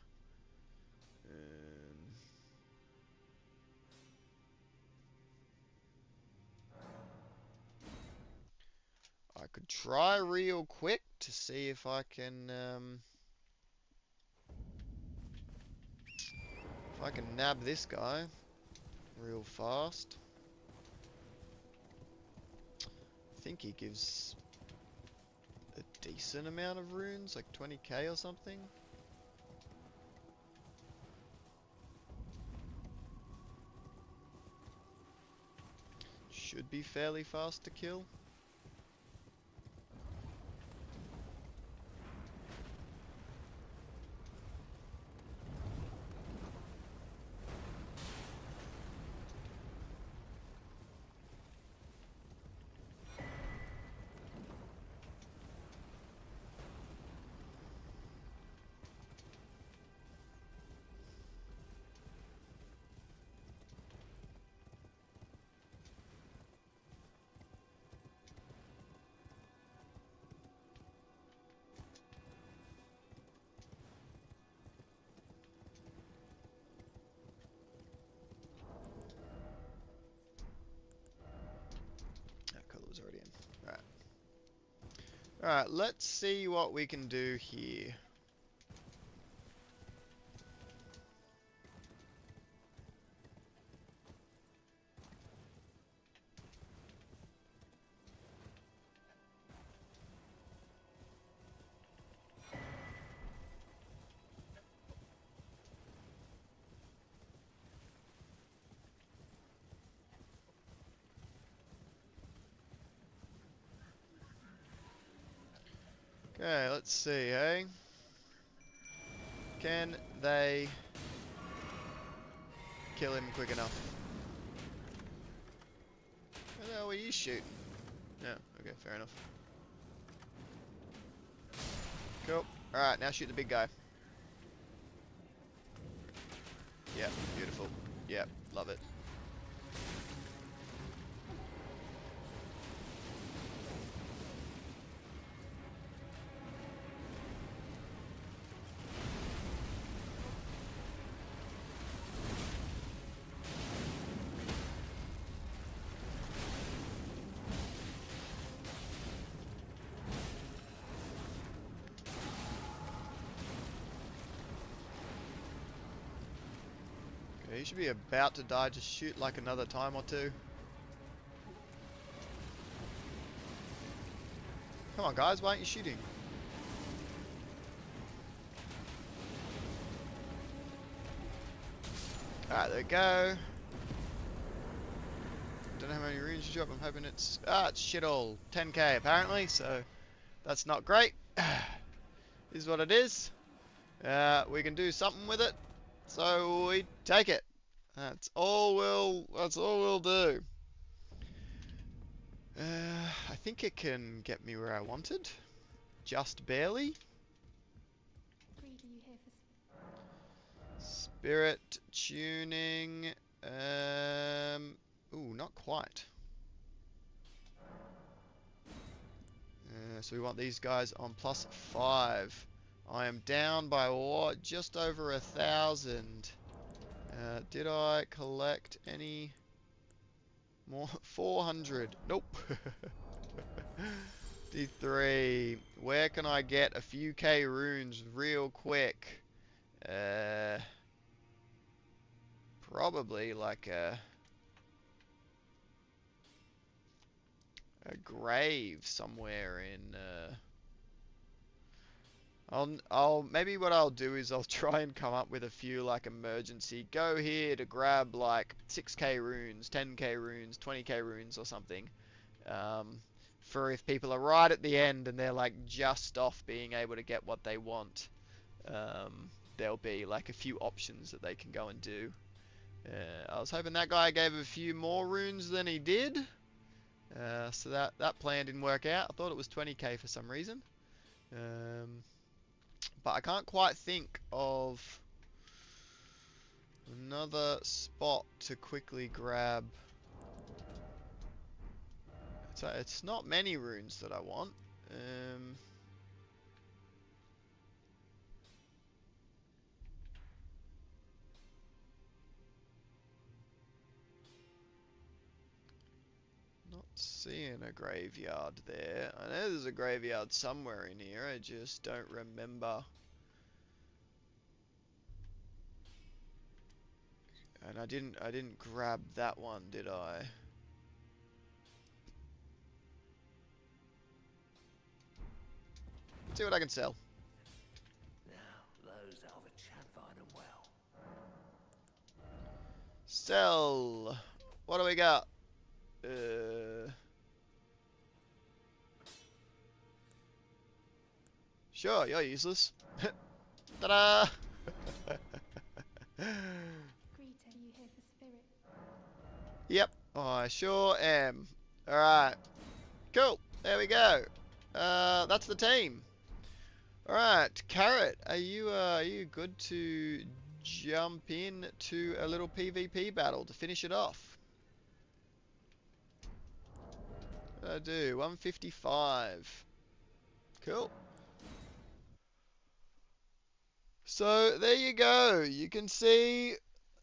I could try real quick to see if I can nab this guy real fast. I think he gives a decent amount of runes, like 20k or something. Should be fairly fast to kill. Already in. Right. Alright, let's see what we can do here. Okay, let's see, eh? Can they kill him quick enough? you shooting? Yeah, okay, fair enough. Cool. Alright, now shoot the big guy. Yeah, beautiful. Yeah, love it. Okay, you should be about to die. Just shoot like another time or two. Come on, guys, why aren't you shooting? Alright, there we go. Don't know how many runes you drop. I'm hoping it's... it's shit all. 10k apparently, so that's not great. Is what it is. We can do something with it, so we take it. That's all we'll do. I think it can get me where I wanted. Just barely. Greed, are you here for Spirit tuning. Ooh, not quite. So we want these guys on +5. I am down by what? Just over 1,000. Did I collect any more? 400. Nope. D3. Where can I get a few K runes real quick? Probably like a grave somewhere in I'll maybe what I'll do is I'll try and come up with a few like emergency go here to grab like 6k runes, 10k runes, 20k runes or something. For if people are right at the end and they're like just off being able to get what they want. There'll be like a few options that they can go and do. I was hoping that guy gave a few more runes than he did. So that plan didn't work out. I thought it was 20k for some reason. But I can't quite think of another spot to quickly grab. So it's not many runes that I want. Not seeing a graveyard there. I know there's a graveyard somewhere in here. I just don't remember. And I didn't grab that one, did I? Let's see what I can sell. Now, those Alva Chad find them well. Sell. What do we got? Sure, you're useless. Ta-da! Greed, are you here for spirit? Yep, I sure am. Alright. Cool. There we go. That's the team. Alright, Carrot, are you good to jump in to a little PvP battle to finish it off? I do. 155. Cool. So there you go. You can see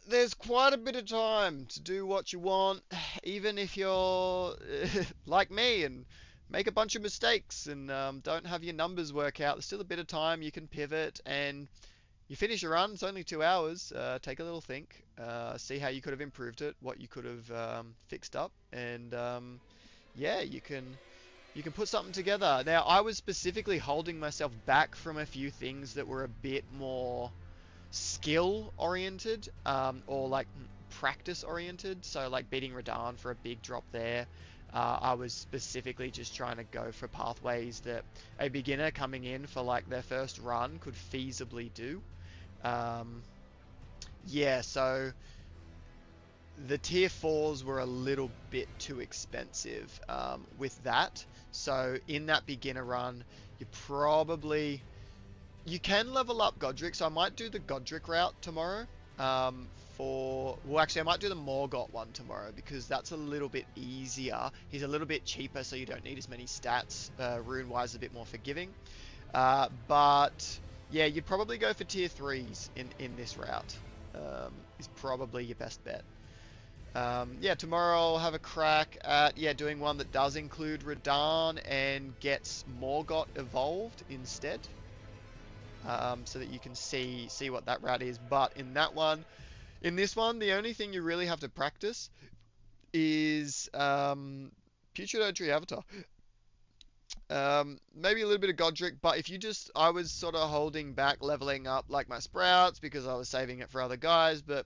there's quite a bit of time to do what you want, even if you're like me and make a bunch of mistakes and don't have your numbers work out. There's still a bit of time. You can pivot and you finish a run. It's only 2 hours. Take a little think. See how you could have improved it, what you could have fixed up, and yeah, you can put something together. Now, I was specifically holding myself back from a few things that were a bit more skill oriented, or like practice oriented. So like beating Radahn for a big drop there. I was specifically just trying to go for pathways that a beginner coming in for like their first run could feasibly do. Yeah, so the tier 4s were a little bit too expensive with that. So in that beginner run, you probably you can level up Godric. So I might do the Godric route tomorrow. Well, actually, I might do the Morgott one tomorrow because that's a little bit easier. He's a little bit cheaper, so you don't need as many stats. Rune-wise, a bit more forgiving. But yeah, you'd probably go for tier 3s in this route. Is probably your best bet. Yeah, tomorrow I'll have a crack at doing one that does include Radahn and gets Morgott evolved instead, so that you can see what that route is. But in this one, the only thing you really have to practice is Putrid Avatar. Maybe a little bit of Godric, but I was sort of holding back leveling up like my Sprouts because I was saving it for other guys, but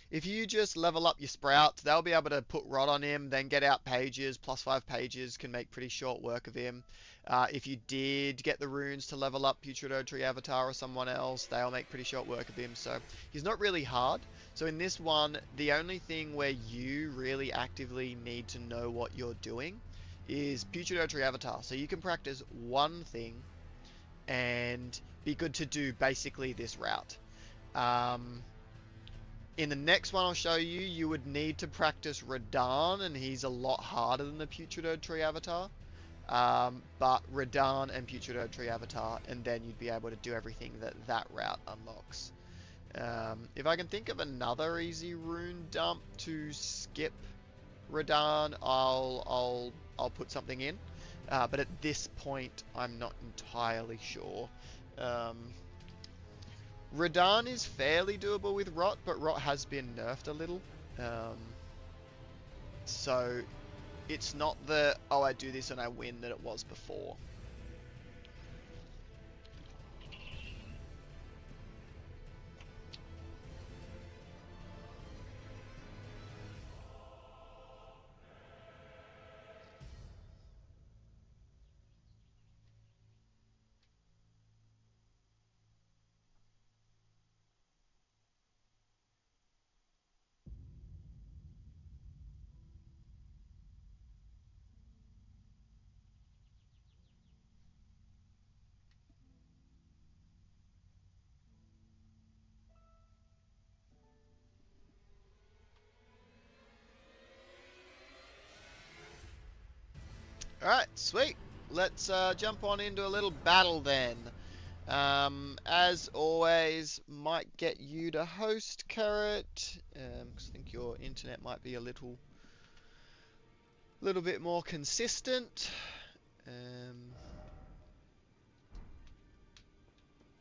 if you just level up your Sprouts, they'll be able to put Rot on him, then get out pages, +5 pages, can make pretty short work of him. If you did get the runes to level up Putrid Avatar or someone else, they'll make pretty short work of him, so he's not really hard. So in this one, the only thing where you really actively need to know what you're doing is Putrid Avatar. So you can practice one thing and be good to do basically this route. In the next one I'll show you, you would need to practice Radahn, and he's a lot harder than the Putrid Avatar. But Radahn and Putrid Avatar, and then you'd be able to do everything that route unlocks. If I can think of another easy rune dump to skip Radahn, I'll put something in. But at this point, I'm not entirely sure. Radahn is fairly doable with Rot, but Rot has been nerfed a little. So it's not the, oh, I do this and I win that it was before. Alright, sweet. Let's jump on into a little battle then. As always, might get you to host, Carrot, because I think your internet might be a little bit more consistent.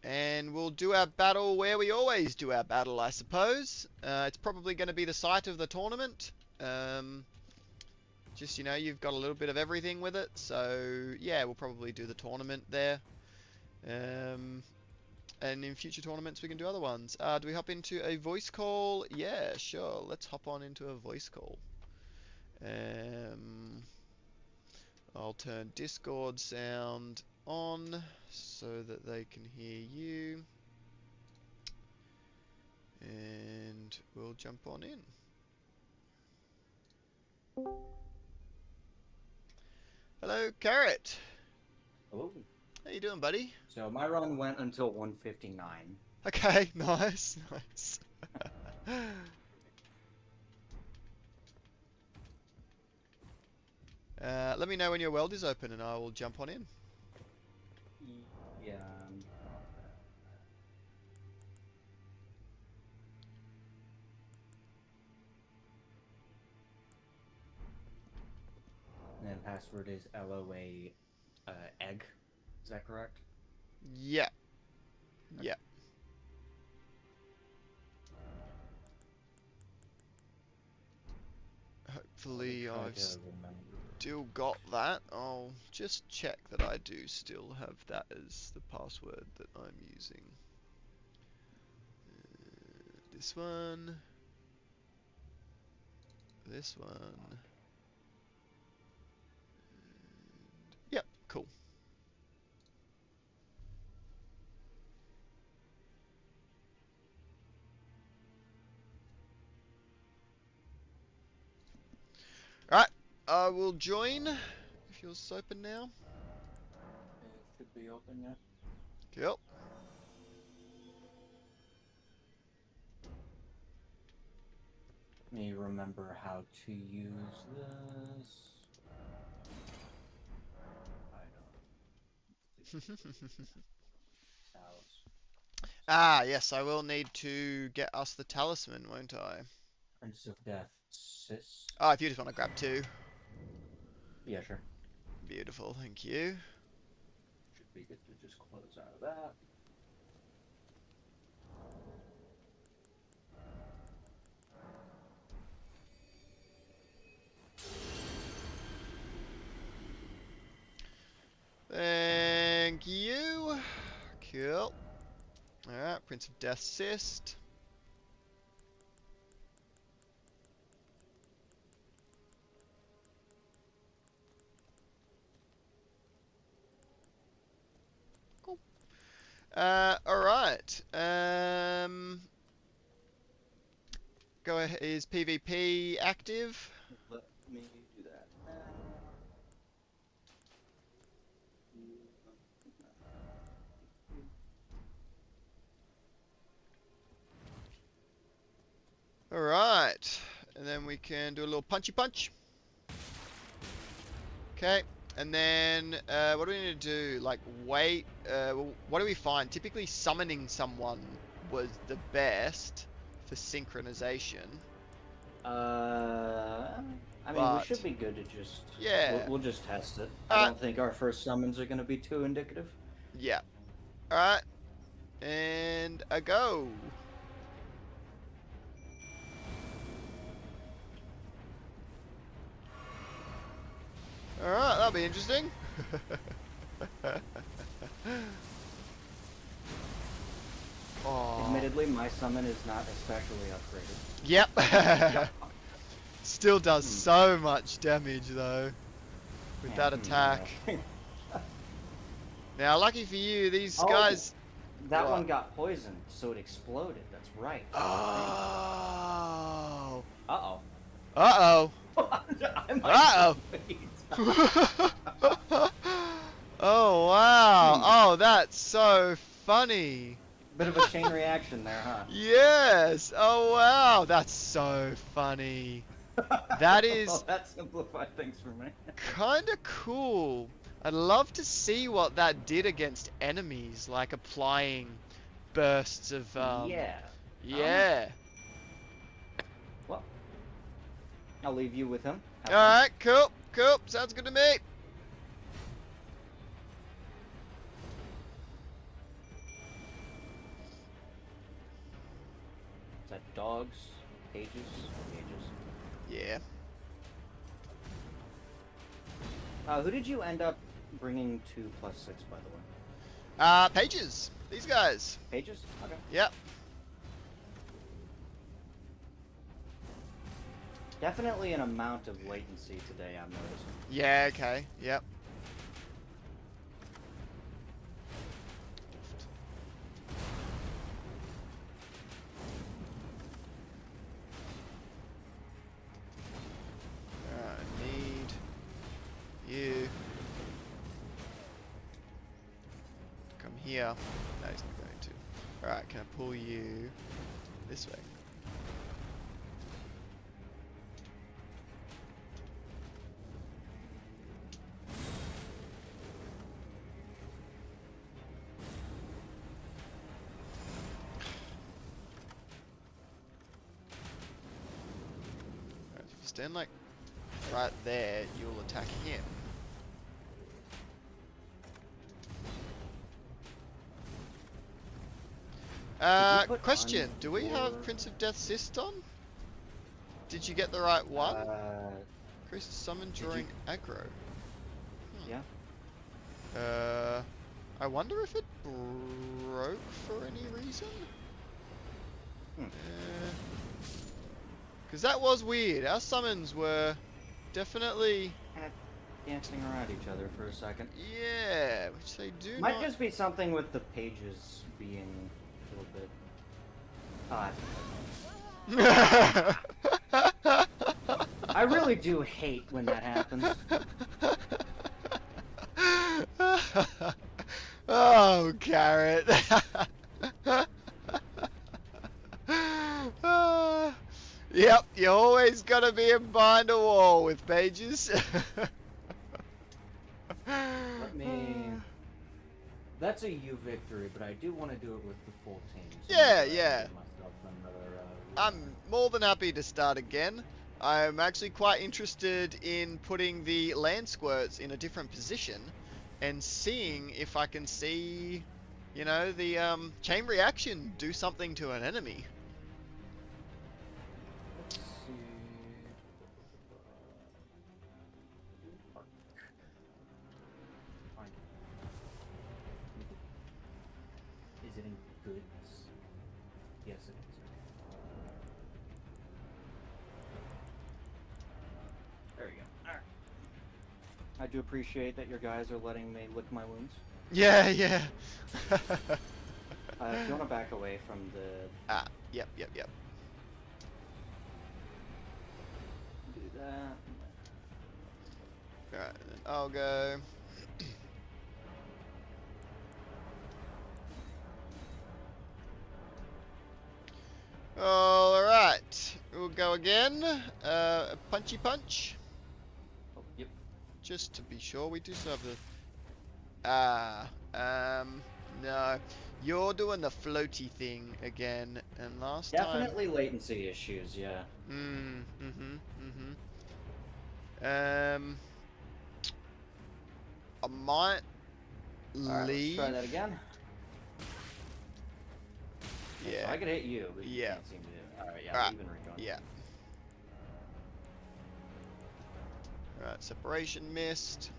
And we'll do our battle where we always do our battle, I suppose. It's probably going to be the site of the tournament. Just, you've got a little bit of everything with it. So, yeah, we'll probably do the tournament there. And in future tournaments, we can do other ones. Do we hop into a voice call? Yeah, sure. Let's hop on into a voice call. I'll turn Discord sound on so that they can hear you. And we'll jump on in. Hello, Carrot. Hello. How you doing, buddy? So my run went until 159. Okay, nice, nice. Let me know when your world is open and I will jump on in. Yeah. And then password is LOA egg. Is that correct? Yeah. Yeah. Hopefully I've still got that. I'll just check that I do still have that as the password that I'm using. This one. This one. Yep, cool. Alright, I will join if yours is open now. It should be open yet. Cool. Let me remember how to use this. Item. House. Ah, yes, I will need to get us the talisman, won't I? Prince of Death. Sis. Oh, if you just want to grab 2. Yeah, sure. Beautiful, thank you. Should be good to just close out of that. Thank you. Cool. Alright, Prince of Death Cyst. Cool. Alright. Go ahead. Is PvP active? Let me do that now. Alright. And then we can do a little punchy punch. Okay. And then, what do we need to do? Like, wait. What do we find? Typically, summoning someone was the best for synchronization. I mean, we should be good to just... Yeah. We'll just test it. I don't think our first summons are going to be too indicative. Yeah. Alright. And a go. Alright, that'll be interesting. Oh. Admittedly, my summon is not especially upgraded. Yep. Still does so much damage though with that attack. Now, lucky for you, these guys. That one got poisoned, so it exploded. That's right. Oh. Uh-oh. Uh-oh. Uh-oh. Oh wow. Oh, that's so funny. Bit of a chain reaction there, huh? Yes. Oh wow, that's so funny. That is Well, that simplified things for me. kind of cool. I'd love to see what that did against enemies, like applying bursts of Yeah. Yeah. Well, I'll leave you with him. Have All fun. right, cool. Cool. Sounds good to me. Is that dogs? Pages? Pages. Yeah. Who did you end up bringing to +6, by the way? Pages. These guys. Pages? Okay. Yep. Definitely an amount of latency today, I'm noticing. Yeah, okay. Yep. Alright, I need you to come here. No, he's not going to. Alright, can I pull you this way? Alright, if you stand like right there, you'll attack him. Question, do we have Prince of Death Cyst on? Did you get the right one? Increase summon during aggro. Yeah. I wonder if it broke for any reason? Because that was weird. Our summons were definitely... Kind of dancing around each other for a second. Yeah, which they do Might not... just be something with the pages being a little bit... Oh, that's I really do hate when that happens. Oh, Carrot. Yep, you always gotta be behind a wall with pages. Let me. That's a U victory, but I do want to do it with the full team. So Yeah, maybe I can yeah. give myself another, I'm more than happy to start again. I'm actually quite interested in putting the land squirts in a different position and seeing if I can see, you know, the chain reaction do something to an enemy. Let's see. Fine. Is it in goods? Yes, it is. There you go. Alright. I do appreciate that your guys are letting me lick my wounds. Yeah, yeah. If you want to back away from the... Yep. Do that. Alright, then I'll go. Alright, we'll go again. A punchy punch. Oh, yep. Just to be sure, we do still have the... no. You're doing the floaty thing again, and last Definitely latency issues, yeah. time... I might Alright, let's leave. try that again. Yeah. So I could hit you, but you Yeah. can't seem to do it. Alright, yeah, Alright, leave and rejoin. Yeah. Alright, separation missed.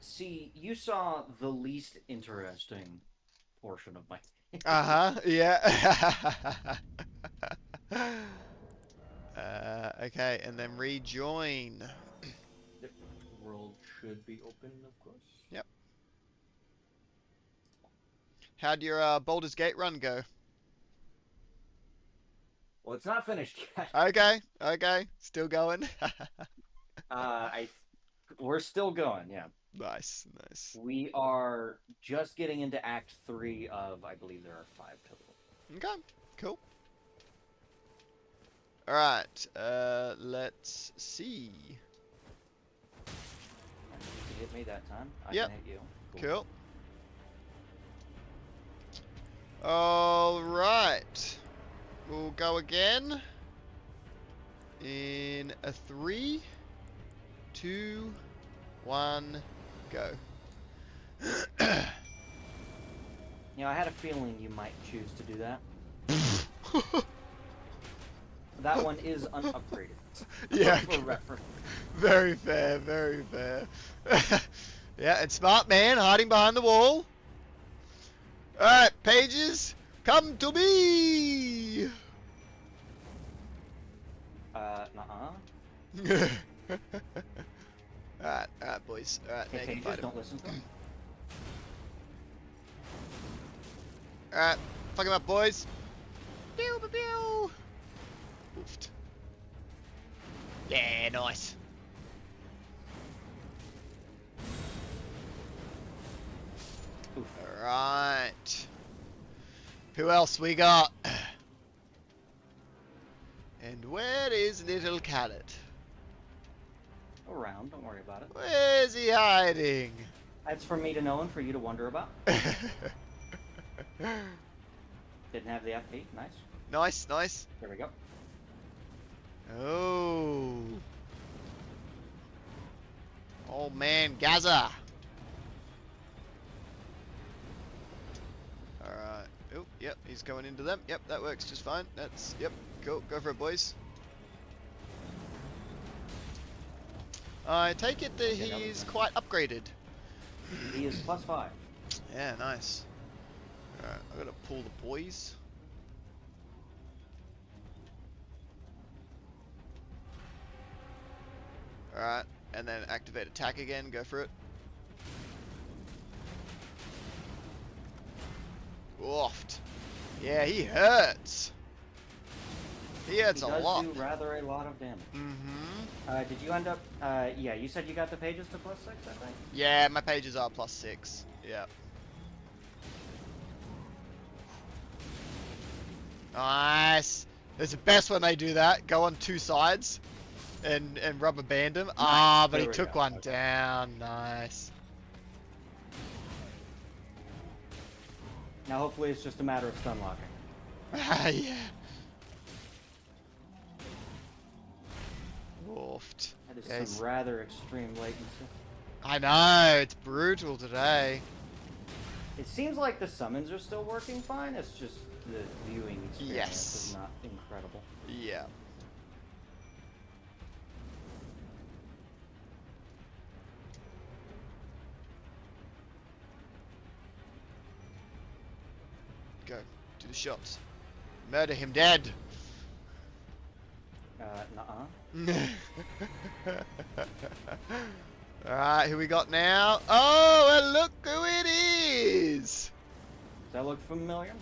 See, you saw the least interesting portion of my... Uh-huh, yeah. Okay, and then rejoin. The world should be open, of course. Yep. How'd your Baldur's Gate run go? Well, it's not finished yet. Okay, still going. We're still going, yeah. Nice. We are just getting into Act 3 of, I believe there are 5 total. Okay, cool. Alright, let's see. You hit me that time. I Yep. can hit you. Cool. Alright. We'll go again. In a 3, 2, 1, go. You know, I had a feeling you might choose to do that. That one is unupgraded. Yeah. For reference. Very fair, very fair. Yeah, and smart man hiding behind the wall. Alright, pages, come to me! Nuh-uh. Alright, boys. Alright, now you Okay, can fight him. don't listen to them. Alright, fuck him up, boys. Pew, pew, pew. Oofed. Yeah, nice. Oof. Alright. Who else we got? And where is little Carrot? Around, don't worry about it. Where's he hiding? That's for me to know and for you to wonder about. Didn't have the FP, nice. Nice. There we go. Oh. Oh man, Gaza. Alright. Oh, yep, he's going into them. Yep, that works just fine. Yep, cool. Go for it, boys. I take it that Okay, that was he's nice. quite upgraded. He is +5. Yeah, nice. Alright, I gotta pull the boys. Alright, and then activate attack again, go for it. Woofed. Yeah, he hurts. He hurts He a does lot. do rather a lot of damage. Mm-hmm. Did you end up? Yeah, you said you got the pages to +6, I think. Yeah, my pages are +6. Yeah. Nice. It's the best when they do that. Go on two sides and rubber band him. Ah, but There he we took go. one Okay. down. Nice. Now hopefully it's just a matter of stun locking. Yeah. Woofed. That is Yeah, some rather extreme latency. I know, it's brutal today. It seems like the summons are still working fine. It's just the viewing experience Yes. is not incredible. Yeah. Go. Do the shots. Murder him dead. Nuh-uh. Alright, who we got now? Oh, and look who it is! Does that look familiar?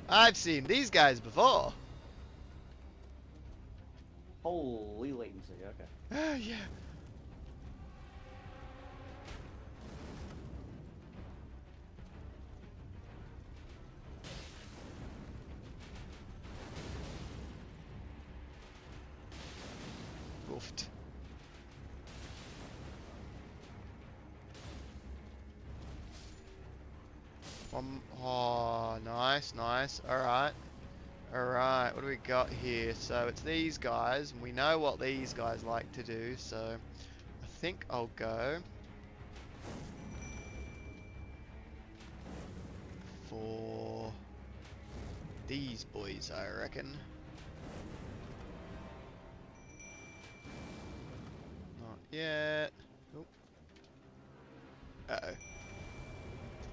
I've seen these guys before. Holy latency, okay. Yeah. Woofed. Oh, nice, nice. Alright. Alright, what do we got here? So it's these guys, and we know what these guys like to do, so I think I'll go for these boys, I reckon. Not yet. Oh. Uh-oh.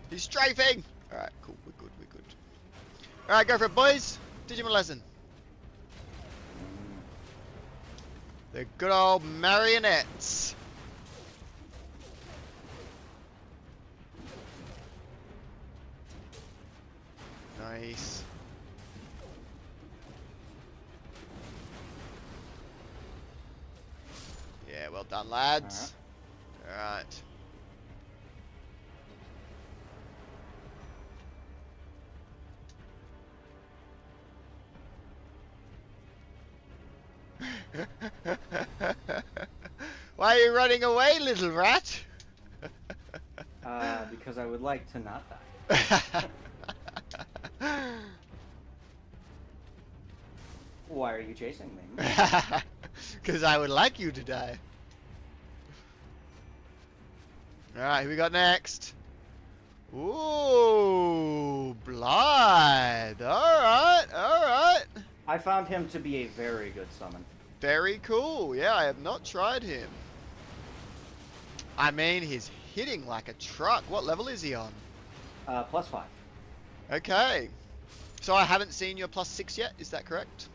He's strafing! Alright, cool, we're good, we're good. Alright, go for it, boys! Teach him a lesson. The good old marionettes. Nice. Yeah, well done, lads. Alright. Why are you running away, little rat? Because I would like to not die. Why are you chasing me? Because I would like you to die. Alright, who we got next? Ooh, Blythe. Alright, alright. I found him to be a very good summon. Very cool. Yeah, I have not tried him. I mean, he's hitting like a truck. What level is he on? +5. Okay. So I haven't seen your +6 yet, is that correct?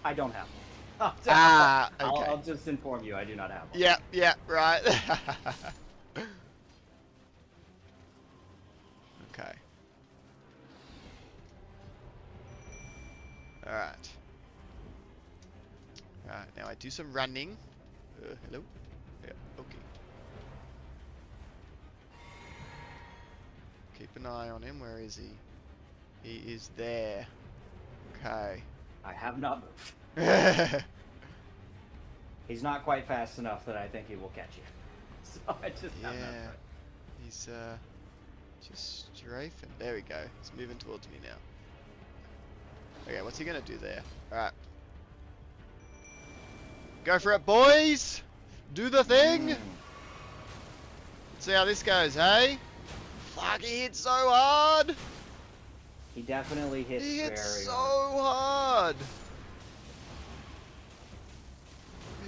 I don't have one. Ah, I'll, okay. I'll just inform you, I do not have one. Yeah, yeah, right. Okay. Alright. Alright, now I do some running. Hello? Yeah, okay. Keep an eye on him. Where is he? He is there. Okay. I have not moved. He's not quite fast enough that I think he will catch you. So I just have not Yeah. tried. He's just strafing. There we go. He's moving towards me now. Okay, what's he gonna do there? Alright. Go for it, boys! Do the thing! Let's see how this goes, hey? Fuck, he hits so hard! He definitely hits He hits very so hard. hard!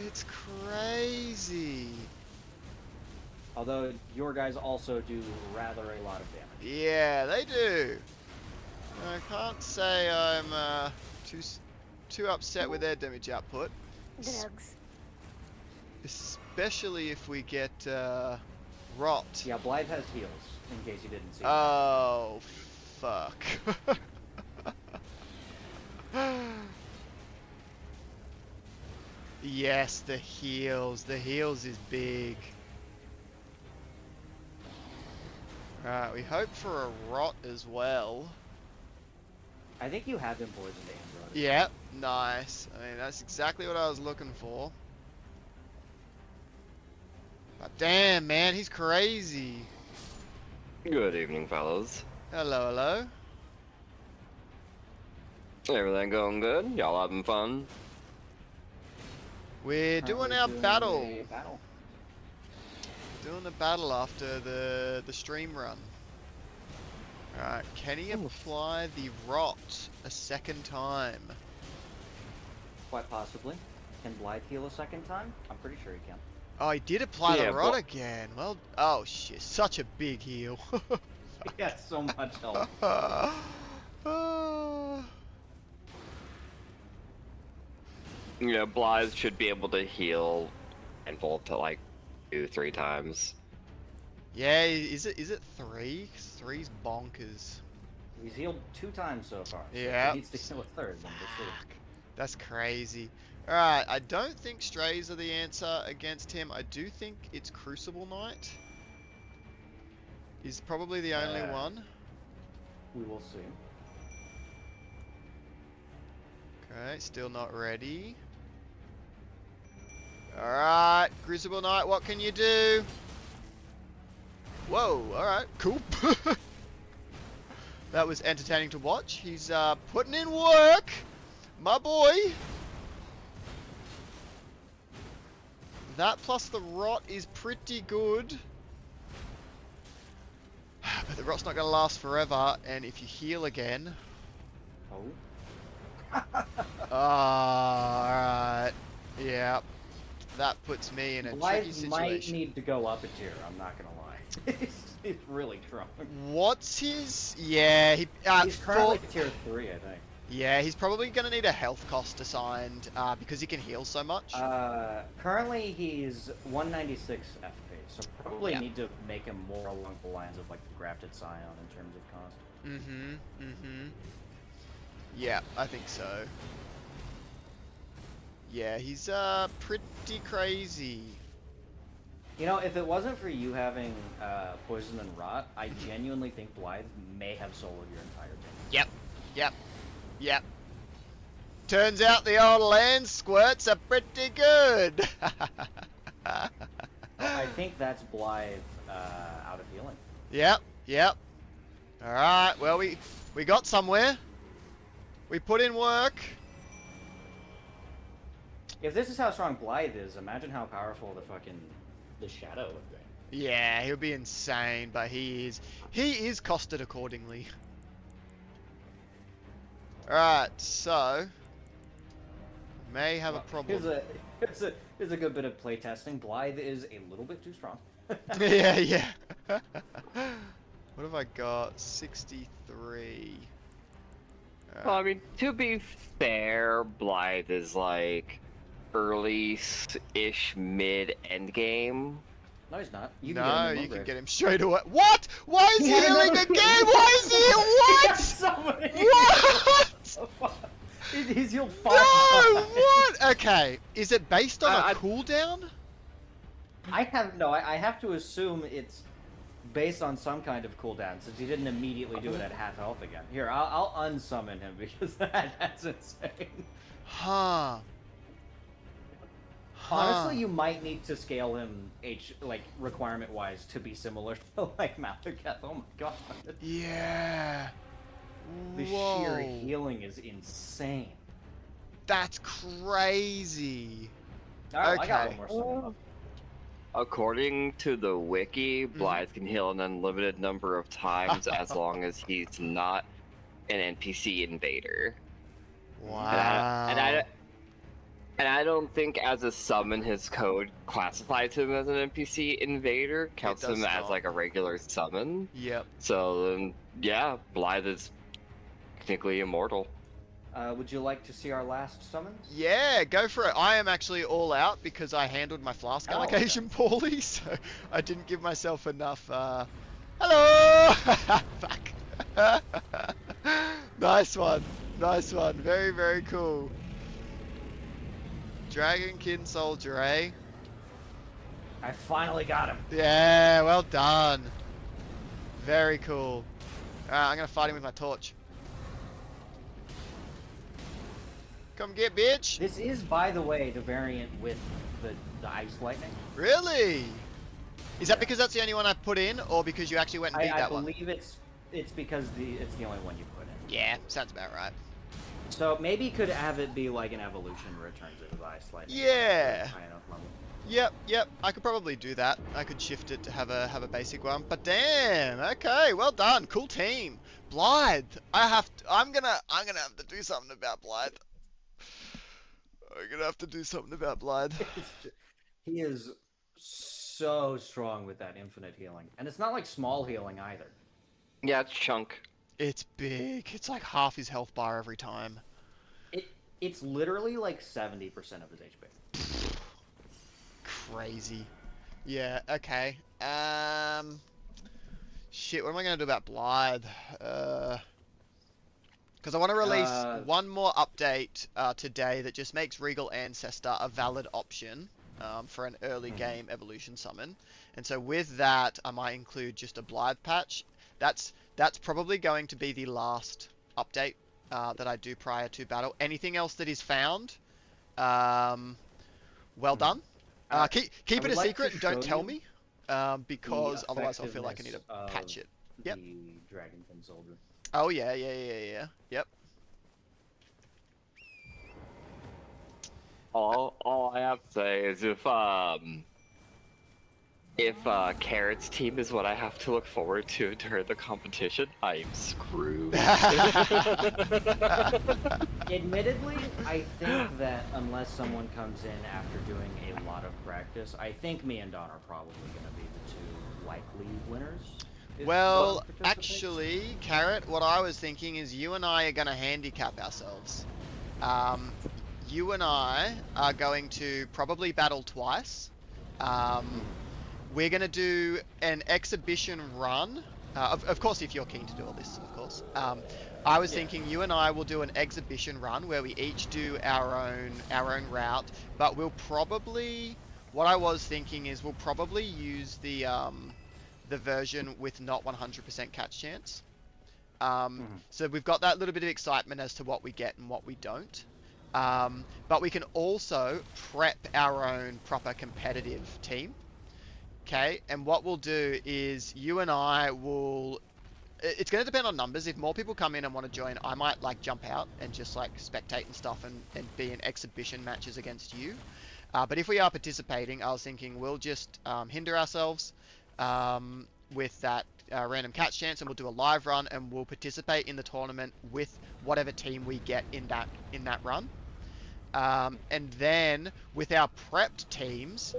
It's crazy. Although your guys also do rather a lot of damage. Yeah, they do. I can't say I'm too upset with their damage output. Drugs. Especially if we get rot. Yeah, Blythe has heals, in case you didn't see. Oh, fuck. Yes, the heals. The heals is big. Alright, we hope for a rot as well. I think you have been poisoned and rotted. Yep, nice. I mean, that's exactly what I was looking for. But damn, man, he's crazy. Good evening, fellas. Hello, hello. Everything going good? Y'all having fun? We're doing our Doing battle. a battle. Doing the battle after the stream run. Alright, can he apply the rot a second time? Quite possibly. Can Blythe heal a second time? I'm pretty sure he can. Oh, he did apply the Yeah, rot but- again. Well, oh shit, such a big heal. He got so much health. You know, Blythe should be able to heal and full to like 2-3 times. Yeah, is it 3? 'Cause 3's bonkers. He's healed 2 times so far. So Yeah. If he needs to heal a third, then this would Fuck. That's crazy. Alright, I don't think strays are the answer against him. I do think it's Crucible Knight. He's probably the only one. we will see. Okay, still not ready. Alright, Crucible Knight, what can you do? Whoa, alright, cool. That was entertaining to watch. He's putting in work, my boy. That plus the rot is pretty good. But the rot's not going to last forever, and if you heal again... Oh. Alright. Yeah. That puts me in a Blythe tricky might situation. need to go up a tier, I'm not gonna lie. he's really strong. What's his... Yeah, He's currently tier 3, I think. Yeah, he's probably going to need a health cost assigned, because he can heal so much. Currently he's 196 FP, so probably Yeah. need to make him more along the lines of like the Grafted Scion in terms of cost. Yeah, I think so. Yeah, he's pretty crazy. You know, if it wasn't for you having Poison and Rot, I genuinely think Blythe may have soloed your entire team. Yep. Turns out the old land squirts are pretty good. I think that's Blythe out of healing. Yep. Alright, well we got somewhere. We put in work. If this is how strong Blythe is, imagine how powerful the Shadow would be. Yeah, he'll be insane, but he is costed accordingly. Alright, so may have a problem. Here's a good bit of playtesting. Blythe is a little bit too strong. yeah. What have I got? 63. Well, I mean, to be fair, Blythe is like early-ish mid-end game. No, he's not. No, you can get him straight away. What? Why is he healing again? Why is he what? What? He's healed 5 No, times. what? Okay, is it based on a I- cooldown? I have to assume it's based on some kind of cooldown, since he didn't immediately do it at half health again. Here, I'll unsummon him because that's insane. Huh. Honestly, you might need to scale him requirement wise to be similar to like Malekith. Oh my god. Yeah. The Whoa. sheer healing is insane. That's crazy. Alright, I got Okay. one more summon. According to the wiki, Blythe can heal an unlimited number of times as long as he's not an NPC invader. Wow. And I don't think as a summon his code classifies him as an NPC invader, counts does him as not. like a regular summon. Yep. So then, yeah, Blythe is technically immortal. Would you like to see our last summons? Yeah, go for it. I am actually all out because I handled my flask Oh, allocation poorly, so I didn't give myself enough. Hello! Fuck. Nice one. Nice one. Very, very cool. Dragonkin Soldier, eh? I finally got him. Yeah, well done. Very cool. Alright, I'm gonna fight him with my torch. Come get, bitch! This is, by the way, the variant with the ice lightning. Really? Is that Yeah. because that's the only one I put in, or because you actually went and beat I that one? believe it's because it's the only one you put in. Yeah, sounds about right. So maybe you could have it be like an evolution where it turns into the ice lightning. Yeah. High enough level. Yep. I could probably do that. I could shift it to have a basic one. But damn, okay, well done, cool team. Blythe, I'm gonna have to do something about Blythe. I'm gonna have to do something about Blythe. He is so strong with that infinite healing, and it's not like small healing either. Yeah, it's chunk. It's big. It's like half his health bar every time. It's literally like 70% of his HP. Crazy. Yeah. Okay. Shit. What am I gonna do about Blythe? Because I want to release one more update today that just makes Regal Ancestor a valid option for an early game evolution summon. And so with that, I might include just a Blythe patch. That's probably going to be the last update that I do prior to battle. Anything else that is found, well done. Keep it a secret and don't tell me, because otherwise I'll feel like I need to patch it. Yep. The Dragonkin Soldier. Oh yeah. Yep. All I have to say is if Carrot's team is what I have to look forward to during the competition, I am screwed. Admittedly, I think that unless someone comes in after doing a lot of practice, I think me and Don are probably going to be the two likely winners. if Well, Don participates. actually, Carrot, what I was thinking is you and I are going to handicap ourselves. You and I are going to probably battle twice. We're going to do an exhibition run. Of course, if you're keen to do all this, of course. I was thinking you and I will do an exhibition run where we each do our own route, but we'll probably, what I was thinking is we'll probably use the version with not 100% catch chance. So we've got that little bit of excitement as to what we get and what we don't. But we can also prep our own proper competitive team. Okay, and what we'll do is you and I will... It's going to depend on numbers. If more people come in and want to join, I might like jump out and just like spectate and stuff and be in exhibition matches against you. But if we are participating, I was thinking we'll just hinder ourselves with that random catch chance, and we'll do a live run, and we'll participate in the tournament with whatever team we get in that run. And then with our prepped teams,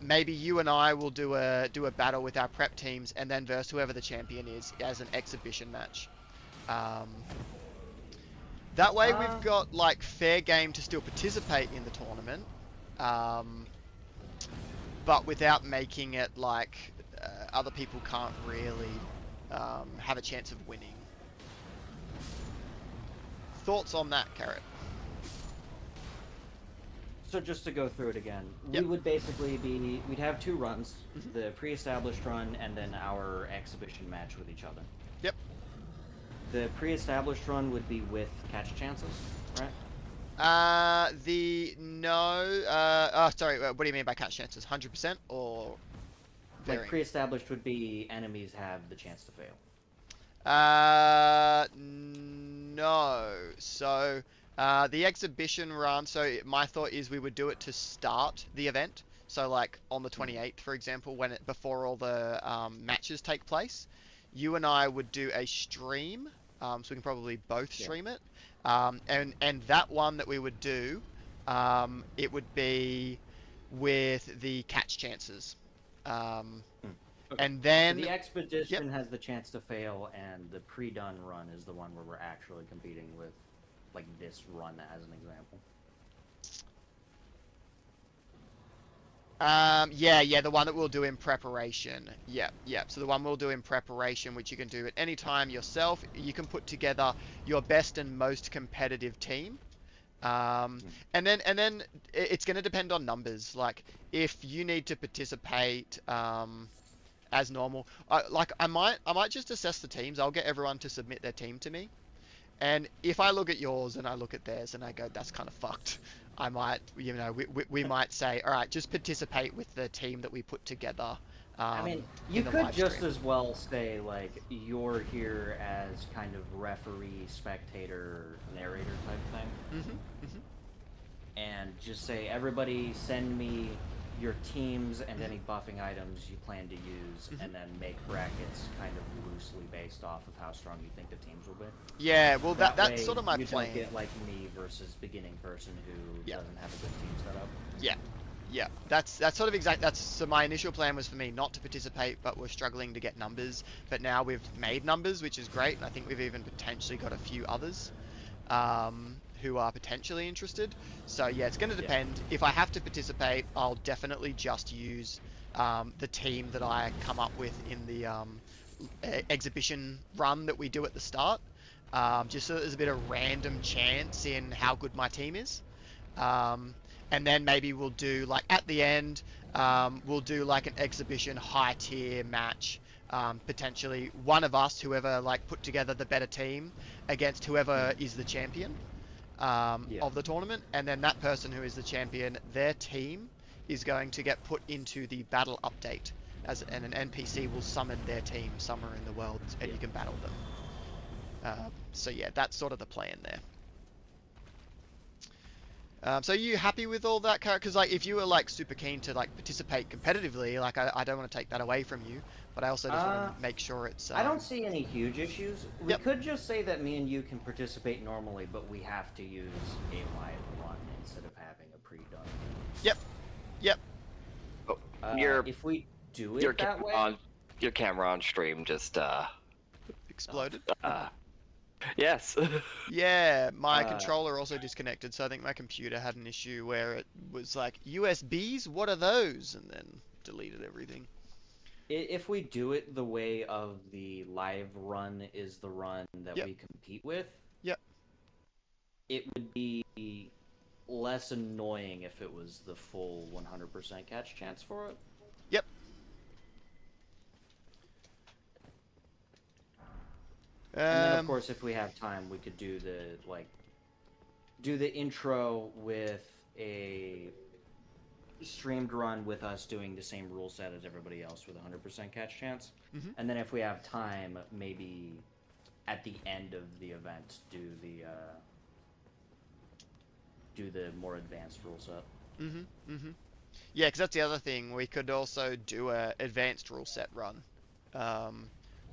maybe you and I will do a battle with our prep teams, and then verse whoever the champion is as an exhibition match. That way we've got like fair game to still participate in the tournament, but without making it like other people can't really have a chance of winning. Thoughts on that, Carrot? So just to go through it again, we would basically we'd have two runs, the pre-established run and then our exhibition match with each other. Yep. The pre-established run would be with catch chances, right? Sorry, what do you mean by catch chances? 100% or varying? Like pre-established would be enemies have the chance to fail. No. So, the exhibition run, so my thought is we would do it to start the event. So like on the 28th, for example, before all the matches take place, you and I would do a stream, so we can probably both stream it. And that one that we would do, it would be with the catch chances. Okay. And then so the expedition has the chance to fail, and the pre-done run is the one where we're actually competing with, like, this run as an example. Yeah, the one that we'll do in preparation. Yep. So the one we'll do in preparation, which you can do at any time yourself. You can put together your best and most competitive team. And then it's going to depend on numbers. Like if you need to participate as normal, I might just assess the teams. I'll get everyone to submit their team to me. And if I look at yours and I look at theirs and I go, that's kind of fucked, I might, we might say, all right, just participate with the team that we put together I mean, you in the could live just stream. as well say, like, you're here as kind of referee, spectator, narrator type thing. Mm-hmm. And just say, everybody send me your teams and any buffing items you plan to use, and then make brackets kind of loosely based off of how strong you think the teams will be. Yeah, well, That that's way, sort of my you plan. don't get like me versus beginning person who Yeah. doesn't have a good team set up. Yeah, that's sort of exact. That's so my initial plan was for me not to participate, but we're struggling to get numbers. But now we've made numbers, which is great, and I think we've even potentially got a few others who are potentially interested. So yeah, it's going to depend. If I have to participate, I'll definitely just use the team that I come up with in the exhibition run that we do at the start, just so that there's a bit of random chance in how good my team is. Um, and then maybe we'll do like at the end, we'll do like an exhibition high tier match. Potentially one of us, whoever like put together the better team, against whoever is the champion of the tournament, and then that person who is the champion, their team is going to get put into the battle update, and an NPC will summon their team somewhere in the world, and you can battle them. So yeah, that's sort of the plan there. So are you happy with all that? Because like, if you were like super keen to like participate competitively, like I don't want to take that away from you, but I also just want to make sure it's. I don't see any huge issues. We Yep. could just say that me and you can participate normally, but we have to use a live run instead of having a pre-done. Yep. Yep. Oh, if we do your it that camera way, on your camera on stream just Exploded. yes. Yeah, my controller also disconnected, so I think my computer had an issue where it was like, USBs, what are those? And then deleted everything. if we do it the way of the live run is the run that Yep. we compete with, Yep. it would be less annoying if it was the full 100% catch chance for it. Yep. And then, of course, if we have time, we could do the intro with a streamed run with us doing the same rule set as everybody else with a 100% catch chance. Mhm. And then if we have time, maybe at the end of the event, do the more advanced rule set. Yeah, because that's the other thing. We could also do a advanced rule set run,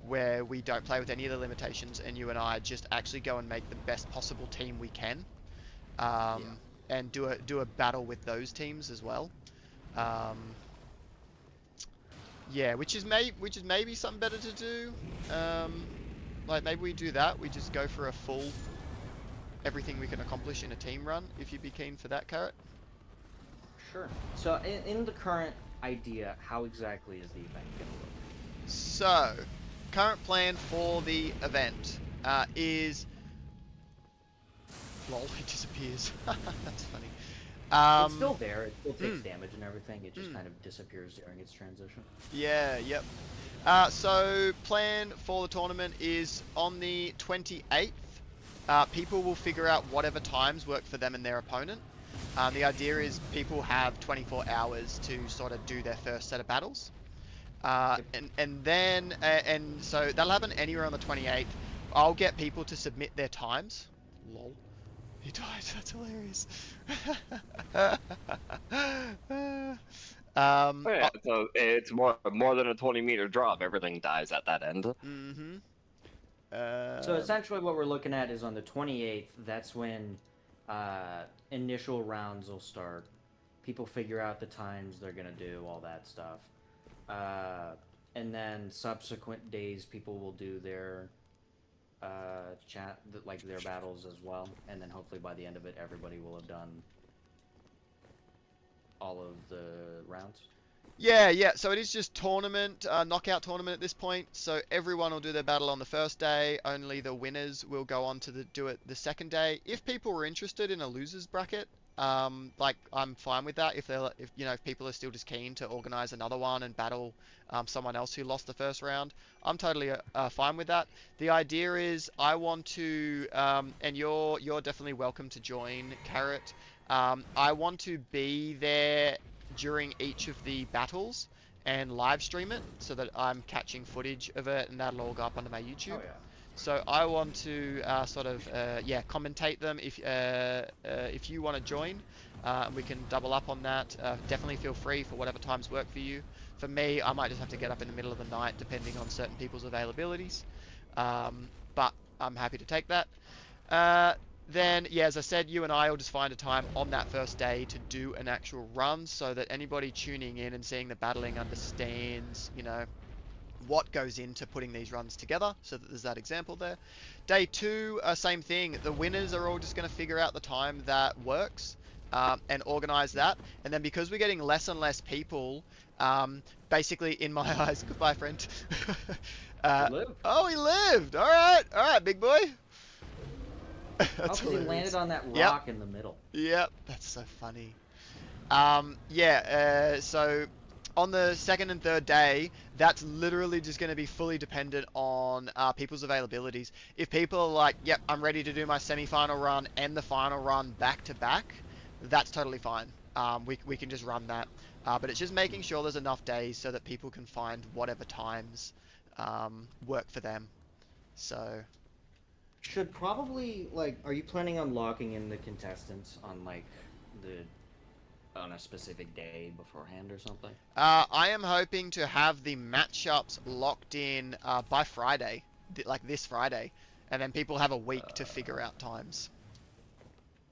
where we don't play with any of the limitations, and you and I just actually go and make the best possible team we can, and do a battle with those teams as well. Yeah, which is maybe something better to do. Like maybe we do that. We just go for a full everything we can accomplish in a team run. If you'd be keen for that, Carrot. Sure. So in the current idea, how exactly is the event going to look? So, current plan for the event is. Lol, he disappears. That's funny. It's still there. It still takes damage and everything. It just kind of disappears during its transition. Yeah, yep. So, plan for the tournament is on the 28th. People will figure out whatever times work for them and their opponent. The idea is people have 24 hours to sort of do their first set of battles. And then so that'll happen anywhere on the 28th. I'll get people to submit their times. Lol. He died. That's hilarious. Oh, yeah, so it's more than a 20-meter drop. Everything dies at that end. So essentially what we're looking at is on the 28th, that's when initial rounds will start. People figure out the times they're going to do, all that stuff. And then subsequent days, people will do their their battles as well. And then hopefully by the end of it, everybody will have done all all of the rounds? Yeah. So it is just tournament, knockout tournament at this point. So everyone will do their battle on the first day. Only the winners will go on to do it the second day. If people were interested in a losers bracket, like I'm fine with that. If people are still just keen to organize another one and battle someone else who lost the first round, I'm totally fine with that. The idea is I want to, and you're definitely welcome to join, Carrot. I want to be there during each of the battles and live stream it so that I'm catching footage of it and that'll all go up onto my YouTube. Oh yeah. So I want to commentate them. If you want to join, we can double up on that. Definitely feel free for whatever times work for you. For me, I might just have to get up in the middle of the night depending on certain people's availabilities. But I'm happy to take that. Then, yeah, as I said, you and I will just find a time on that first day to do an actual run so that anybody tuning in and seeing the battling understands, what goes into putting these runs together, so that there's that example there. Day 2, same thing. The winners are all just going to figure out the time that works and organize that. And then because we're getting less and less people, basically, in my eyes, goodbye, friend. Oh, he lived! All right, big boy. That's he landed on that rock in the middle. Yep, that's so funny. So on the second and third day, that's literally just going to be fully dependent on people's availabilities. If people are like, yep, I'm ready to do my semi-final run and the final run back to back, that's totally fine. We can just run that. But it's just making sure there's enough days so that people can find whatever times work for them. So... Should probably, are you planning on locking in the contestants on, on a specific day beforehand or something? I am hoping to have the matchups locked in by Friday, like this Friday, and then people have a week to figure out times.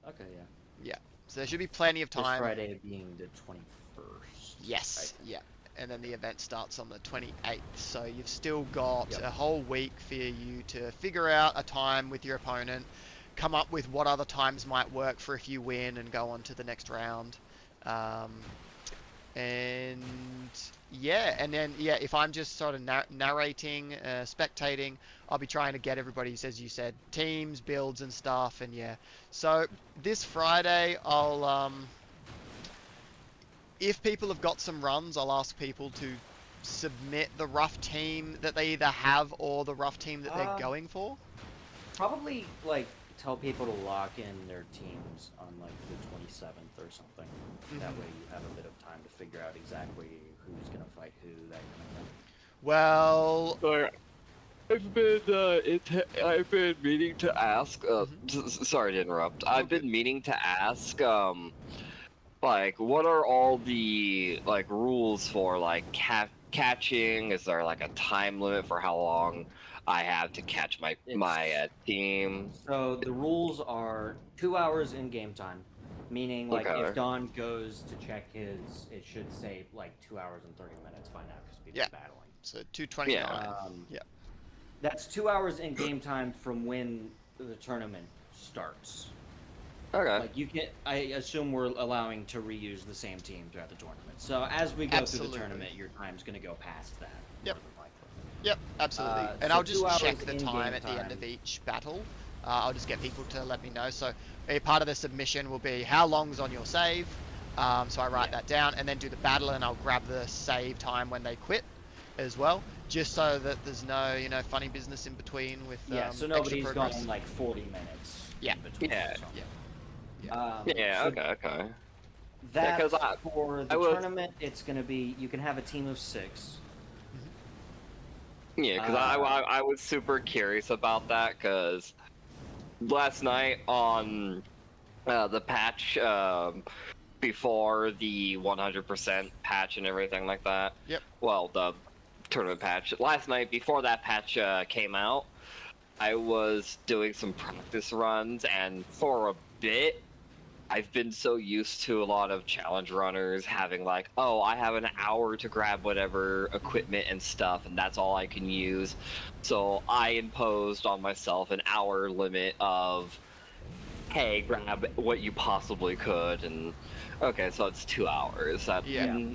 Okay, yeah. Yeah, so there should be plenty of time. This Friday being the 21st. Yes, yeah. And then the event starts on the 28th, so you've still got a whole week for you to figure out a time with your opponent, come up with what other times might work for if you win and go on to the next round. And then if I'm just sort of narrating, spectating, I'll be trying to get everybody's, as you said, teams, builds and stuff, and So this Friday, I'll... If people have got some runs, I'll ask people to submit the rough team that they either have or the rough team that they're going for. Probably, tell people to lock in their teams on, the 27th or something. Mm-hmm. That way you have a bit of time to figure out exactly who's going to fight who, that kind of thing. Well... I've been meaning to ask, sorry to interrupt. I've been meaning to ask, what are all the, rules for, catching? Is there, a time limit for how long I have to catch my team? So, the rules are 2 hours in game time. Meaning, if Don goes to check his, it should say, 2 hours and 30 minutes by now, because people are battling. So, 2:29. That's 2 hours in game time from when the tournament starts. Okay. I assume we're allowing to reuse the same team throughout the tournament. So as we go through the tournament, your time's going to go past that. Yep. Yep, absolutely. And so I'll just 2 hours check the in-game time at the end of each battle. I'll just get people to let me know. So a part of the submission will be how long's on your save. So I write that down and then do the battle, and I'll grab the save time when they quit as well, just so that there's no, funny business in between with so nobody's gone 40 minutes. Yeah. Okay. That's for the tournament. It's going to be, you can have a team of 6. Yeah, because I was super curious about that, because last night on the patch, before the 100% patch and everything like that. Yep. Well, the tournament patch. Last night, before that patch came out, I was doing some practice runs, and for a bit, I've been so used to a lot of challenge runners having I have an hour to grab whatever equipment and stuff, and that's all I can use. So I imposed on myself an hour limit of hey, grab what you possibly could, and okay, so it's 2 hours. Yeah.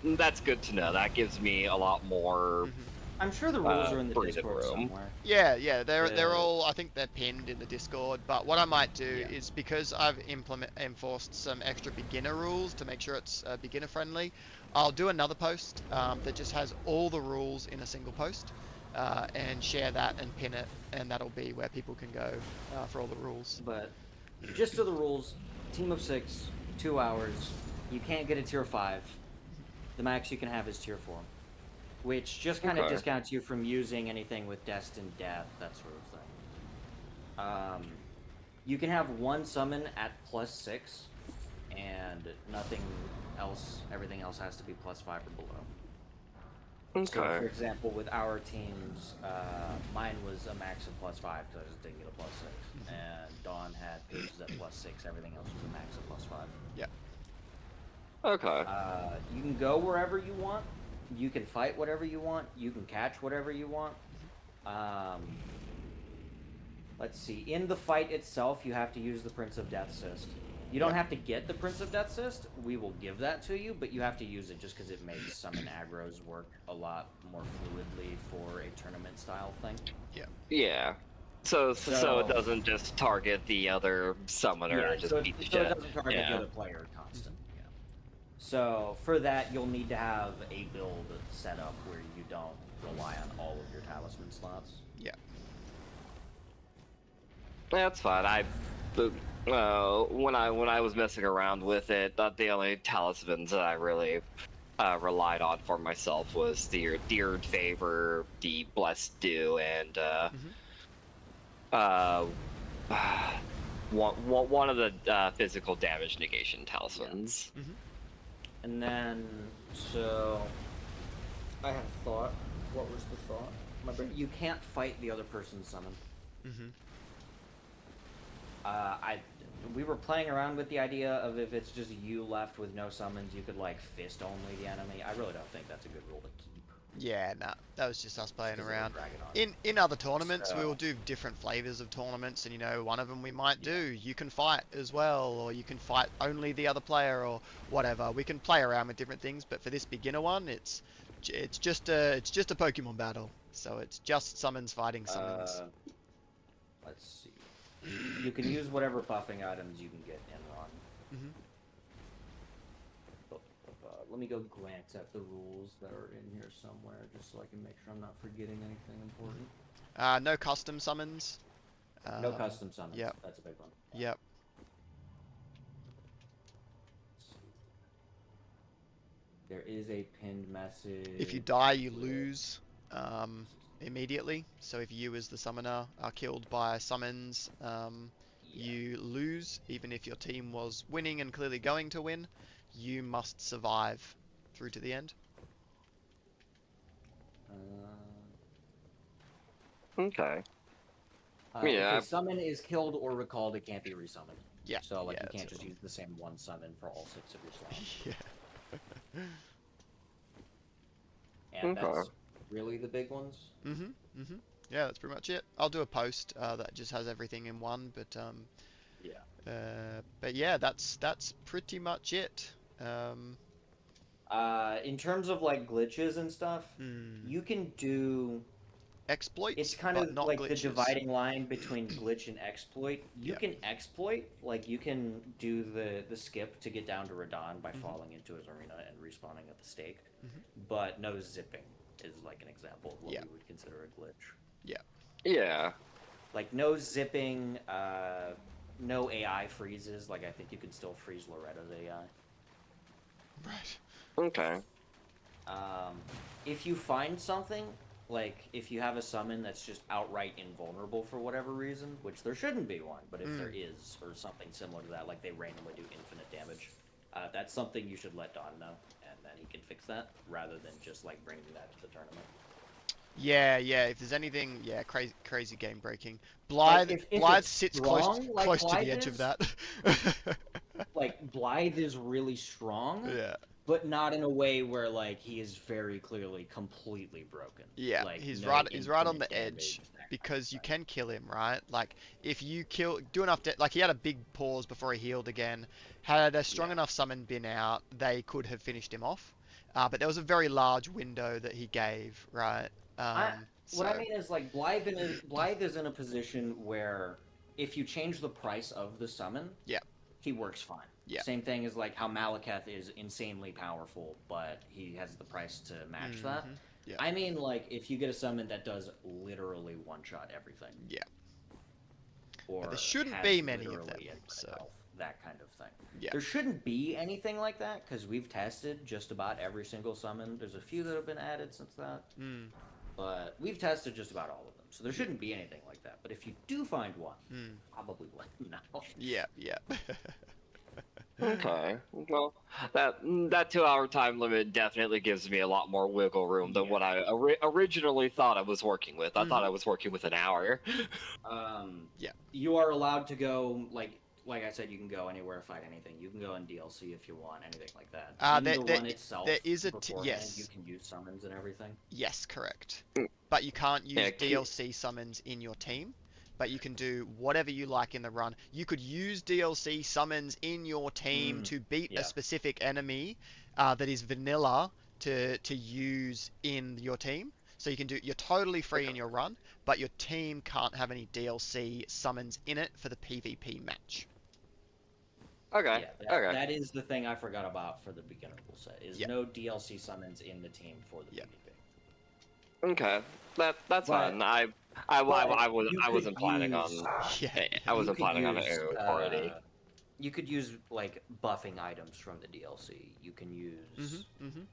That's good to know. That gives me a lot more Mhm. I'm sure the rules are in the breathing Discord room. somewhere. Yeah, they're Uh, all, I think they're pinned in the Discord, but what I might do Yeah. is, because I've enforced some extra beginner rules to make sure it's beginner friendly, I'll do another post that just has all the rules in a single post, and share that and pin it, and that'll be where people can go for all the rules. But just to the rules, team of 6, 2 hours. You can't get a tier 5. The max you can have is tier 4, which just kind of Okay. discounts you from using anything with destined death, that sort of thing. You can have one summon at +6, and nothing else. Everything else has to be +5 or below. So, Okay. for example, with our teams, mine was a max of +5 because I just didn't get a +6, and Dawn had pages at +6. Everything else was a max of +5. Yeah. Okay. You can go wherever you want. You can fight whatever you want. You can catch whatever you want. Let's see. In the fight itself, you have to use the Prince of Death Cyst. You don't have to get the Prince of Death Cyst. We will give that to you, but you have to use it just because it makes summon aggros work a lot more fluidly for a tournament style thing. Yeah. So it doesn't just target the other summoner Yeah, and just so, beat the so shit. it doesn't target Yeah. the other player constant. Yeah. So for that, you'll need to have a build set up where you don't rely on all of your talisman slots. Yeah. That's fine. When I was messing around with it, the only talismans that I really relied on for myself was the Dear Favor, the Blessed Dew, and one of the physical damage negation talismans. And then, so I had a thought. What was the thought? You can't fight the other person's summon. We were playing around with the idea of if it's just you left with no summons, you could like fist only the enemy. I really don't think that's a good rule to keep. Yeah, nah, that was just us playing Because around. it'll drag it on. In other tournaments, we So- will do different flavors of tournaments, and one of them we might do, you can fight as well, or you can fight only the other player, or whatever. We can play around with different things, but for this beginner one, it's just a Pokemon battle, so it's just summons fighting summons. Let's see. You can use whatever buffing items you can get in Ron. Let me go glance at the rules that are in here somewhere, just so I can make sure I'm not forgetting anything important. No custom summons. No custom summons. Yep. That's a big one. Yep. There is a pinned message. If you die, you lose immediately. So if you as the summoner are killed by summons, you lose. Even if your team was winning and clearly going to win, you must survive through to the end. Okay. If a summon is killed or recalled, it can't be resummoned. Yeah. So like yeah, you can't that's just use the same one summon for all 6 of your slots. Yeah. And Okay. that's really the big ones. Yeah, that's pretty much it. I'll do a post that just has everything in one, but yeah, that's pretty much it. In terms of like glitches and stuff, you can do Exploits. it's kind but of not like glitches. the dividing line between glitch and exploit. You Yeah. can exploit, like you can do the skip to get down to Radon by falling into his arena and respawning at the stake, but no zipping is like an example of what Yeah. we would consider a glitch. Yeah. Like no zipping, no AI freezes. Like I think you can still freeze Loretta's AI. Right. Okay. If you find something, like if you have a summon that's just outright invulnerable for whatever reason, which there shouldn't be one, but if there is, or something similar to that, like they randomly do infinite damage, that's something you should let Don know, and then he can fix that, rather than just like bringing that to the tournament. Yeah. If there's anything, crazy game breaking. Blythe, if Blythe it's sits strong, close to Blythe the edge of is, that. Like Blythe is really strong. Yeah. but not in a way where like he is very clearly completely broken. Yeah, Like he's no right on infinite the damage, edge that kind of because you thing. can kill him, right? Like if you do enough like he had a big pause before he healed again. Had a strong Yeah. enough summon been out, they could have finished him off. But there was a very large window that he gave, right? I what I So mean is like Blythe is in a position where if you change the price of the summon, yeah, he works fine. yeah. Same thing as like how Malekith is insanely powerful, but he has the price to match that. Yeah, I mean, like if you get a summon that does literally one shot everything, yeah. But there or shouldn't has be many of them. literally infinite So health, that kind of thing. yeah. There shouldn't be anything like that because we've tested just about every single summon. There's a few that have been added since that. Mm, But we've tested just about all of them, so there shouldn't be anything like that. But if you do find one, mm. probably let me know. Yeah, yeah. Okay. Well, that 2 hour time limit definitely gives me a lot more wiggle room than what I originally thought I was working with. I thought I was working with an hour. Yeah. You are allowed to go like I said, you can go anywhere, fight anything. You can go in DLC if you want, anything like that. In the run itself, there is a beforehand, you can use summons and everything. Yes, correct. But you can't use Yeah, DLC summons in your team. But you can do whatever you like in the run. You could use DLC summons in your team to beat a specific enemy that is vanilla to use in your team. So you can do. You're totally free in your run, but your team can't have any DLC summons in it for the PvP match. Okay. Yeah, that is the thing I forgot about for the beginner rule set. Is Yeah. no DLC summons in the team for the Yeah. PvP. Okay. That's But- fine. I wasn't planning on. Yeah. I wasn't You could planning on it use, already. You could use like buffing items from the DLC. You can use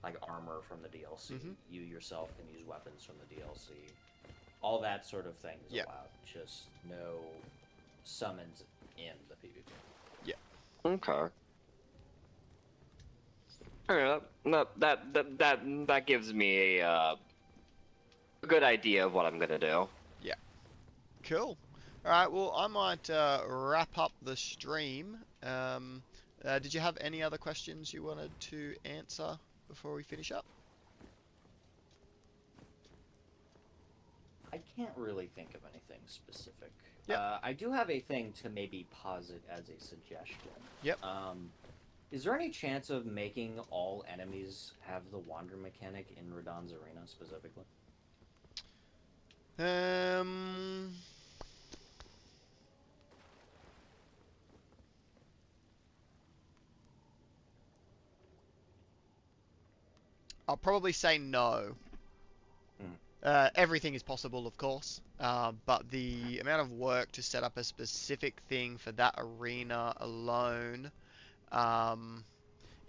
like armor from the DLC. You yourself can use weapons from the DLC. All that sort of thing is allowed. Just no summons in the PvP. Okay. Alright, that gives me a good idea of what I'm gonna do. Yeah. Cool. All right. Well, I might wrap up the stream. Did you have any other questions you wanted to answer before we finish up? I can't really think of anything specific. Yep. I do have a thing to maybe posit as a suggestion. Yep. Is there any chance of making all enemies have the wander mechanic in Radahn's arena specifically? I'll probably say no. Everything is possible, of course, but the amount of work to set up a specific thing for that arena alone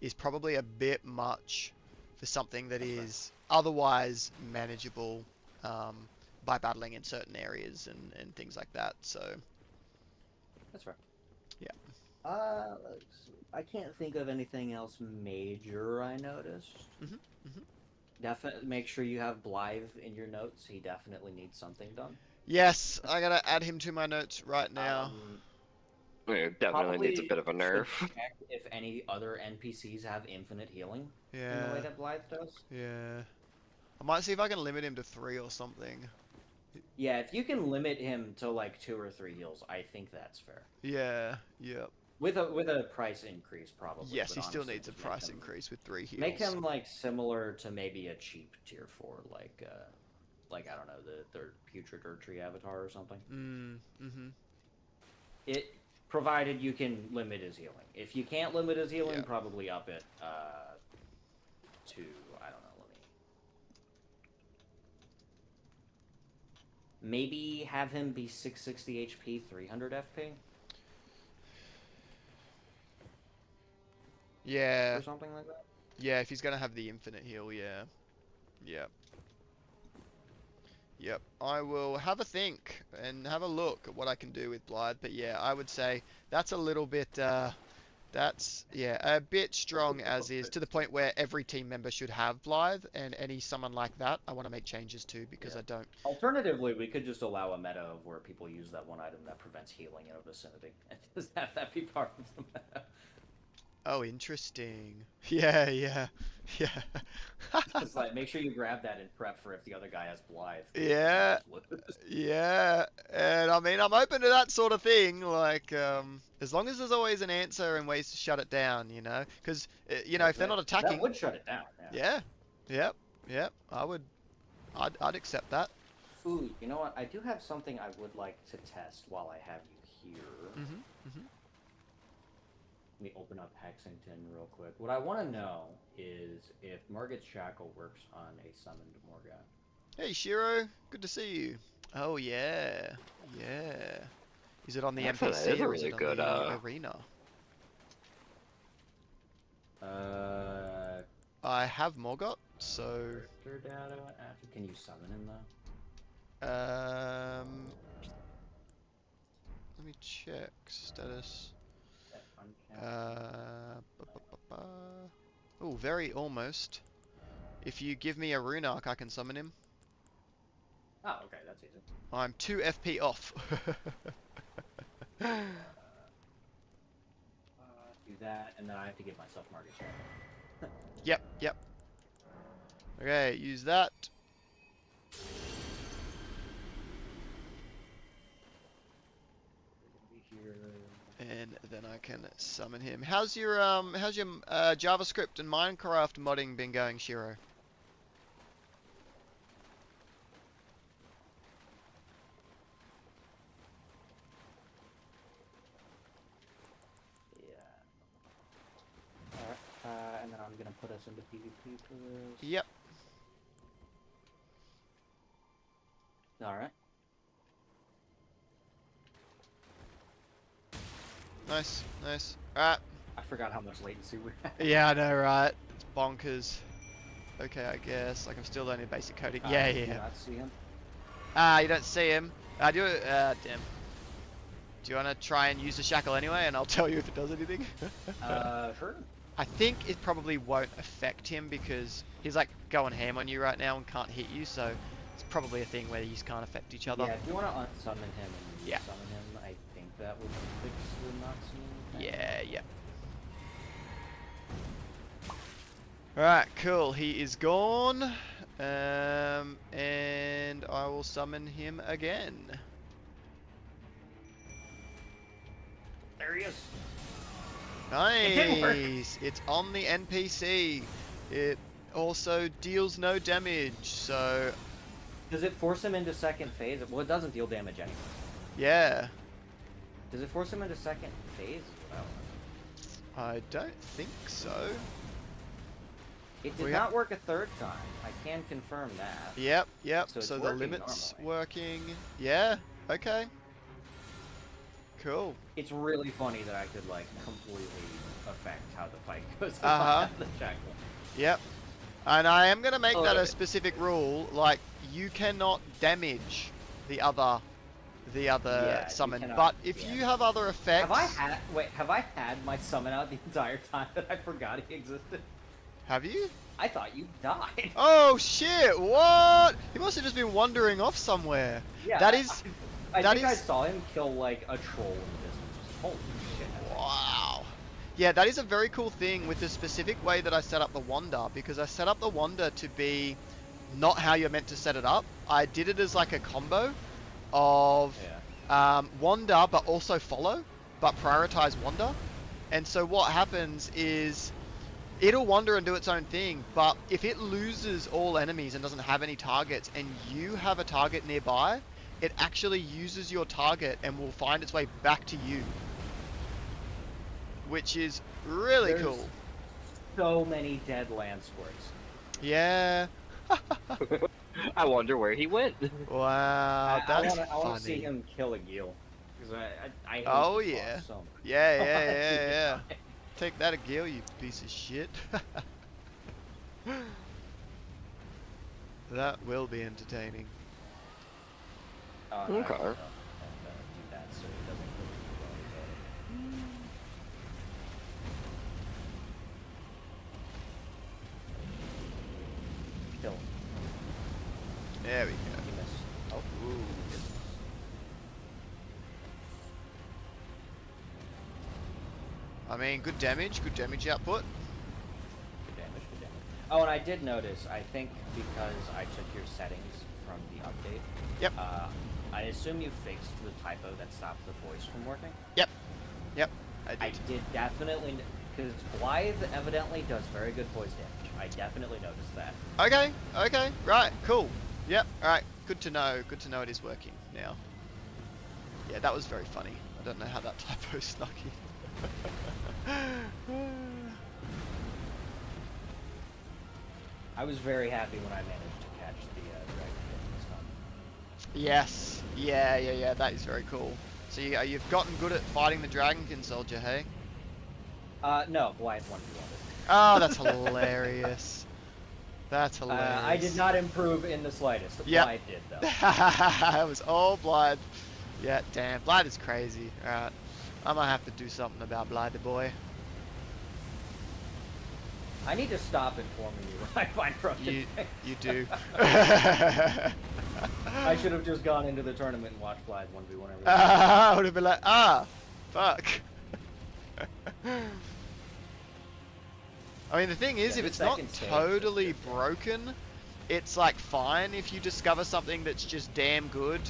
is probably a bit much for something that is otherwise manageable by battling in certain areas and things like that. So That's right. Yeah. I can't think of anything else major I noticed. Definitely make sure you have Blythe in your notes. He definitely needs something done. Yes, I gotta add him to my notes right now. It definitely needs a bit of a nerf. Check if any other NPCs have infinite healing in the way Yeah, that Blythe does. yeah. I might see if I can limit him to 3 or something. Yeah, if you can limit him to like 2 or 3 heals, I think that's fair. Yeah, yep. With a price increase, probably. Yes, but he still honestly, needs a make price him- increase with 3 heals. Make him like similar to maybe a cheap tier 4, like I don't know, the putrid tree avatar or something. It provided you can limit his healing. If you can't limit his healing, probably up it to I don't know. Maybe have him be 660 HP, 300 FP. Yeah. Or something like that. Yeah, if he's gonna have the infinite heal, yeah. Yep. Yep. I will have a think and have a look at what I can do with Blythe, but yeah, I would say that's a little bit, that's, yeah, a bit strong as is, to the point where every team member should have Blythe, and any someone like that, I want to make changes to, because I don't. Alternatively, we could just allow a meta of where people use that one item that prevents healing in a vicinity, and just have that be part of the meta. Oh, interesting. Yeah, yeah, yeah. It's like, make sure you grab that and prep for if the other guy has Blythe. 'Cause Yeah, you just lose. yeah. And I mean, I'm open to that sort of thing. Like, as long as there's always an answer and ways to shut it down, you know? Because, you know, if they're not That attacking, would shut it down, yeah. yeah, yep, yep. I'd accept that. Ooh, you know what? I do have something I would like to test while I have you here. Mhm, mhm. Let me open up Hexington real quick. What I want to know is if Margit's Shackle works on a summoned Morgat. Hey, Shiro, good to see you. Oh yeah, yeah. Is it on the Actually, that NPC is a or is really it on good, the arena? I have Morgot, so Character data. Can you summon him though? let me check status. Oh, very almost. If you give me a rune arc, I can summon him. Oh, okay, that's easy. I'm 2 FP off. Do that, and then I have to give myself Margit Shackle. Yep, yep. Okay, use that. And then I can summon him. How's your JavaScript and Minecraft modding been going, Shiro? Yeah. Alright, and then I'm gonna put us into PvP for this. Yep. Alright. Nice, nice. Alright. I forgot how much latency we had. Yeah, I know, right? It's bonkers. Okay, I guess. Like, I'm still learning basic coding. Yeah, Do you yeah. not see him? You don't see him. I do. Damn. Do you want to try and use the shackle anyway, and I'll tell you if it does anything? Sure. I think it probably won't affect him because he's like going ham on you right now and can't hit you, so it's probably a thing where you just can't affect each other. Yeah, if you want to unsummon him and Yeah. summon him, I think that would fix the not seeing thing. Yeah, yeah. Alright, cool. He is gone. And I will summon him again. There he is. Nice! It's on the NPC. It also deals no damage, so Does it force him into second phase? Well, it doesn't deal damage anyway. yeah. Does it force him into second phase as well? I don't think so. It did We not work a third time. I can confirm that. Yep, yep. So it's So the working limit's normally. working. Yeah, okay. Cool. It's really funny that I could like completely affect how the fight goes if Uh-huh. I have the shackle. Yep. And I am going to make that a Okay. specific rule, like you cannot damage the other Yeah, you summon. cannot, But if yeah. you have other effects, Have I had my summon out the entire time that I forgot he existed? have you? I thought you died. Oh shit! What? He must have just been wandering off somewhere. Yeah, That is I that think I is- saw him kill like a troll in the distance. Holy shit. that's wow. Yeah, that is a very cool thing with the specific way that I set up the wander, because I set up the wander to be not how you're meant to set it up. I did it as like a combo of wander but also follow, but prioritize wander. And so what happens is it'll wander and do its own thing, but if it loses all enemies and doesn't have any targets and you have a target nearby, it actually uses your target and will find its way back to you. Which is really There's cool. So many dead land squirts. Yeah. I wonder where he went. Wow, that's I want to see funny. him kill a Gil. Because I hate Oh, this boss yeah. so much. Yeah, I wanna yeah, see yeah, him yeah. die. Take that, Agil, you piece of shit. That will be entertaining. Oh, no, Okay. I don't do that so he doesn't kill me. Kill him. There we go. He missed. Oh, Ooh. I mean, good damage output. Good damage, good damage. Oh, and I did notice, I think because I took your settings from the update, Yep. I assume you fixed the typo that stops the voice from working? Yep. Yep. I I did. did definitely, because Blythe evidently does very good voice damage. I definitely noticed that. Okay. Okay. Right. Cool. Yep. All right. Good to know. Good to know it is working now. Yeah, that was very funny. I don't know how that typo snuck in. I was very happy when I managed to catch the dragon kill this time. Yes. Yeah. Yeah. Yeah. That is very cool. So you've gotten good at fighting the Dragonkin soldier, hey? No, Blythe 1v1'd. Oh, that's hilarious. That's hilarious. I did not improve in the slightest. Yep. Blythe did, though. It was all Blythe. Yeah, damn. Blythe is crazy. Alright. I'm gonna have to do something about Blythe boy. I need to stop informing you when I find broken You things. do. I should have just gone into the tournament and watched Blythe 1v1 every I would have been like, fuck. I mean, the thing is, Yeah, if the it's not second stage is totally just good. broken, it's like fine if you discover something that's just damn good.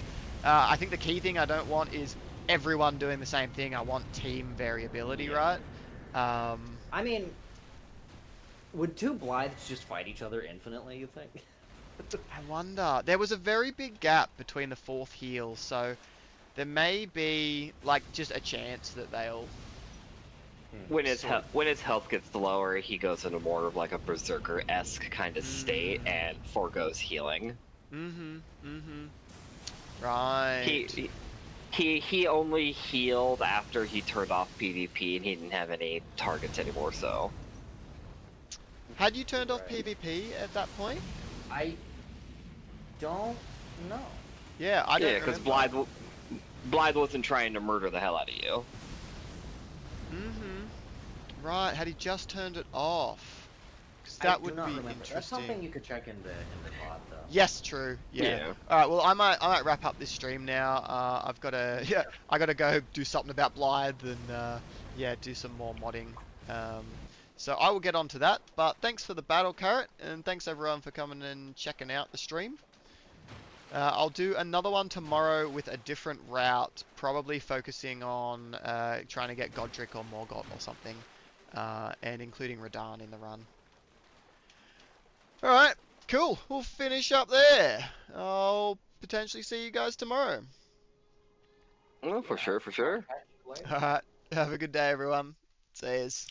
I think the key thing I don't want is everyone doing the same thing. I want team variability, Yeah. right? I mean, would two Blythes just fight each other infinitely, you think? I wonder. There was a very big gap between the fourth heal, so there may be like just a chance that they'll. When his health gets lower, he goes into more of like a berserker-esque kind of state and foregoes healing. Right. He only healed after he turned off PvP and he didn't have any targets anymore. So Had you turned off Right. PvP at that point? I don't know. Yeah, I don't yeah, because remember. Blythe wasn't trying to murder the hell out of you. Right, had he just turned it off? Because I that do would not be remember. interesting. That's something you could check in the pod, though. Yes, true. Yeah. Yeah. All right. Well, I might wrap up this stream now. I've got to I got to go do something about Blythe and yeah, do some more modding. So I will get on to that. But thanks for the battle, Carrot, and thanks everyone for coming and checking out the stream. I'll do another one tomorrow with a different route, probably focusing on trying to get Godric or Morgott or something, and including Radahn in the run. Alright, cool. We'll finish up there. I'll potentially see you guys tomorrow. Oh, for sure, for sure. Alright, have a good day, everyone. See yous.